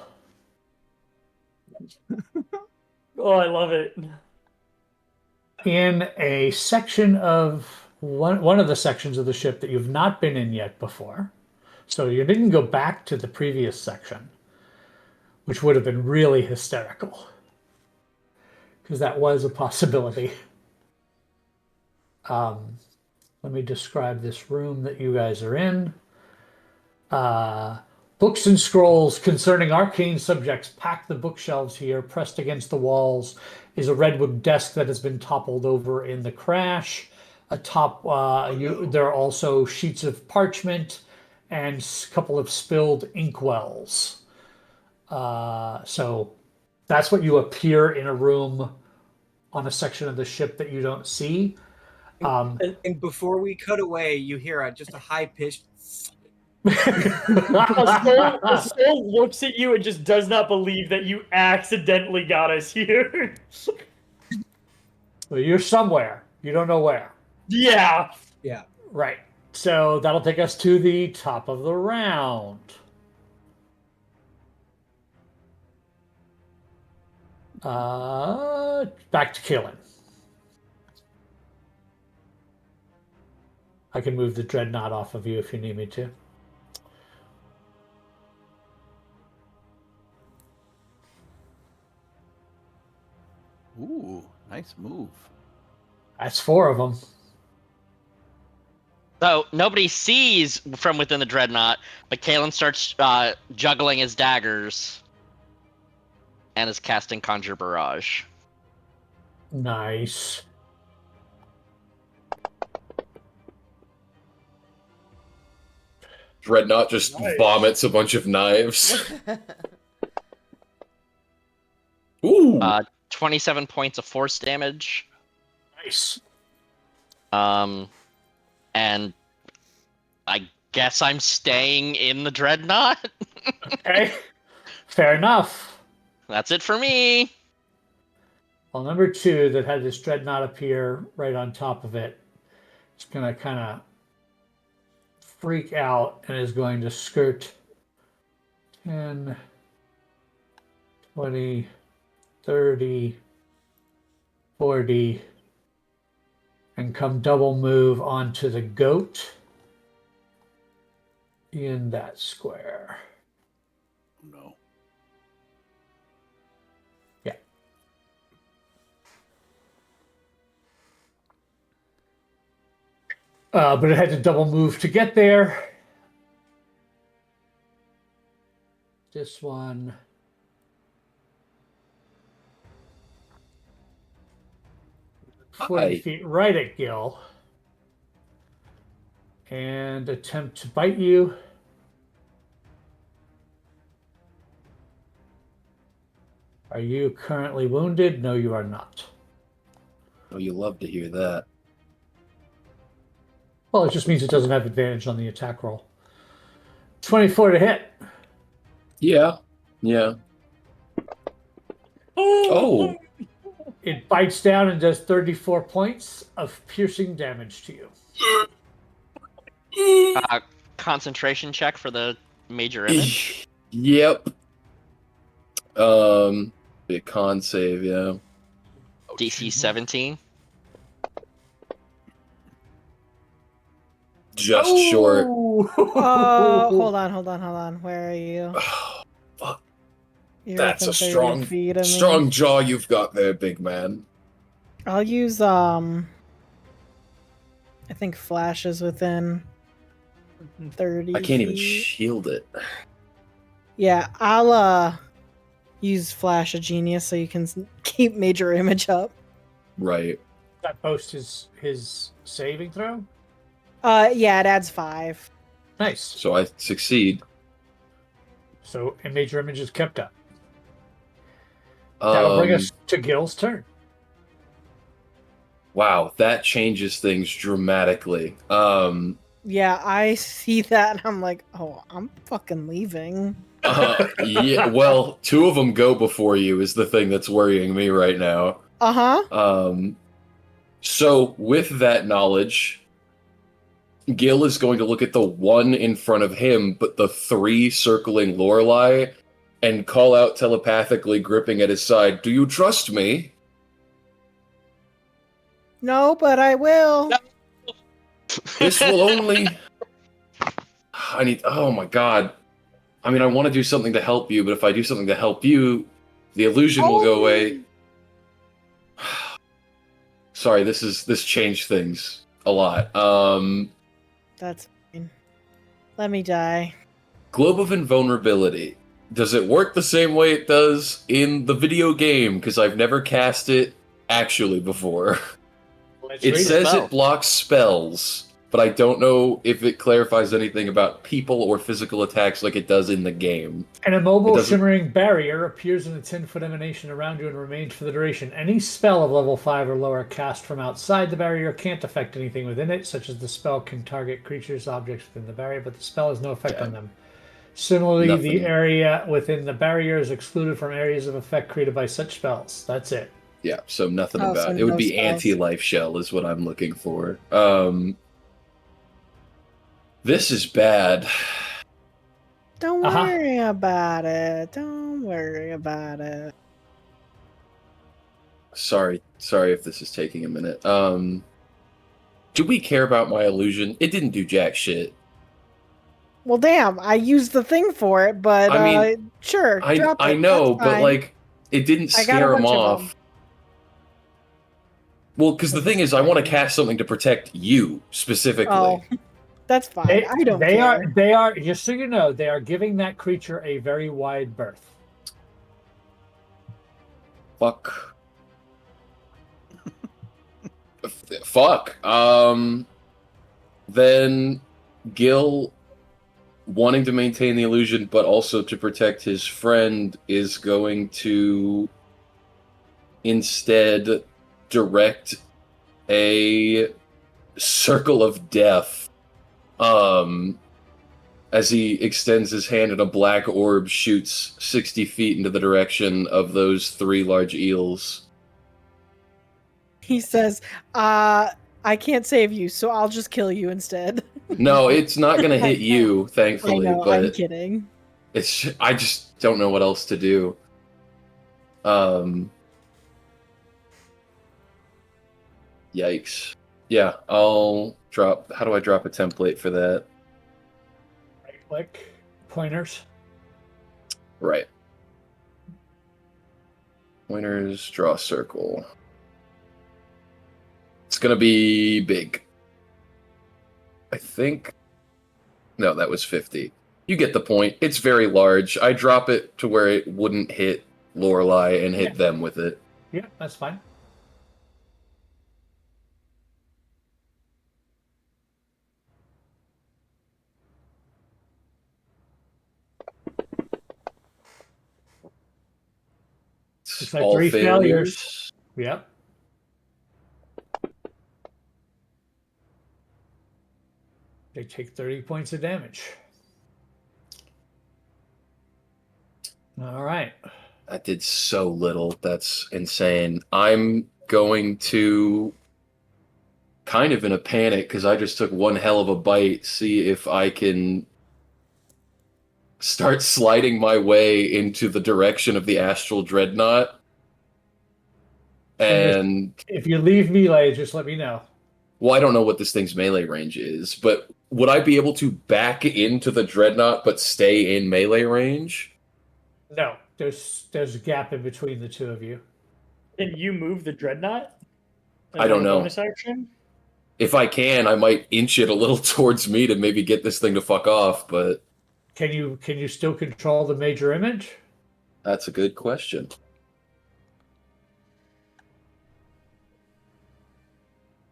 Oh, I love it. in a section of one of the sections of the ship that you've not been in yet before. So you didn't go back to the previous section, which would have been really hysterical, because that was a possibility. Let me describe this room that you guys are in. Books and scrolls concerning arcane subjects pack the bookshelves here. Pressed against the walls is a redwood desk that has been toppled over in the crash. Atop, there are also sheets of parchment and a couple of spilled inkwells. So that's what you appear in a room on a section of the ship that you don't see. And before we cut away, you hear just a high pitched. A soul looks at you and just does not believe that you accidentally got us here. Well, you're somewhere. You don't know where. Yeah. Yeah. Right. So that'll take us to the top of the round. Back to killing. I can move the dreadnought off of you if you need me to. Ooh, nice move. That's 4 of them. So nobody sees from within the dreadnought, but Kalen starts juggling his daggers and is casting Conjure Barrage. Nice. Dreadnought just vomits a bunch of knives. Ooh. 27 points of force damage. Nice. And I guess I'm staying in the dreadnought. Okay. Fair enough. That's it for me. Well, number 2 that had this dreadnought appear right on top of it, it's going to kind of freak out and is going to skirt 10, 20, 30, 40, and come double move onto the goat in that square. No. Yeah. But it had to double move to get there. This one. Hi. 40 feet right at Gil. And attempt to bite you. Are you currently wounded? No, you are not. Oh, you love to hear that. Well, it just means it doesn't have advantage on the attack roll. 24 to hit. Yeah. Yeah. Oh. It bites down and does 34 points of piercing damage to you. Concentration check for the major image. Yep. Be a con save, yeah. DC 17. Just short. Oh, hold on. Where are you? Oh, fuck. You're That's within a 30 strong, feet of me. strong jaw you've got there, big man. I'll use I think Flash is within 30 I can't even feet. shield it. Yeah, I'll use Flash of Genius so you can keep Major Image up. Right. That post his saving throw? Yeah, it adds 5. Nice. So I succeed. So a major image is kept up. That'll bring us to Gil's turn. Wow, that changes things dramatically. Yeah, I see that and I'm like, oh, I'm fucking leaving. Yeah, well, 2 of them go before you is the thing that's worrying me right now. Uh-huh. So with that knowledge, Gil is going to look at the one in front of him, but the three circling Lorelei, and call out telepathically, gripping at his side, "Do you trust me?" No, but I will. No. This will only... I need... Oh my god. I mean, I want to do something to help you, but if I do something to help you, the illusion will go away. Sorry, this changed things a lot. That's fine. Let me die. Globe of Invulnerability. Does it work the same way it does in the video game? Because I've never cast it actually before. Let's It read says spell. it blocks spells, but I don't know if it clarifies anything about people or physical attacks like it does in the game. An It immobile doesn't- shimmering barrier appears in a 10-foot emanation around you and remains for the duration. Any spell of level 5 or lower cast from outside the barrier can't affect anything within it, such as the spell can target creatures, objects within the barrier, but the spell has no effect on them. Similarly, the Nothing. area within the barrier is excluded from areas of effect created by such spells. That's it. Yeah, so nothing Oh, about so it. It would no be spells. anti-life shell is what I'm looking for. This is bad. Don't Uh-huh. worry about it. Don't worry about it. Sorry if this is taking a minute. Do we care about my illusion? It didn't do jack shit. Well, damn, I used the thing for it, but I mean, sure, drop it. I know, That's but fine. like, it didn't I got a scare him bunch of off. them. Well, because the thing is, I want to cast something to protect you specifically. Oh, that's fine. I don't they care. they are, just so you know, they are giving that creature a very wide berth. Fuck. Fuck. Then Gil, wanting to maintain the illusion, but also to protect his friend, is going to instead direct a circle of death. As he extends his hand and a black orb shoots 60 feet into the direction of those three large eels. He says, I can't save you, so I'll just kill you instead. No, it's not going to hit you, I thankfully, know, I'm but kidding. I just don't know what else to do. Yikes. Yeah, I'll drop... How do I drop a template for that? Right click, pointers. Right. Pointers, draw a circle. It's gonna be big. I think... No, that was 50. You get the point. It's very large. I drop it to where it wouldn't hit Lorelei and hit them with it. Yeah, that's fine. It's like all 3 failures. failures. Yep. They take 30 points of damage. All right. That did so little. That's insane. I'm going to, kind of in a panic, because I just took one hell of a bite, see if I can start sliding my way into the direction of the Astral Dreadnought. And, If you leave melee, just let me know. well, I don't know what this thing's melee range is, but would I be able to back into the Dreadnought but stay in melee range? No, there's a gap in between the two of you. Can you move the dreadnought? I don't As a know. Bonus action? If I can, I might inch it a little towards me to maybe get this thing to fuck off, but Can you still control the major image? that's a good question.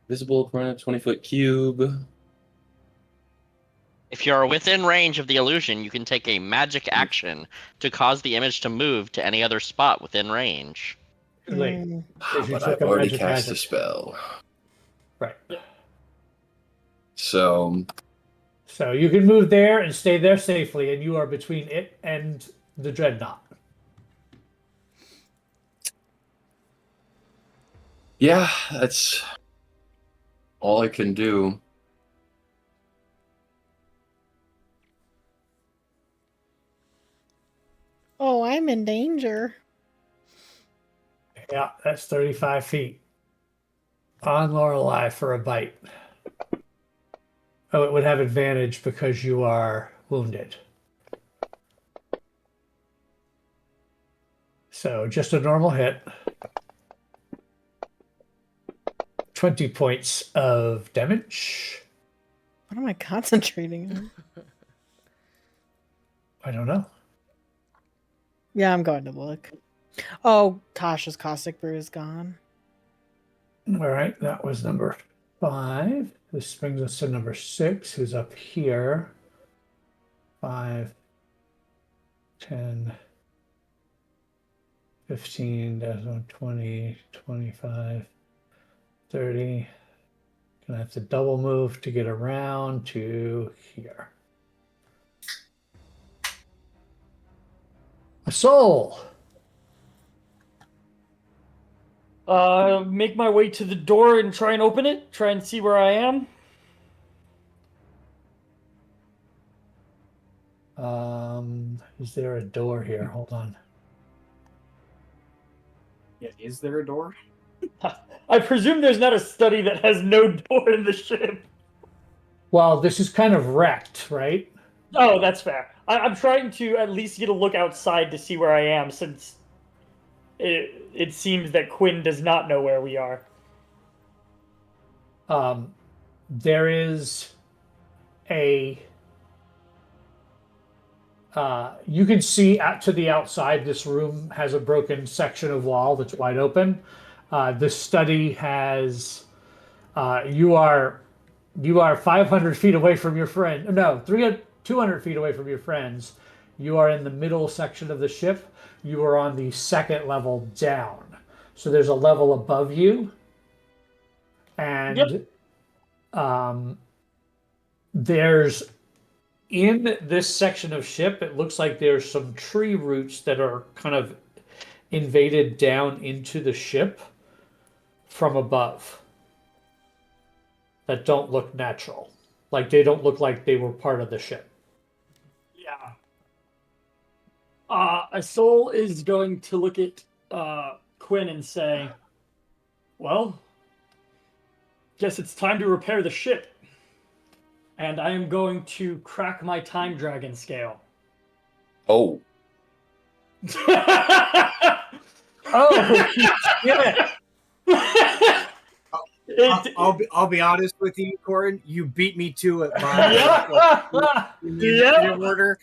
Visible opponent, 20-foot cube. If you're within range of the illusion, you can take a magic action to cause the image to move to any other spot within range. Too late. Mm. Because you But took I've a already magic cast a magic. spell. Right. So, So you can move there and stay there safely, and you are between it and the dreadnought. yeah, that's all I can do. Oh, I'm in danger. Yeah, that's 35 feet. On Lorelei for a bite. Oh, it would have advantage because you are wounded. So just a normal hit. 20 points of damage. What am I concentrating on? I don't know. Yeah, I'm going to look. Oh, Tasha's Caustic Brew is gone. All right, that was number 5. This brings us to number 6, who's up here. 5, 10, 15, 20, 25, 30. Gonna have to double move to get around to here. A soul. Make my way to the door and try and open it. Try and see where I am. Is there a door here? Hold on. Yeah, is there a door? I presume there's not a study that has no door in the ship. Well, this is kind of wrecked, right? Oh, that's fair. I'm trying to at least get a look outside to see where I am, since it seems that Quinn does not know where we are. There is a you can see out to the outside. This room has a broken section of wall that's wide open. This study has you are 500 feet away from your friend. No, 200 feet away from your friends. You are in the middle section of the ship. You are on the second level down. So there's a level above you, and there's in this section of ship, it looks like there's some tree roots that are kind of invaded down into the ship from above that don't look natural. Like they don't look like they were part of the ship. Yeah. A soul is going to look at Quinn and say, well, guess it's time to repair the ship. And I am going to crack my time dragon scale. Oh, Oh, yeah. I'll be honest with you, Corin. You beat me to it by Yeah. order.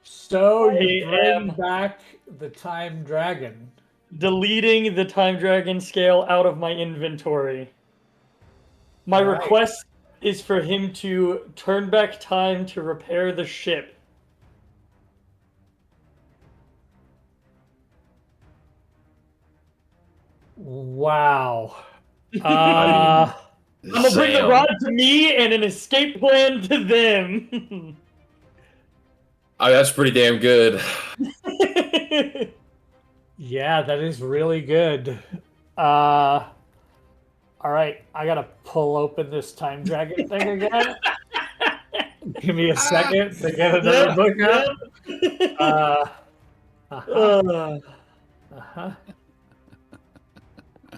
So you I bring am back the time dragon. deleting the time dragon scale out of my inventory. My All right. request is for him to turn back time to repair the ship. Wow. I mean, I'm gonna bring the Sam. rod to me and an escape plan to them. That's pretty damn good. Yeah, that is really good. All right, I gotta pull open this time dragon thing again. Give me a second to get another book up. Uh-huh.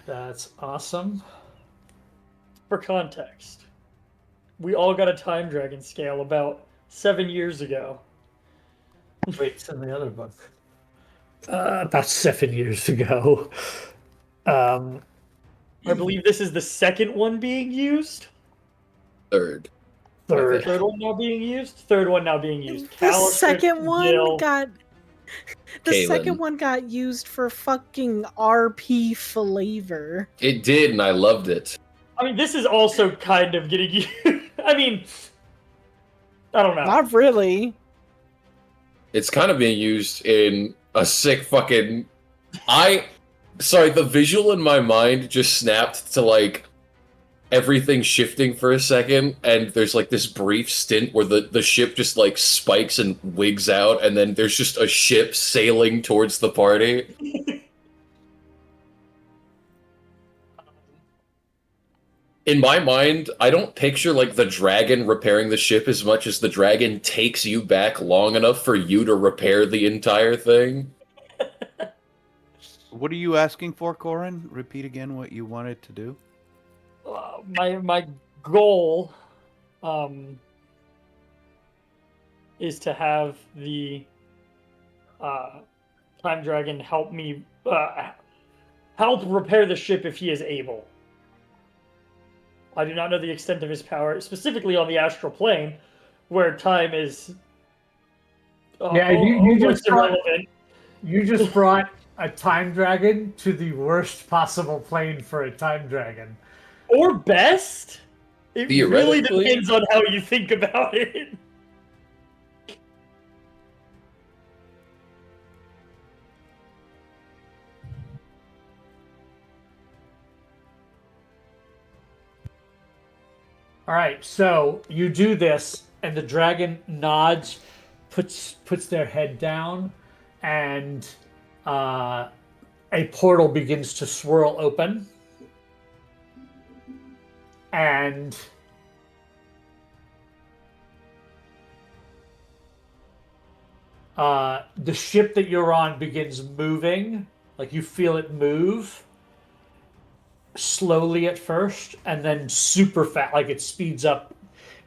That's awesome. For context, we all got a time dragon scale about 7 years ago. Wait, it's in the other book. About 7 years ago. I believe this is the second one being used. Third. Third. Third one now being used. Third one now being used. The Callister, second one Gil. got. The Kaylin. second one got used for fucking RP flavor. It did, and I loved it. I mean, this is also kind of getting used. I mean, I don't know. Not really. It's kind of being used in a sick fucking. Sorry, the visual in my mind just snapped to like everything shifting for a second, and there's like this brief stint where the ship just like spikes and wigs out, and then there's just a ship sailing towards the party. In my mind, I don't picture like the dragon repairing the ship as much as the dragon takes you back long enough for you to repair the entire thing. What are you asking for, Corin? Repeat again what you wanted to do. My goal is to have the time dragon help me help repair the ship if he is able. I do not know the extent of his power, specifically on the astral plane, where time is Yeah, you almost just brought, irrelevant. you just brought a time dragon to the worst possible plane for a time dragon. Or best? It really Theoretically. depends on how you think about it. All right, so you do this, and the dragon nods, puts their head down, and a portal begins to swirl open, and the ship that you're on begins moving, like you feel it move slowly at first, and then super fast, like it speeds up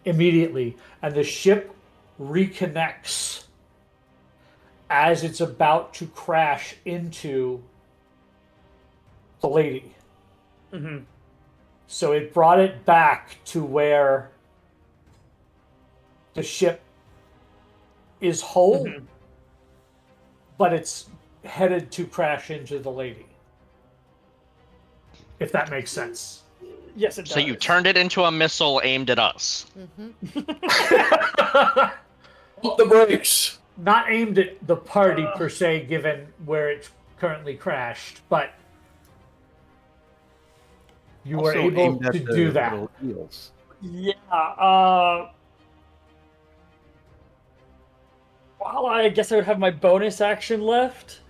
immediately, and the ship reconnects as it's about to crash into the lady. Mm-hmm. So it brought it back to where the ship is whole, Mm-hmm. but it's headed to crash into the lady. If that makes sense. Yes, it does. So you turned it into a missile aimed at us. Pump the brakes! Not aimed at the party per se, given where it's currently crashed, but you were Also able aimed at to the do that. little eels. Yeah. Well, I guess I would have my bonus action left.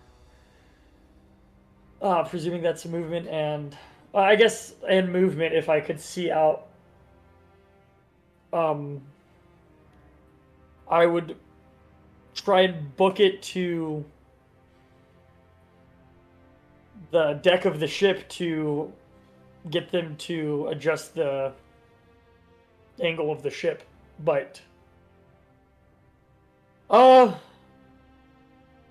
Presuming that's movement and I guess and movement if I could see out. I would try and book it to the deck of the ship to get them to adjust the angle of the ship, but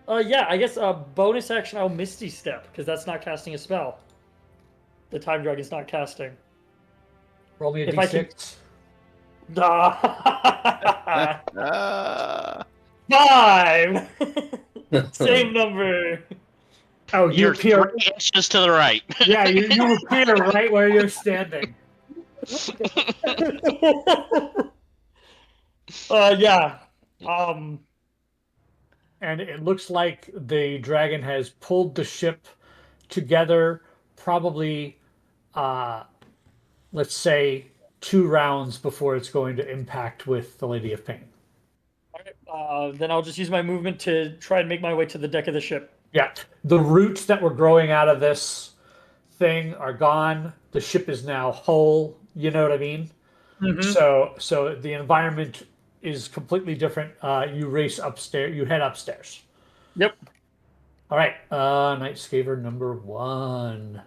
yeah, I guess a bonus action I'll Misty Step because that's not casting a spell. The time dragon's not casting. Roll me a If I d6. Ah, 5. Same number. Oh, you You're appear. 3 inches to the right. Yeah, you appear right where you're standing. Yeah. And it looks like the dragon has pulled the ship together, probably, let's say, 2 rounds before it's going to impact with the Lady of Pain. Then I'll just use my movement to try and make my way to the deck of the ship. Yeah, the roots that were growing out of this thing are gone. The ship is now whole. You know what I mean? Mm-hmm. So the environment is completely different. You race upstairs. You head upstairs. Yep. All right. Night Skaver number 1.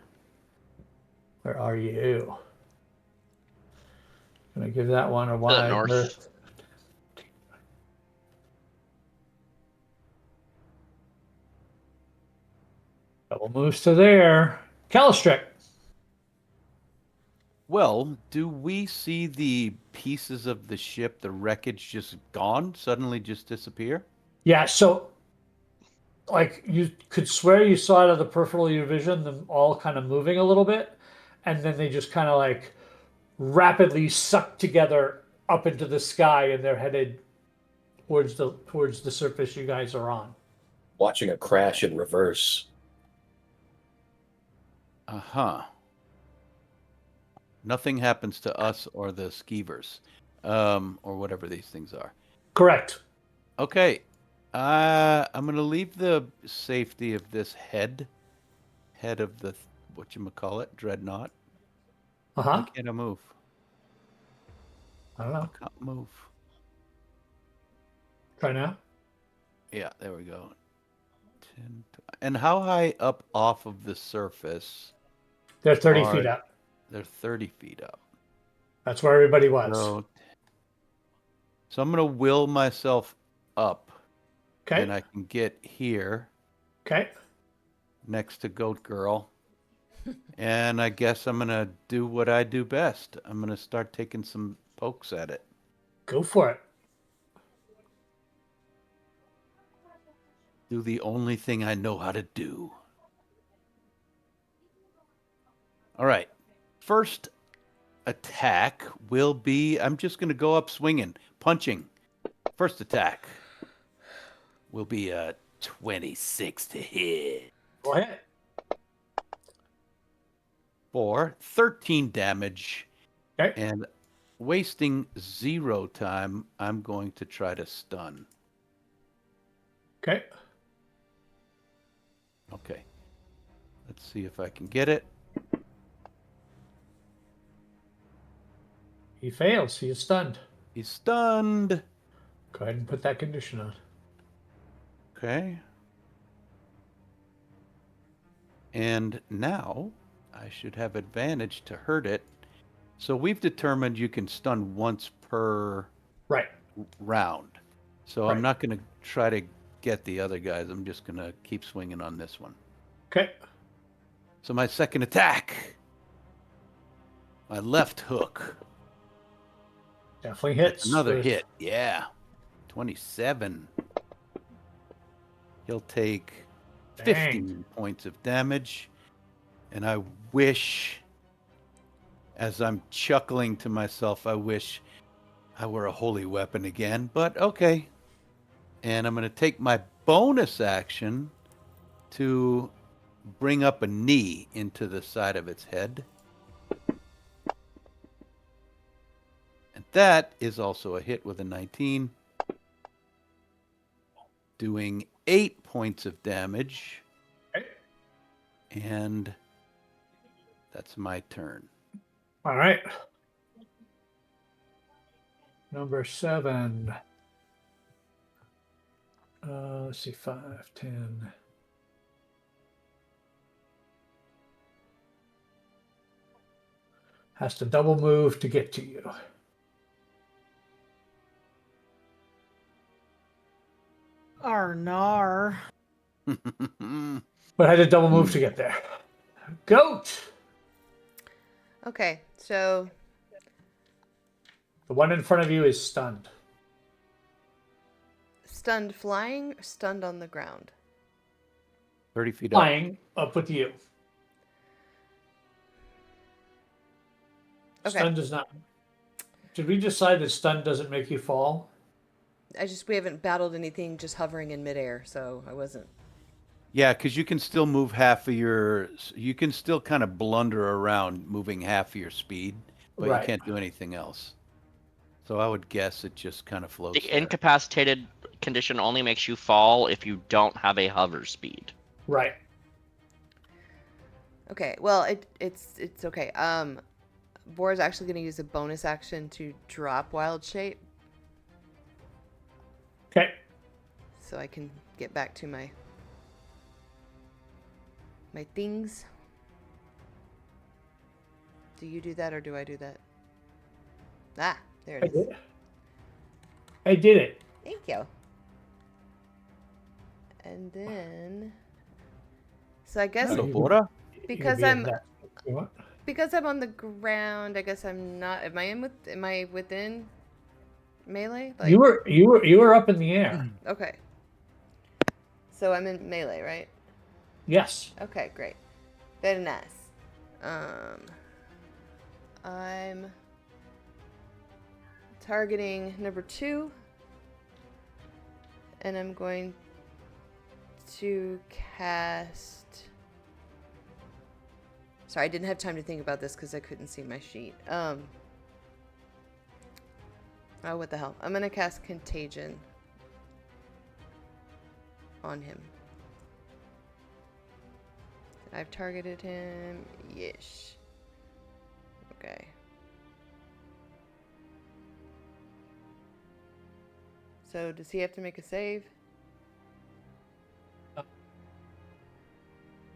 Where are you? Gonna give that one a wide north. berth. Double moves to there. Calistric. well, do we see the pieces of the ship, the wreckage, just gone? Suddenly just disappear? Yeah, so like you could swear you saw it out of the peripheral of your vision, them all kind of moving a little bit, and then they just kind of like rapidly suck together up into the sky, and they're headed towards the surface you guys are on. Watching a crash in reverse. Uh-huh. Nothing happens to us or the skeevers, or whatever these things are. Correct. Okay. I'm gonna leave the safety of this head of the whatchamacallit, dreadnought. Uh Why huh. can't I move? I don't I know. can't move. Try now. Yeah, there we go. 10, and how high up off of the surface They're 30 are feet up. they're 30 feet up? That's where everybody was. So I'm gonna will myself up, Okay. and I can get here Okay. next to Goat Girl. And I guess I'm gonna do what I do best. I'm gonna start taking some pokes at it. Go for it. Do the only thing I know how to do. All right. First attack will be, I'm just going to go up swinging, punching. First attack will be a 26 to hit. Go ahead. For 13 damage. Okay. And wasting 0 time, I'm going to try to stun. Okay. Okay. Let's see if I can get it. He fails. He is stunned. He's stunned. Go ahead and put that condition on. Okay. And now I should have advantage to hurt it. So we've determined you can stun once per Right. round. So Right. I'm not going to try to get the other guys. I'm just going to keep swinging on this one. Okay. So my second attack. My left hook. Definitely hits. That's another with- hit. Yeah. 27. He'll take 15 points of damage. And I wish, as I'm chuckling to myself, I wish I were a holy weapon again. But okay. And I'm going to take my bonus action to bring up a knee into the side of its head. And that is also a hit with a 19. Doing 8 points of damage. Okay. And that's my turn. All right. Number 7. Let's see, 5, 10. Has to double move to get to you. Arnar. But had to double move to get there. Goat! Okay, so The one in front of you is stunned. stunned flying or stunned on the ground? 30 feet up. Flying up with you. Okay. Stun does not. Did we decide that stun doesn't make you fall? We haven't battled anything just hovering in midair, so I wasn't. Yeah, because you can still move half of your. You can still kind of blunder around moving half of your speed, but Right. you can't do anything else. So I would guess it just kind of floats. The there. incapacitated condition only makes you fall if you don't have a hover speed. Right. Okay, well it's okay. Boar's actually going to use a bonus action to drop Wild Shape, Okay. so I can get back to my things. Do you do that or do I do that? Ah, there I it is. did. I did it. Thank you. And then, so I guess Hello, you- Bora. because You can I'm be in that. You want? because I'm on the ground, I guess I'm not. Am I within melee? Like, You were up in the air. okay. So I'm in melee, right? Yes. Okay, great. Very nice. I'm targeting number 2, and I'm going to cast. Sorry, I didn't have time to think about this because I couldn't see my sheet. Oh, what the hell? I'm gonna cast Contagion on him. I've targeted him. Yes. Okay. So does he have to make a save?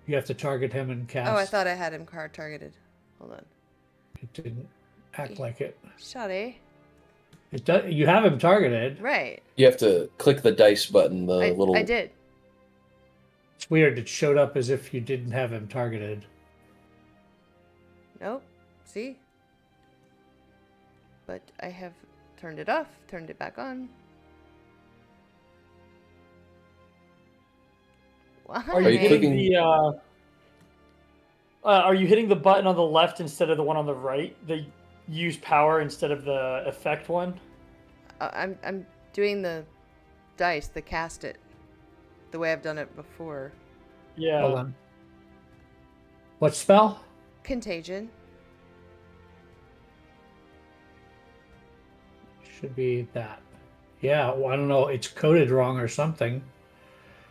You have to target him and cast. Oh, I thought I had him card targeted. Hold on. It didn't act like it. Shoddy. It does. You have him targeted. Right. You have to click the dice button. I did. It's weird. It showed up as if you didn't have him targeted. Nope. See? But I have turned it off, turned it back on. Why? Are you you hitting clicking- the? Are you hitting the button on the left instead of the one on the right? The use power instead of the effect one. I'm doing the dice, the cast it, the way I've done it before. Yeah. Hold on. What spell? Contagion. Should be that. Yeah, well, I don't know. It's coded wrong or something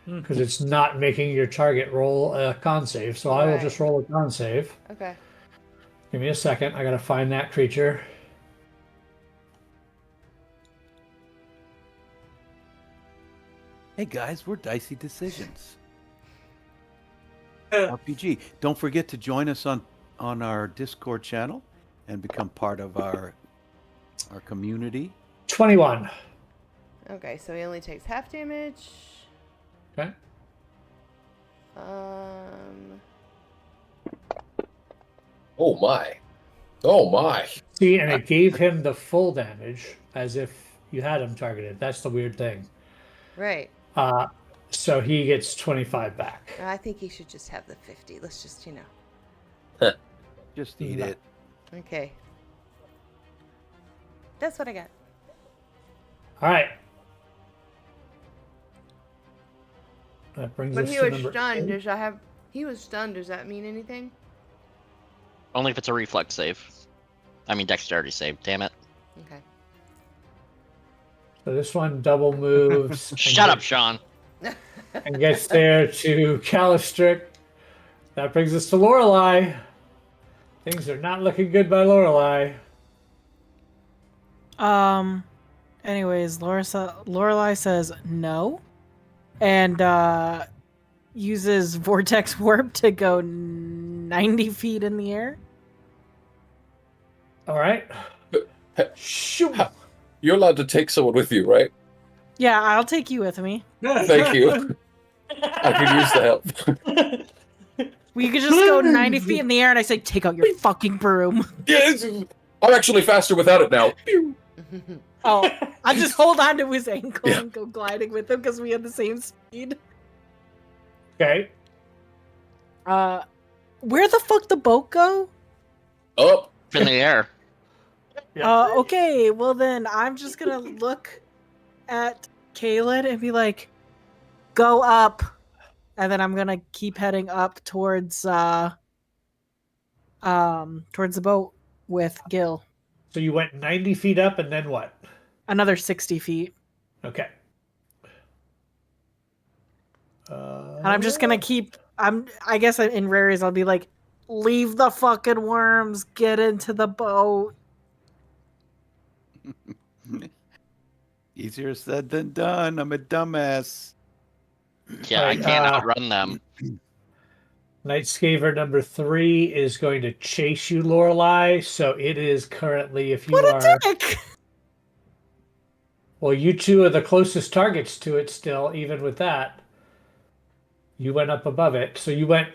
because it's not making your target roll a con save. So I will just roll a con save. Okay. Give me a second. I gotta find that creature. Hey guys, we're Dicey Decisions. RPG. Don't forget to join us on our Discord channel and become part of our community. 21. Okay, so he only takes half damage. Okay. Oh my. Oh my. See, and it gave him the full damage as if you had him targeted. That's the weird thing. Right. So he gets 25 back. I think he should just have the 50. Let's just, you know. Just eat No. it. Okay. That's what I got. All right. That brings When us he to was number stunned, 8. he was stunned, does that mean anything? Only if it's a reflex save. I mean, dexterity save. Damn it. Okay. So this one double moves. and Shut up, gets- Sean. And gets there to Calistric. That brings us to Lorelei. Things are not looking good by Lorelei. Anyways, Lorelei says no, and uses Vortex Warp to go 90 feet in the air. All right. Shoot. You're allowed to take someone with you, right? Yeah, I'll take you with me. Thank you. I could use the help. We could just go 90 feet in the air, and I say, take out your fucking broom. Yes, I'm actually faster without it now. Oh, I just hold on to his ankle Yeah. and go gliding with him because we had the same speed. Okay. Where the fuck the boat go? Up. In the air. Okay, well then I'm just gonna look at Kaylin and be like, go up. And then I'm gonna keep heading up towards the boat with Gil. So you went 90 feet up and then what? Another 60 feet. Okay. And I'm just gonna keep I guess in rares I'll be like, leave the fucking worms, get into the boat. Easier said than done. I'm a dumbass. Yeah, I Right, can't outrun them. Nightskaver number 3 is going to chase you, Lorelei. So it is currently, if you What are, a dick! well, you two are the closest targets to it still. Even with that, you went up above it. So you went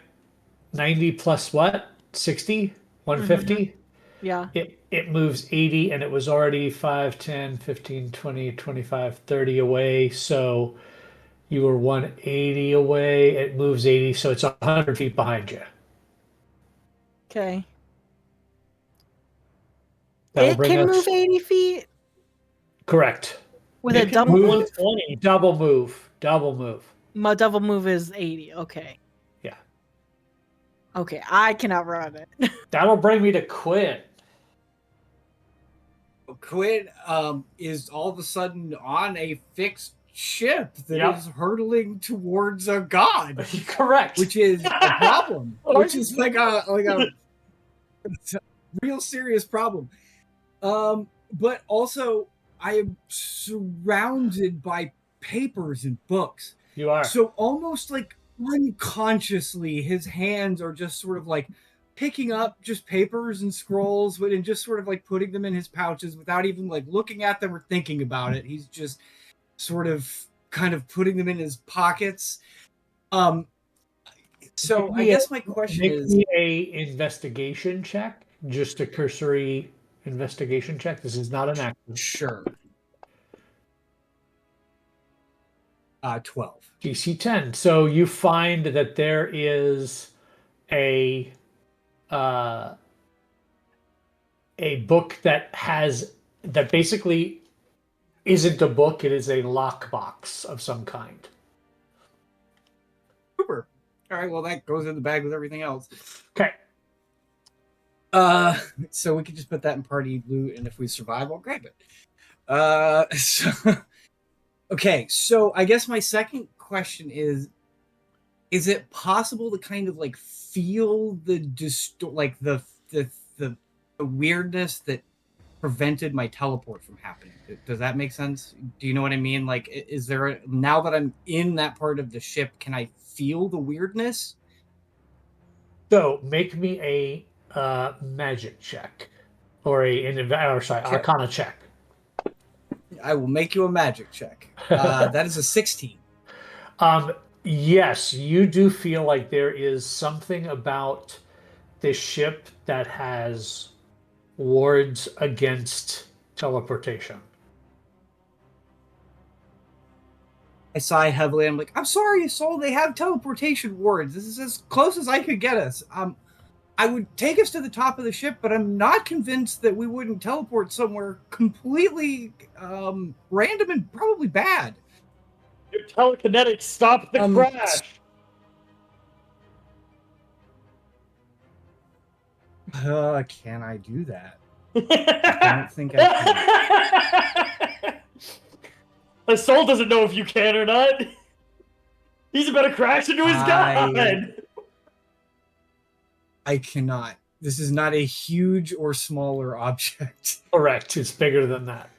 90 plus what? 60? 150? Yeah. It moves 80, and it was already 5, 10, 15, 20, 25, 30 away. So you were 180 away. It moves 80, so it's 100 feet behind you. Okay. That'll It bring can us move 80 feet correct. with It a can double move move. 120. Double move. Double move. My double move is 80. Okay. Yeah. Okay, I can outrun it. That'll bring me to Quinn. Quinn is all of a sudden on a fixed ship that Yep. is hurtling towards a god, Correct. which is a problem. Which is like a real serious problem. But also I am surrounded by papers and books. You are. So almost like unconsciously, his hands are just sort of like picking up just papers and scrolls and just sort of like putting them in his pouches without even like looking at them or thinking about it. He's just sort of kind of putting them in his pockets. So I guess my question Make is, me a investigation check, just a cursory investigation check. This is not an action. sure. 12. DC 10. So you find that there is a book that basically isn't a book, it is a lockbox of some kind. Super. All right, well that goes in the bag with everything else. Okay. So we could just put that in party loot, and if we survive, I'll grab it. Okay, so I guess my second question is it possible to kind of like feel the the weirdness that prevented my teleport from happening? Does that make sense? Do you know what I mean? Like, is there now that I'm in that part of the ship, can I feel the weirdness? So make me a magic check, or Arcana check. I will make you a magic check. That is a 16. Yes, you do feel like there is something about this ship that has wards against teleportation. I sigh heavily. I'm like, I'm sorry, Soul. They have teleportation wards. This is as close as I could get us. I would take us to the top of the ship, but I'm not convinced that we wouldn't teleport somewhere completely random and probably bad. Your telekinetics stop the crash. Can I do that? I don't think I can. The soul doesn't know if you can or not. He's about to crash into his god. I cannot. This is not a huge or smaller object. Correct. It's bigger than that.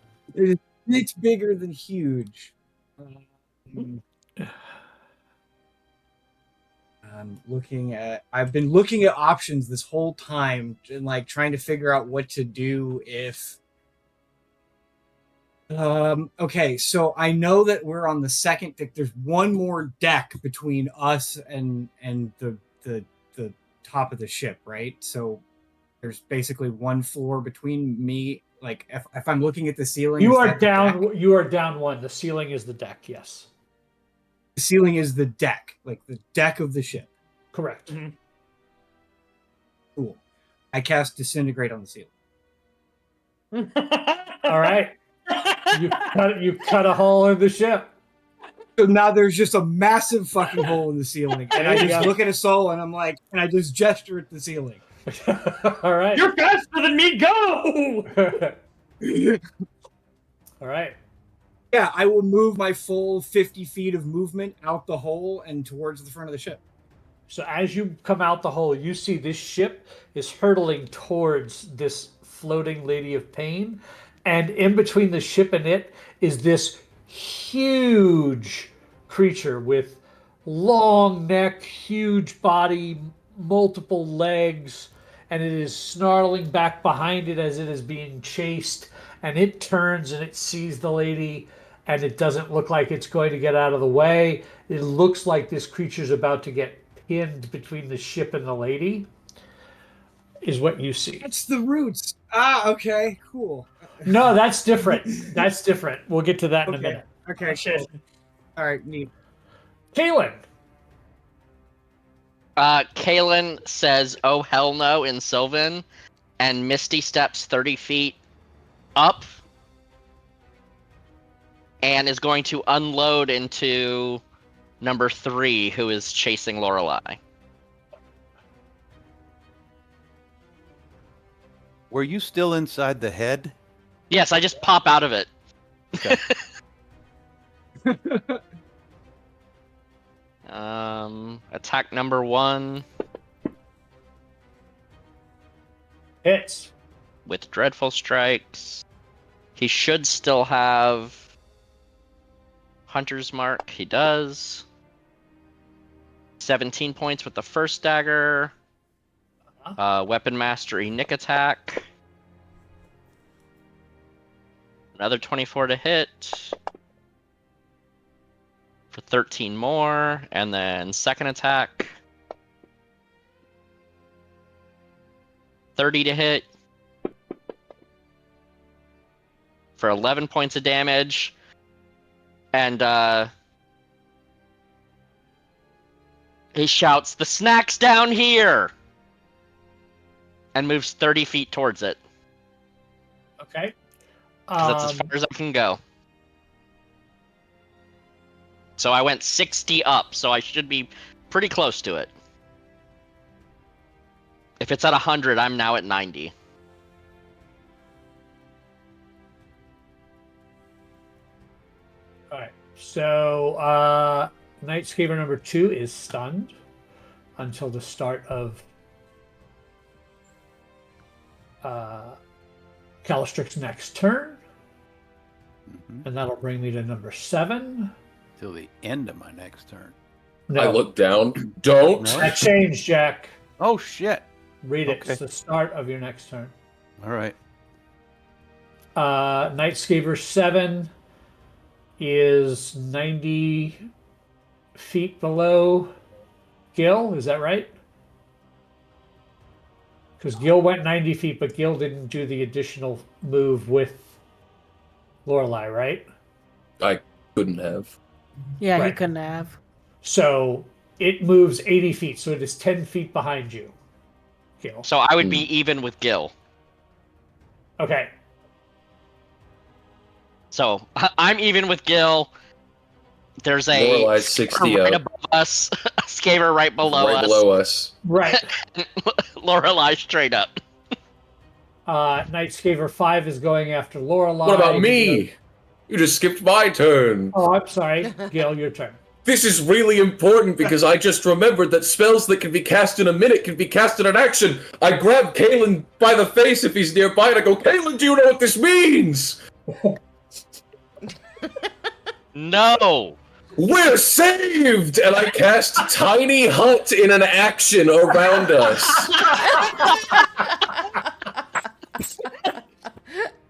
It's bigger than huge. I've been looking at options this whole time and like trying to figure out what to do if okay, so I know that we're on the second deck. There's one more deck between us and the top of the ship, right? So there's basically one floor between me. Like if I'm looking at the ceiling, you are down. You are down one. The ceiling is the deck. Yes. The ceiling is the deck, like the deck of the ship. Correct. Mm-hmm. Cool. I cast Disintegrate on the ceiling. All right. You cut a hole in the ship. So now there's just a massive fucking hole in the ceiling. And I just look at a soul and I'm like, and I just gesture at the ceiling. All right. You're faster than me, go! All right. Yeah, I will move my full 50 feet of movement out the hole and towards the front of the ship. So as you come out the hole, you see this ship is hurtling towards this floating Lady of Pain. And in between the ship and it is this huge creature with long neck, huge body, multiple legs, and it is snarling back behind it as it is being chased. And it turns and it sees the lady, and it doesn't look like it's going to get out of the way. It looks like this creature's about to get pinned between the ship and the lady, is what you see. That's the roots. Ah, okay, cool. No, that's different. That's different. We'll get to that in a minute. Okay, cool. All right, neat. Kaylin. Kaylin says, "Oh hell no" in Sylvan, and Misty steps 30 feet up and is going to unload into number 3, who is chasing Lorelei. Were you still inside the head? Yes, I just pop out of it. Okay. Attack number 1 Hits. with Dreadful Strikes. He should still have Hunter's Mark. He does. 17 points with the first dagger. Weapon Mastery, Nick Attack. Another 24 to hit. For 13 more. And then second attack. 30 to hit. For 11 points of damage. And he shouts, "The snack's down here!" And moves 30 feet towards it. Okay. 'Cause that's as far as I can go. So I went 60 up, so I should be pretty close to it. If it's at 100, I'm now at 90. All right. So Night Scaver number 2 is stunned until the start of Calistric's next turn. And that'll bring me to number 7. Till the end of my next turn. No, I look down. Don't. No? that changed, Jack. Oh shit! Read it. Okay. It's the start of your next turn. All right. Night Scaver 7 is 90 feet below Gil. Is that right? Because Gil went 90 feet, but Gil didn't do the additional move with Lorelei, right? I couldn't have. Yeah, he Right. couldn't have. So it moves 80 feet, so it is 10 feet behind you, Gil. So I would be even with Gil. Okay. So I'm even with Gil. There's a Lorelei's 60 right up. above us, a Scaver right below Right us. below us. Right. Lorelei straight up. Night Scaver 5 is going after Lorelei. What about me? You just skipped my turn. Oh, I'm sorry. Gil, your turn. This is really important because I just remembered that spells that can be cast in a minute can be cast in an action. I grab Kalen by the face if he's nearby and I go, Kalen, do you know what this means? No. We're saved! And I cast Tiny Hut in an action around us.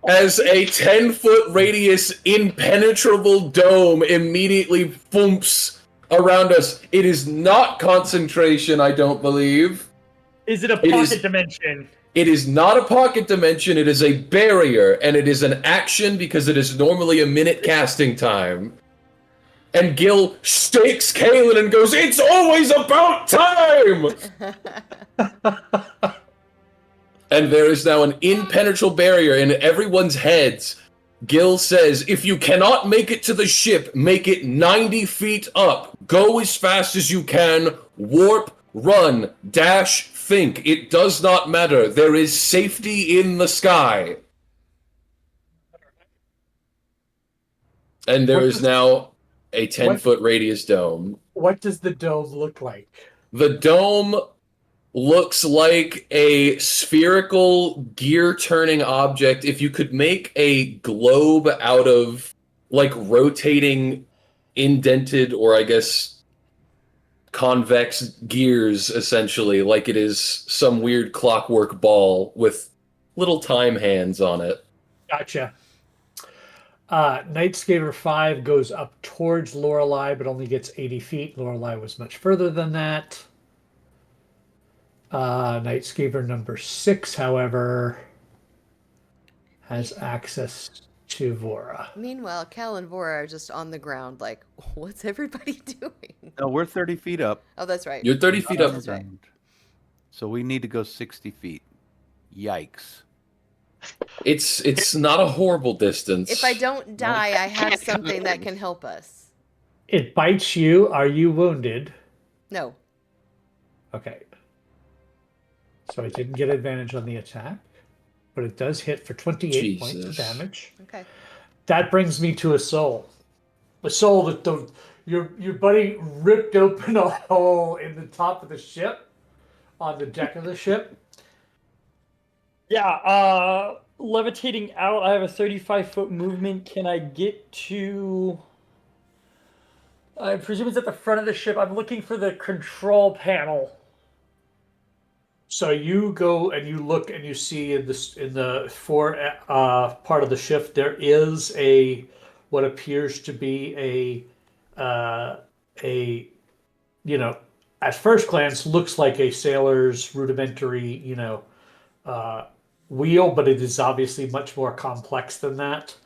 As a 10-foot radius impenetrable dome immediately thumps around us. It is not concentration, I don't believe. Is it a It pocket is- dimension? It is not a pocket dimension, it is a barrier, and it is an action because it is normally a minute casting time. And Gil shakes Kalen and goes, "It's always about time!" And there is now an impenetrable barrier in everyone's heads. Gil says, if you cannot make it to the ship, make it 90 feet up. Go as fast as you can. Warp, run, dash, think. It does not matter. There is safety in the sky. And there What is does- now a 10-foot radius dome. What does the dome look like? The dome looks like a spherical gear-turning object. If you could make a globe out of, like, rotating, indented, or I guess convex gears, essentially, like it is some weird clockwork ball with little time hands on it. Gotcha. Night Scaver 5 goes up towards Lorelei, but only gets 80 feet. Lorelei was much further than that. Night Scaver number 6, however, has access to Vora. Meanwhile, Cal and Vora are just on the ground, like, what's everybody doing? No, we're 30 feet up. Oh, that's right. You're 30 feet up. That's right. So we need to go 60 feet. Yikes. It's not a horrible distance. If I don't die, I have something that can help us. It bites you. Are you wounded? No. Okay. So I didn't get advantage on the attack, but it does hit for 28 points of Jesus. damage. Okay. That brings me to a soul. A soul that your buddy ripped open a hole in the top of the ship, on the deck of the ship. Yeah, levitating out, I have a 35-foot movement. Can I get to... I presume it's at the front of the ship. I'm looking for the control panel. So you go and you look and you see in the fore part of the ship there is what appears to be a at first glance looks like a sailor's rudimentary wheel, but it is obviously much more complex than that.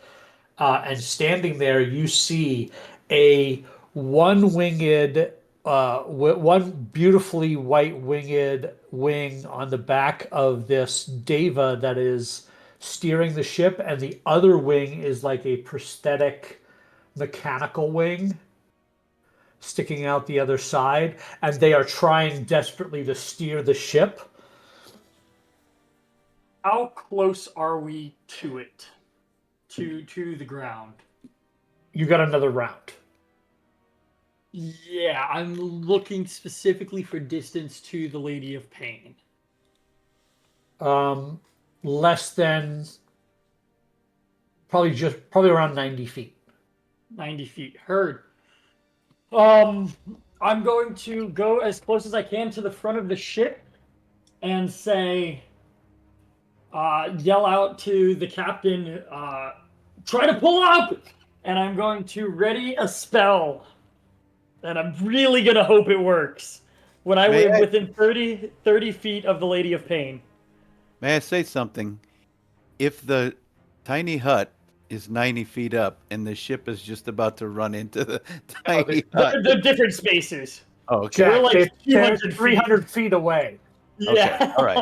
And standing there, you see a one-winged, one beautifully white-winged wing on the back of this Deva that is steering the ship, and the other wing is like a prosthetic mechanical wing sticking out the other side, and they are trying desperately to steer the ship. How close are we to it? To the ground? You got another round. Yeah, I'm looking specifically for distance to the Lady of Pain. Less than probably around 90 feet. 90 feet. Heard. I'm going to go as close as I can to the front of the ship and say, yell out to the captain, try to pull up! And I'm going to ready a spell. And I'm really going to hope it works. When I May live I- within 30 feet of the Lady of Pain. May I say something? If the tiny hut is 90 feet up and the ship is just about to run into the tiny hut. They're different spaces. Oh, okay. We're like they're 200 feet. 300 feet away. Okay. Yeah. All right.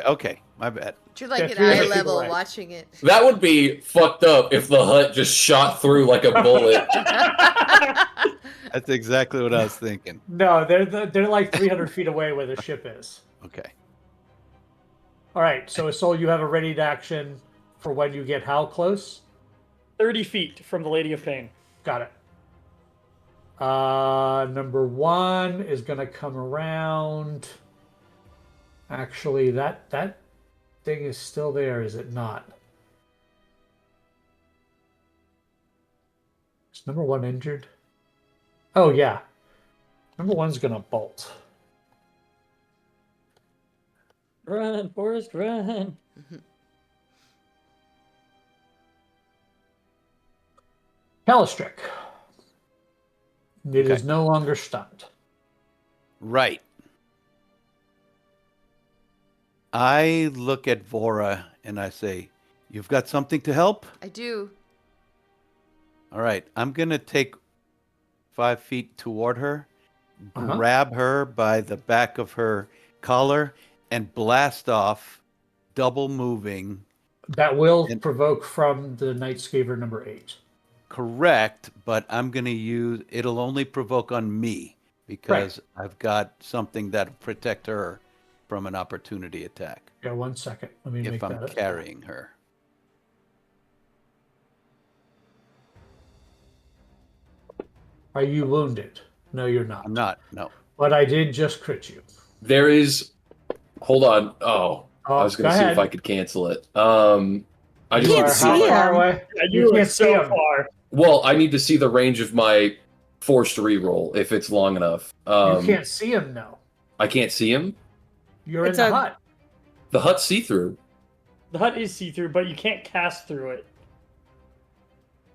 Okay. My bad. You're like Yeah, at 300 eye feet level away. watching it. That would be fucked up if the hut just shot through like a bullet. That's exactly what I was thinking. No, they're like 300 feet away where the ship is. Okay. All right, so Sol, you have a ready to action for when you get how close? 30 feet from the Lady of Pain. Got it. Number one is going to come around. Actually, that thing is still there, is it not? Is number one injured? Oh, yeah. Number one's going to bolt. Run, Forrest, run. Calistric. It Okay. is no longer stunned. Right. I look at Vora and I say, "You've got something to help?" I do. All right. I'm going to take 5 feet toward her, Uh-huh. grab her by the back of her collar, and blast off, double moving. That will And- provoke from the Night Skaver number 8. Correct, but I'm going to it'll only provoke on me because I've got something that'll protect her from an opportunity attack Yeah, 1 second. Let me make if I'm that. carrying her. Are you wounded? No, you're not. I'm not. No. But I did just crit you. There is. Hold on. Oh, I was go gonna see ahead. if I could cancel it. I just You need are to see. how see far him. away? Yeah, You you are can't see so him. far. Well, I need to see the range of my forced reroll if it's long enough. You can't see him now. I can't see him. You're It's in the a- hut. The hut's see-through. The hut is see-through, but you can't cast through it.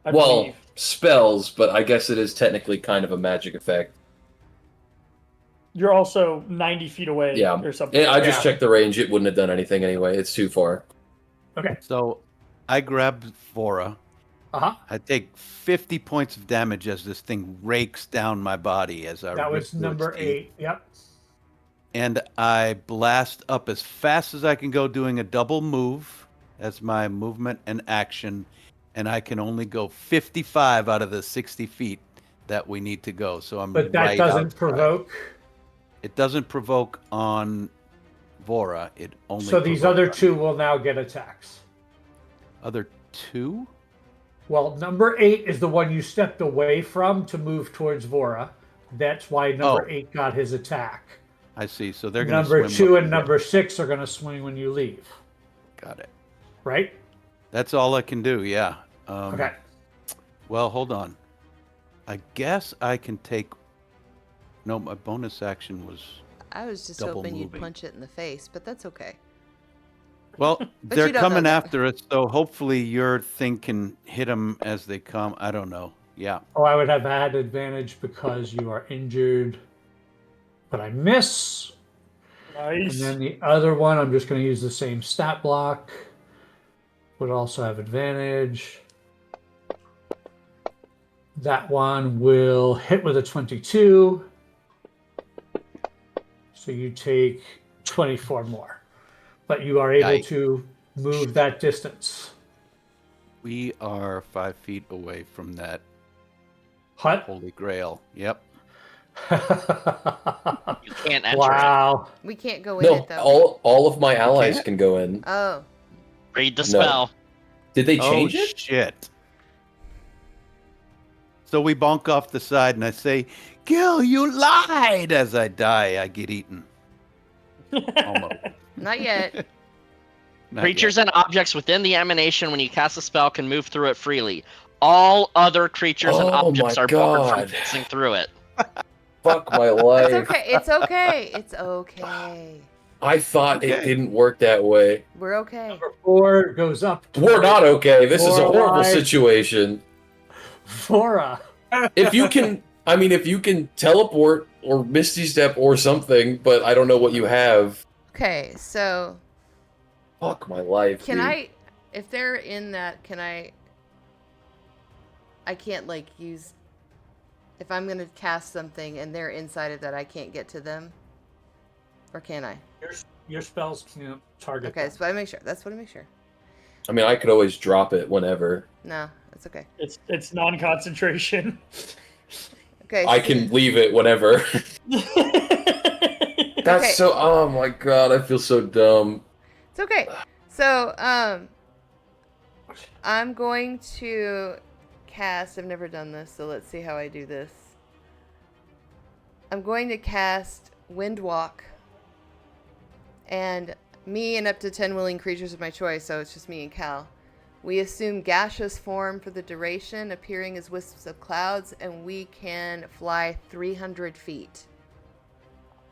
I Well, believe. spells, but I guess it is technically kind of a magic effect. You're also 90 feet away Yeah. or something. I just Yeah. checked the range. It wouldn't have done anything anyway. It's too far. Okay. So I grab Vora. Uh-huh. I take 50 points of damage as this thing rakes down my body as I That rip was through number its teeth. 8. Yep. And I blast up as fast as I can go, doing a double move as my movement and action. And I can only go 55 out of the 60 feet that we need to go. So I'm But that right doesn't outside. provoke. It doesn't provoke on Vora. It only. So these provokes other on- 2 will now get attacks. Other 2? Well, number 8 is the one you stepped away from to move towards Vora. That's why number Oh. 8 got his attack. I see. So they're going to Number swim 2 up and together. number 6 are going to swing when you leave. Got it. right? That's all I can do. Yeah. Okay. Well, hold on. I guess I can take. No, my bonus action was. I was just Double hoping you'd moving. punch it in the face, but that's okay. Well, But they're you don't know coming that. after us, so hopefully your thing can hit them as they come. I don't know. Yeah. Oh, I would have had advantage because you are injured, but I miss. And Nice. then the other one, I'm just going to use the same stat block. Would also have advantage. That one will hit with a 22. So you take 24 more. But you are able Yikes. to move that distance. We are 5 feet away from that Hut? holy grail. Yep. You can't enter it. Wow. We can't go in No, it though. all of my allies can't? can go in. Oh, Read the No. spell. Did they Oh, change it? shit. So we bonk off the side and I say, Gil, you lied! As I die, I get eaten. Almost. not yet. Not Creatures yet. and objects within the emanation when you cast a spell can move through it freely. All other creatures and Oh objects my are barred from God. passing through it. Fuck my It's life. okay. It's okay. It's okay. I thought it Okay. didn't work that way. We're okay. Number 4 goes up. We're not okay. This is a Or horrible alive. situation. Vora. If you can, I mean, if you can teleport or Misty Step or something, but I don't know what you have. Okay, so Fuck my life. can dude. I, if they're in that, can I can't like use, if I'm going to cast something and they're inside of that, I can't get to them? Or can I? Your spells can target Okay, them. so I make sure. That's what I make sure. I mean, I could always drop it whenever. No, that's okay. It's non-concentration. Okay. I so- can leave it whenever. That's Okay. so. Oh my god, I feel so dumb. It's okay. So, I'm going to cast. I've never done this, so let's see how I do this. I'm going to cast Windwalk, and me and up to 10 willing creatures of my choice. So it's just me and Cal. We assume gaseous form for the duration, appearing as wisps of clouds, and we can fly 300 feet.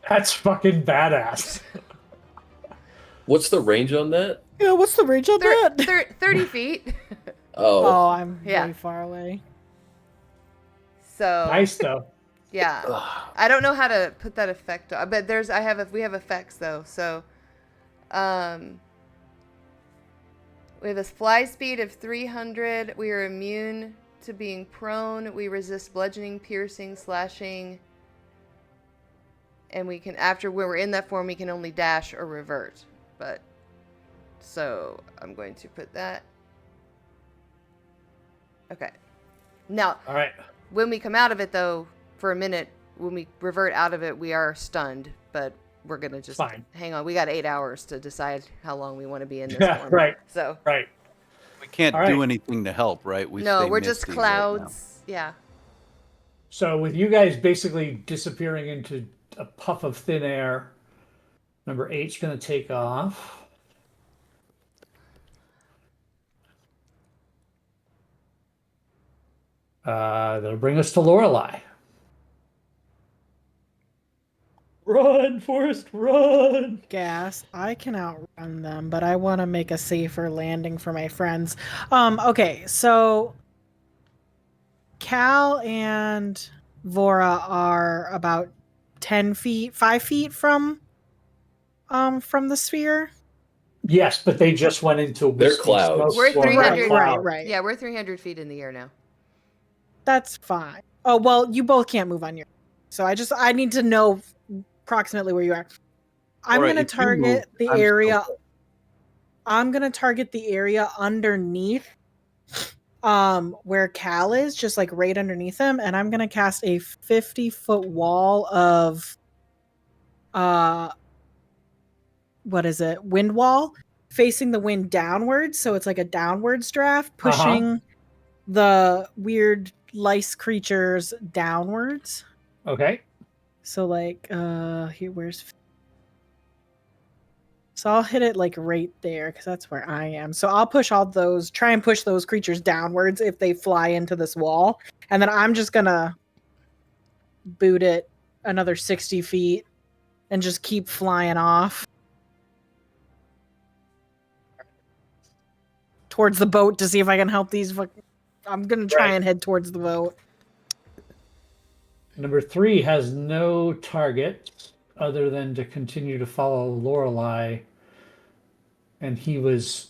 That's fucking badass. What's the range on that? Yeah, what's the range on that? 30 feet. Oh, I'm Yeah. very far away. So Nice though. yeah, Ugh. I don't know how to put that effect on, but we have effects though. So, we have a fly speed of 300. We are immune to being prone. We resist bludgeoning, piercing, slashing, and we can, after when we're in that form, we can only dash or revert. But so I'm going to put that. Okay. Now, All right. when we come out of it, though, for a minute, when we revert out of it, we are stunned, but we're going to just Fine. hang on. We got 8 hours to decide how long we want to be in this Yeah, form. right. So, Right. We can't All do right. anything to help, right? We no, stay we're just misty right now. clouds. Yeah. So with you guys basically disappearing into a puff of thin air, number 8's going to take off. That'll bring us to Lorelei. Run, Forrest, run! Gas. I can outrun them, but I want to make a safer landing for my friends. Okay, so Cal and Vora are about 10 feet, 5 feet from the sphere. Yes, but they just went into They're wispy clouds. smoke We're storm. 300. Right. Yeah, we're 300 feet in the air now. That's fine. Oh, well, you both can't move on your. So I need to know approximately where you are. I'm Alright, going to if you move, target the I'm area. still- I'm going to target the area underneath where Cal is, just like right underneath him, and I'm going to cast a 50-foot wall of what is it? Wind wall facing the wind downwards, so it's like a downwards draft pushing the weird lice creatures downwards. Okay. So like here, where's So I'll hit it like right there because that's where I am. So I'll try and push those creatures downwards if they fly into this wall. And then I'm just gonna boot it another 60 feet and just keep flying off towards the boat to see if I can help these. I'm gonna try and head towards the boat. Number 3 has no target other than to continue to follow Lorelei, and he was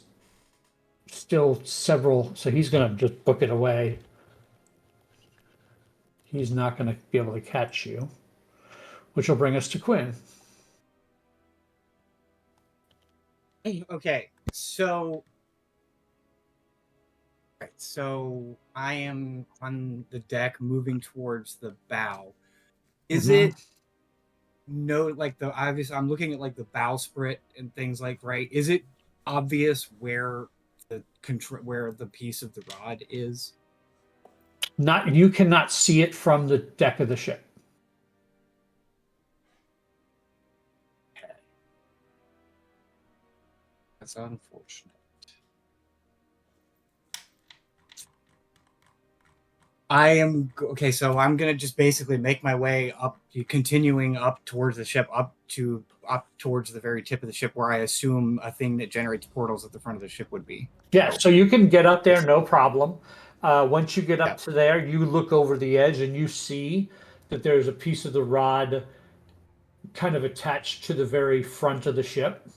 still several, so he's going to just book it away. He's not going to be able to catch you, which will bring us to Quinn. Okay, so I am on the deck moving towards the bow. Is it obvious? I'm looking at like the bowsprit and things like, right? Is it obvious where the piece of the rod is? You cannot see it from the deck of the ship. That's unfortunate. So I'm gonna just basically make my way up, continuing up towards the ship, up towards the very tip of the ship, where I assume a thing that generates portals at the front of the ship would be. Yeah, so you can get up there, no problem. Once you get up to there, you look over the edge and you see that there's a piece of the rod kind of attached to the very front of the ship,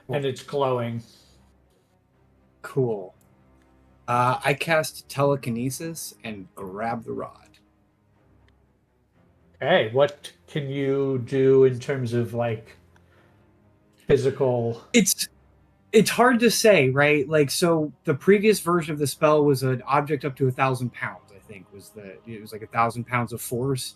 and it's glowing. Cool. I cast telekinesis and grab the rod. Hey, what can you do in terms of like physical? It's hard to say, right? Like, so the previous version of the spell was an object up to 1,000 pounds. I think it was like 1,000 pounds of force.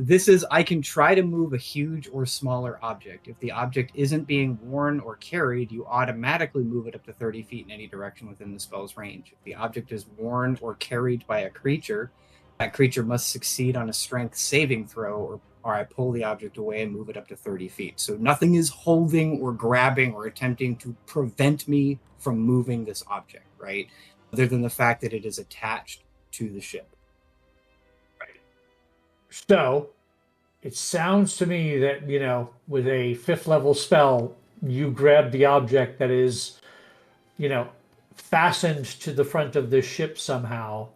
This is, I can try to move a huge or smaller object. If the object isn't being worn or carried, you automatically move it up to 30 feet in any direction within the spell's range. If the object is worn or carried by a creature, that creature must succeed on a strength saving throw, or I pull the object away and move it up to 30 feet. So nothing is holding or grabbing or attempting to prevent me from moving this object, right? Other than the fact that it is attached to the ship. So it sounds to me that, with a 5th level spell, you grab the object that is, fastened to the front of the ship somehow,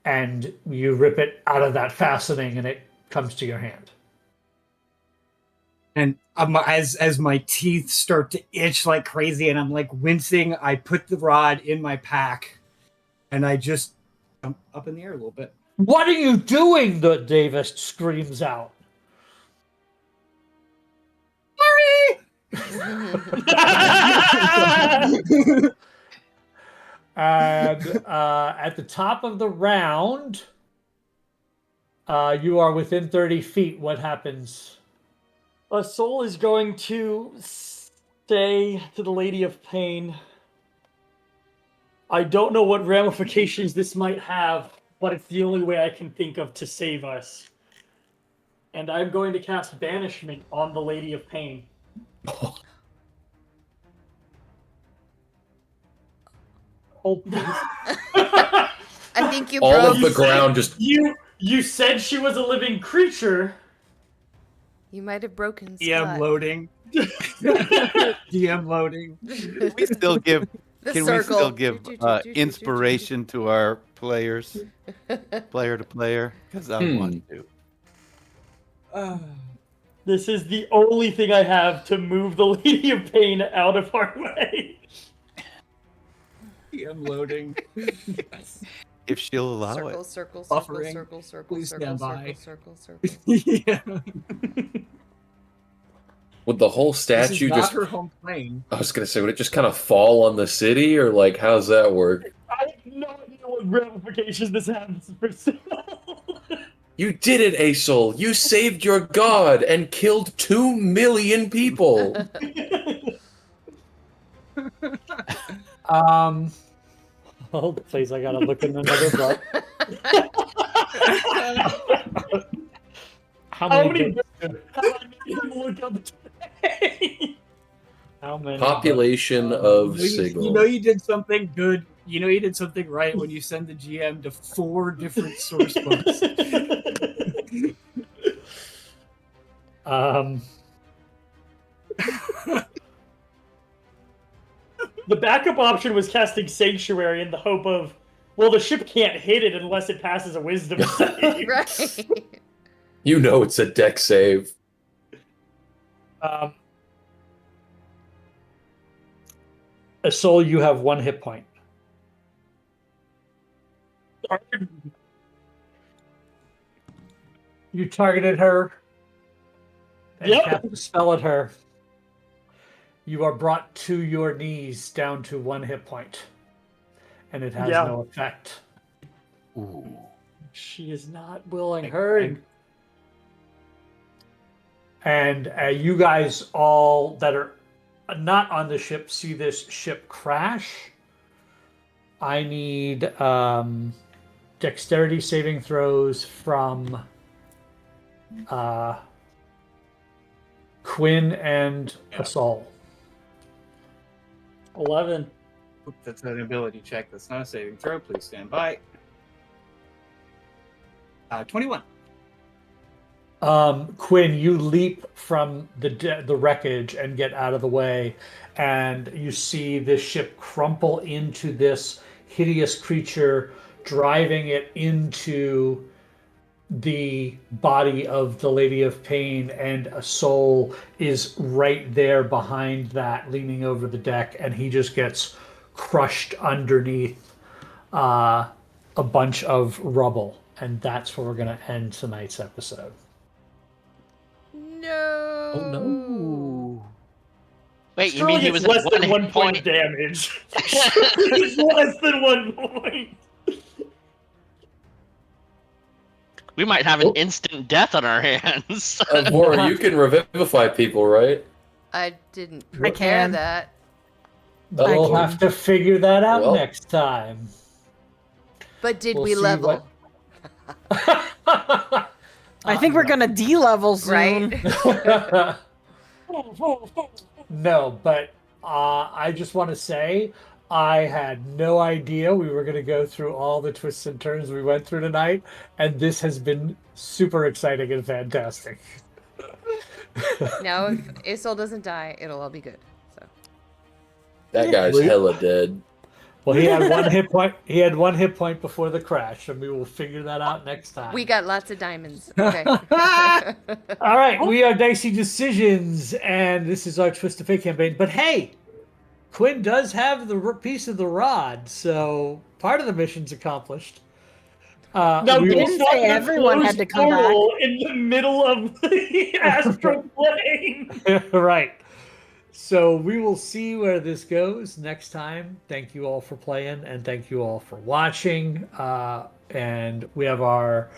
and you rip it out of that fastening and it comes to your hand. And as my teeth start to itch like crazy and I'm like wincing, I put the rod in my pack and I just jump up in the air a little bit. What are you doing? The Davis screams out. And at the top of the round, you are within 30 feet. What happens? A soul is going to say to the Lady of Pain, I don't know what ramifications this might have, but it's the only way I can think of to save us. And I'm going to cast Banishment on the Lady of Pain. Oh, I think you All broke. of the ground just. You said she was a living creature. You might have broken DM Scott. loading. DM loading. Can we still give The Can circle. we still give inspiration to our players, player to player? Because I want to. This is the only thing I have to move the Lady of Pain out of our way. DM loading. If she'll allow Circle, it. circle, Buffering. circle, circle, Please circle, stand by. circle, circle, circle. Yeah. Would the whole This is statue not just. her home plane. I was going to say, would it just kind of fall on the city, or like, how's that work? I have no idea what ramifications this has for Soul. You did it, Asol. You saved your god and killed 2 million people. Hold please, I gotta look in another book. How many How many have I made him look up today? How many? Population of You Sigil. know you did something good. You know you did something right when you send the GM to 4 different source books. The backup option was casting Sanctuary in the hope of, well, the ship can't hit it unless it passes a Wisdom save. Right. You know it's a deck save. A soul, you have 1 hit point. You targeted her and Yep. cast a spell at her. You are brought to your knees down to 1 hit point. And it has Yeah. no effect. Ooh. She is not willing. Hurry. And you guys all that are not on the ship see this ship crash. I need dexterity saving throws from Quinn and Assault. 11. Oop, that's an ability check. That's not a saving throw. Please stand by. 21. Quinn, you leap from the wreckage and get out of the way, and you see this ship crumple into this hideous creature, driving it into the body of the Lady of Pain, and a soul is right there behind that, leaning over the deck, and he just gets crushed underneath a bunch of rubble. And that's where we're going to end tonight's episode. No. Oh no. Wait, you Surely mean he it's was less at than 1 1 hit point point? of damage. Surely it's less than 1 point. We might have an instant death on our hands. Vora, you can revivify people, right? I didn't I prepare can. that. We'll Uh-oh. have to figure that out Well. next time. But did We'll we see level? I think we're gonna D-level soon. Right? No, but I just want to say I had no idea we were going to go through all the twists and turns we went through tonight, and this has been super exciting and fantastic. Now, if Isol doesn't die, it'll all be good. So That guy's hella dead. Well, he had 1 hit point. He had 1 hit point before the crash, and we will figure that out next time. we got lots of diamonds. Okay. All right, we are Dicey Decisions, and this is our Twist of Fate campaign. But hey, Quinn does have the piece of the rod, so part of the mission's accomplished. Now, we didn't will- say everyone had to come back. in the middle of the astral plane. Right. So we will see where this goes next time. Thank you all for playing, and thank you all for watching. And we have our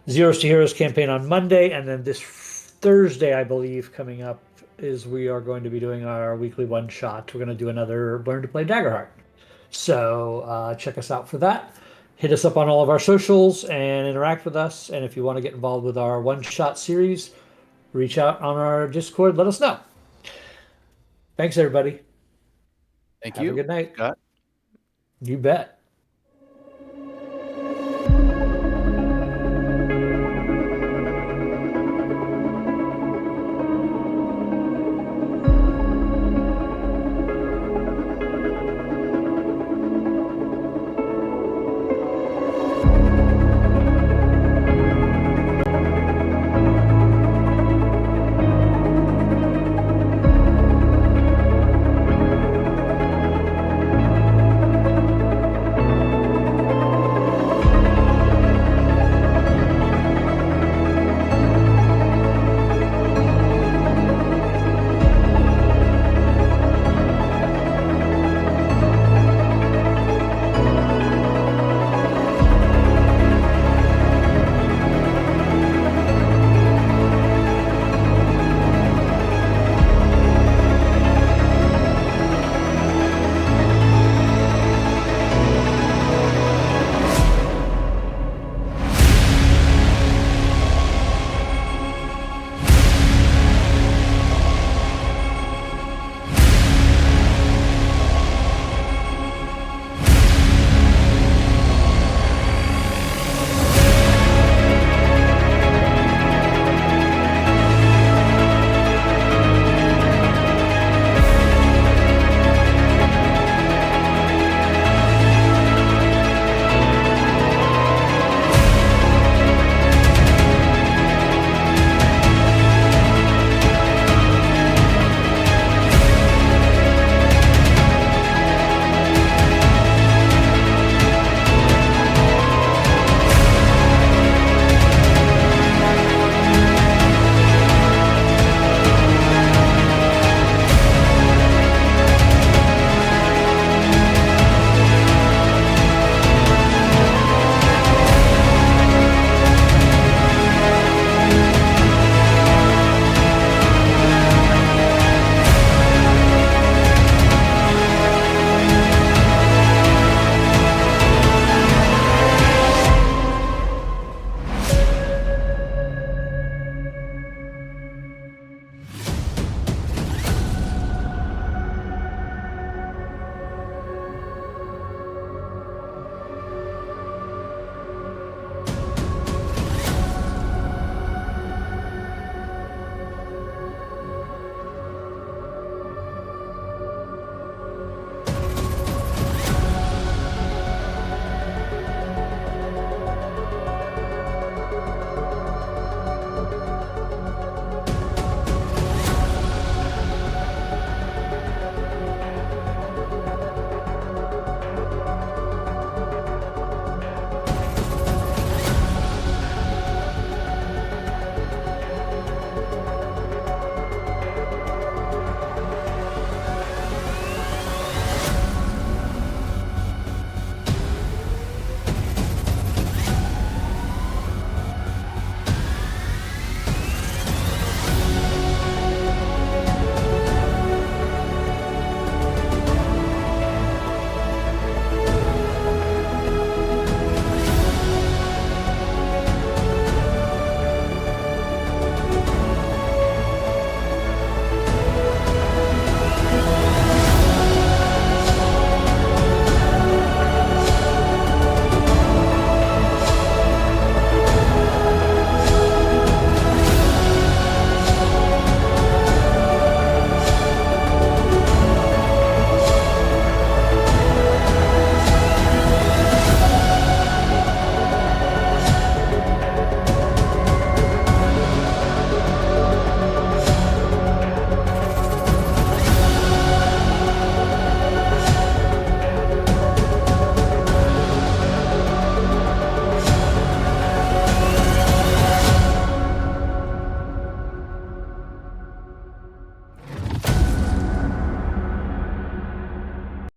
Zeros to Heroes campaign on Monday, and then this Thursday, I believe, coming up is we are going to be doing our weekly one shot. We're going to do another Learn to Play Daggerheart. So check us out for that. Hit us up on all of our socials and interact with us. And if you want to get involved with our one shot series, reach out on our Discord. Let us know. Thanks, everybody. Thank Have you. a good night. Scott. You bet.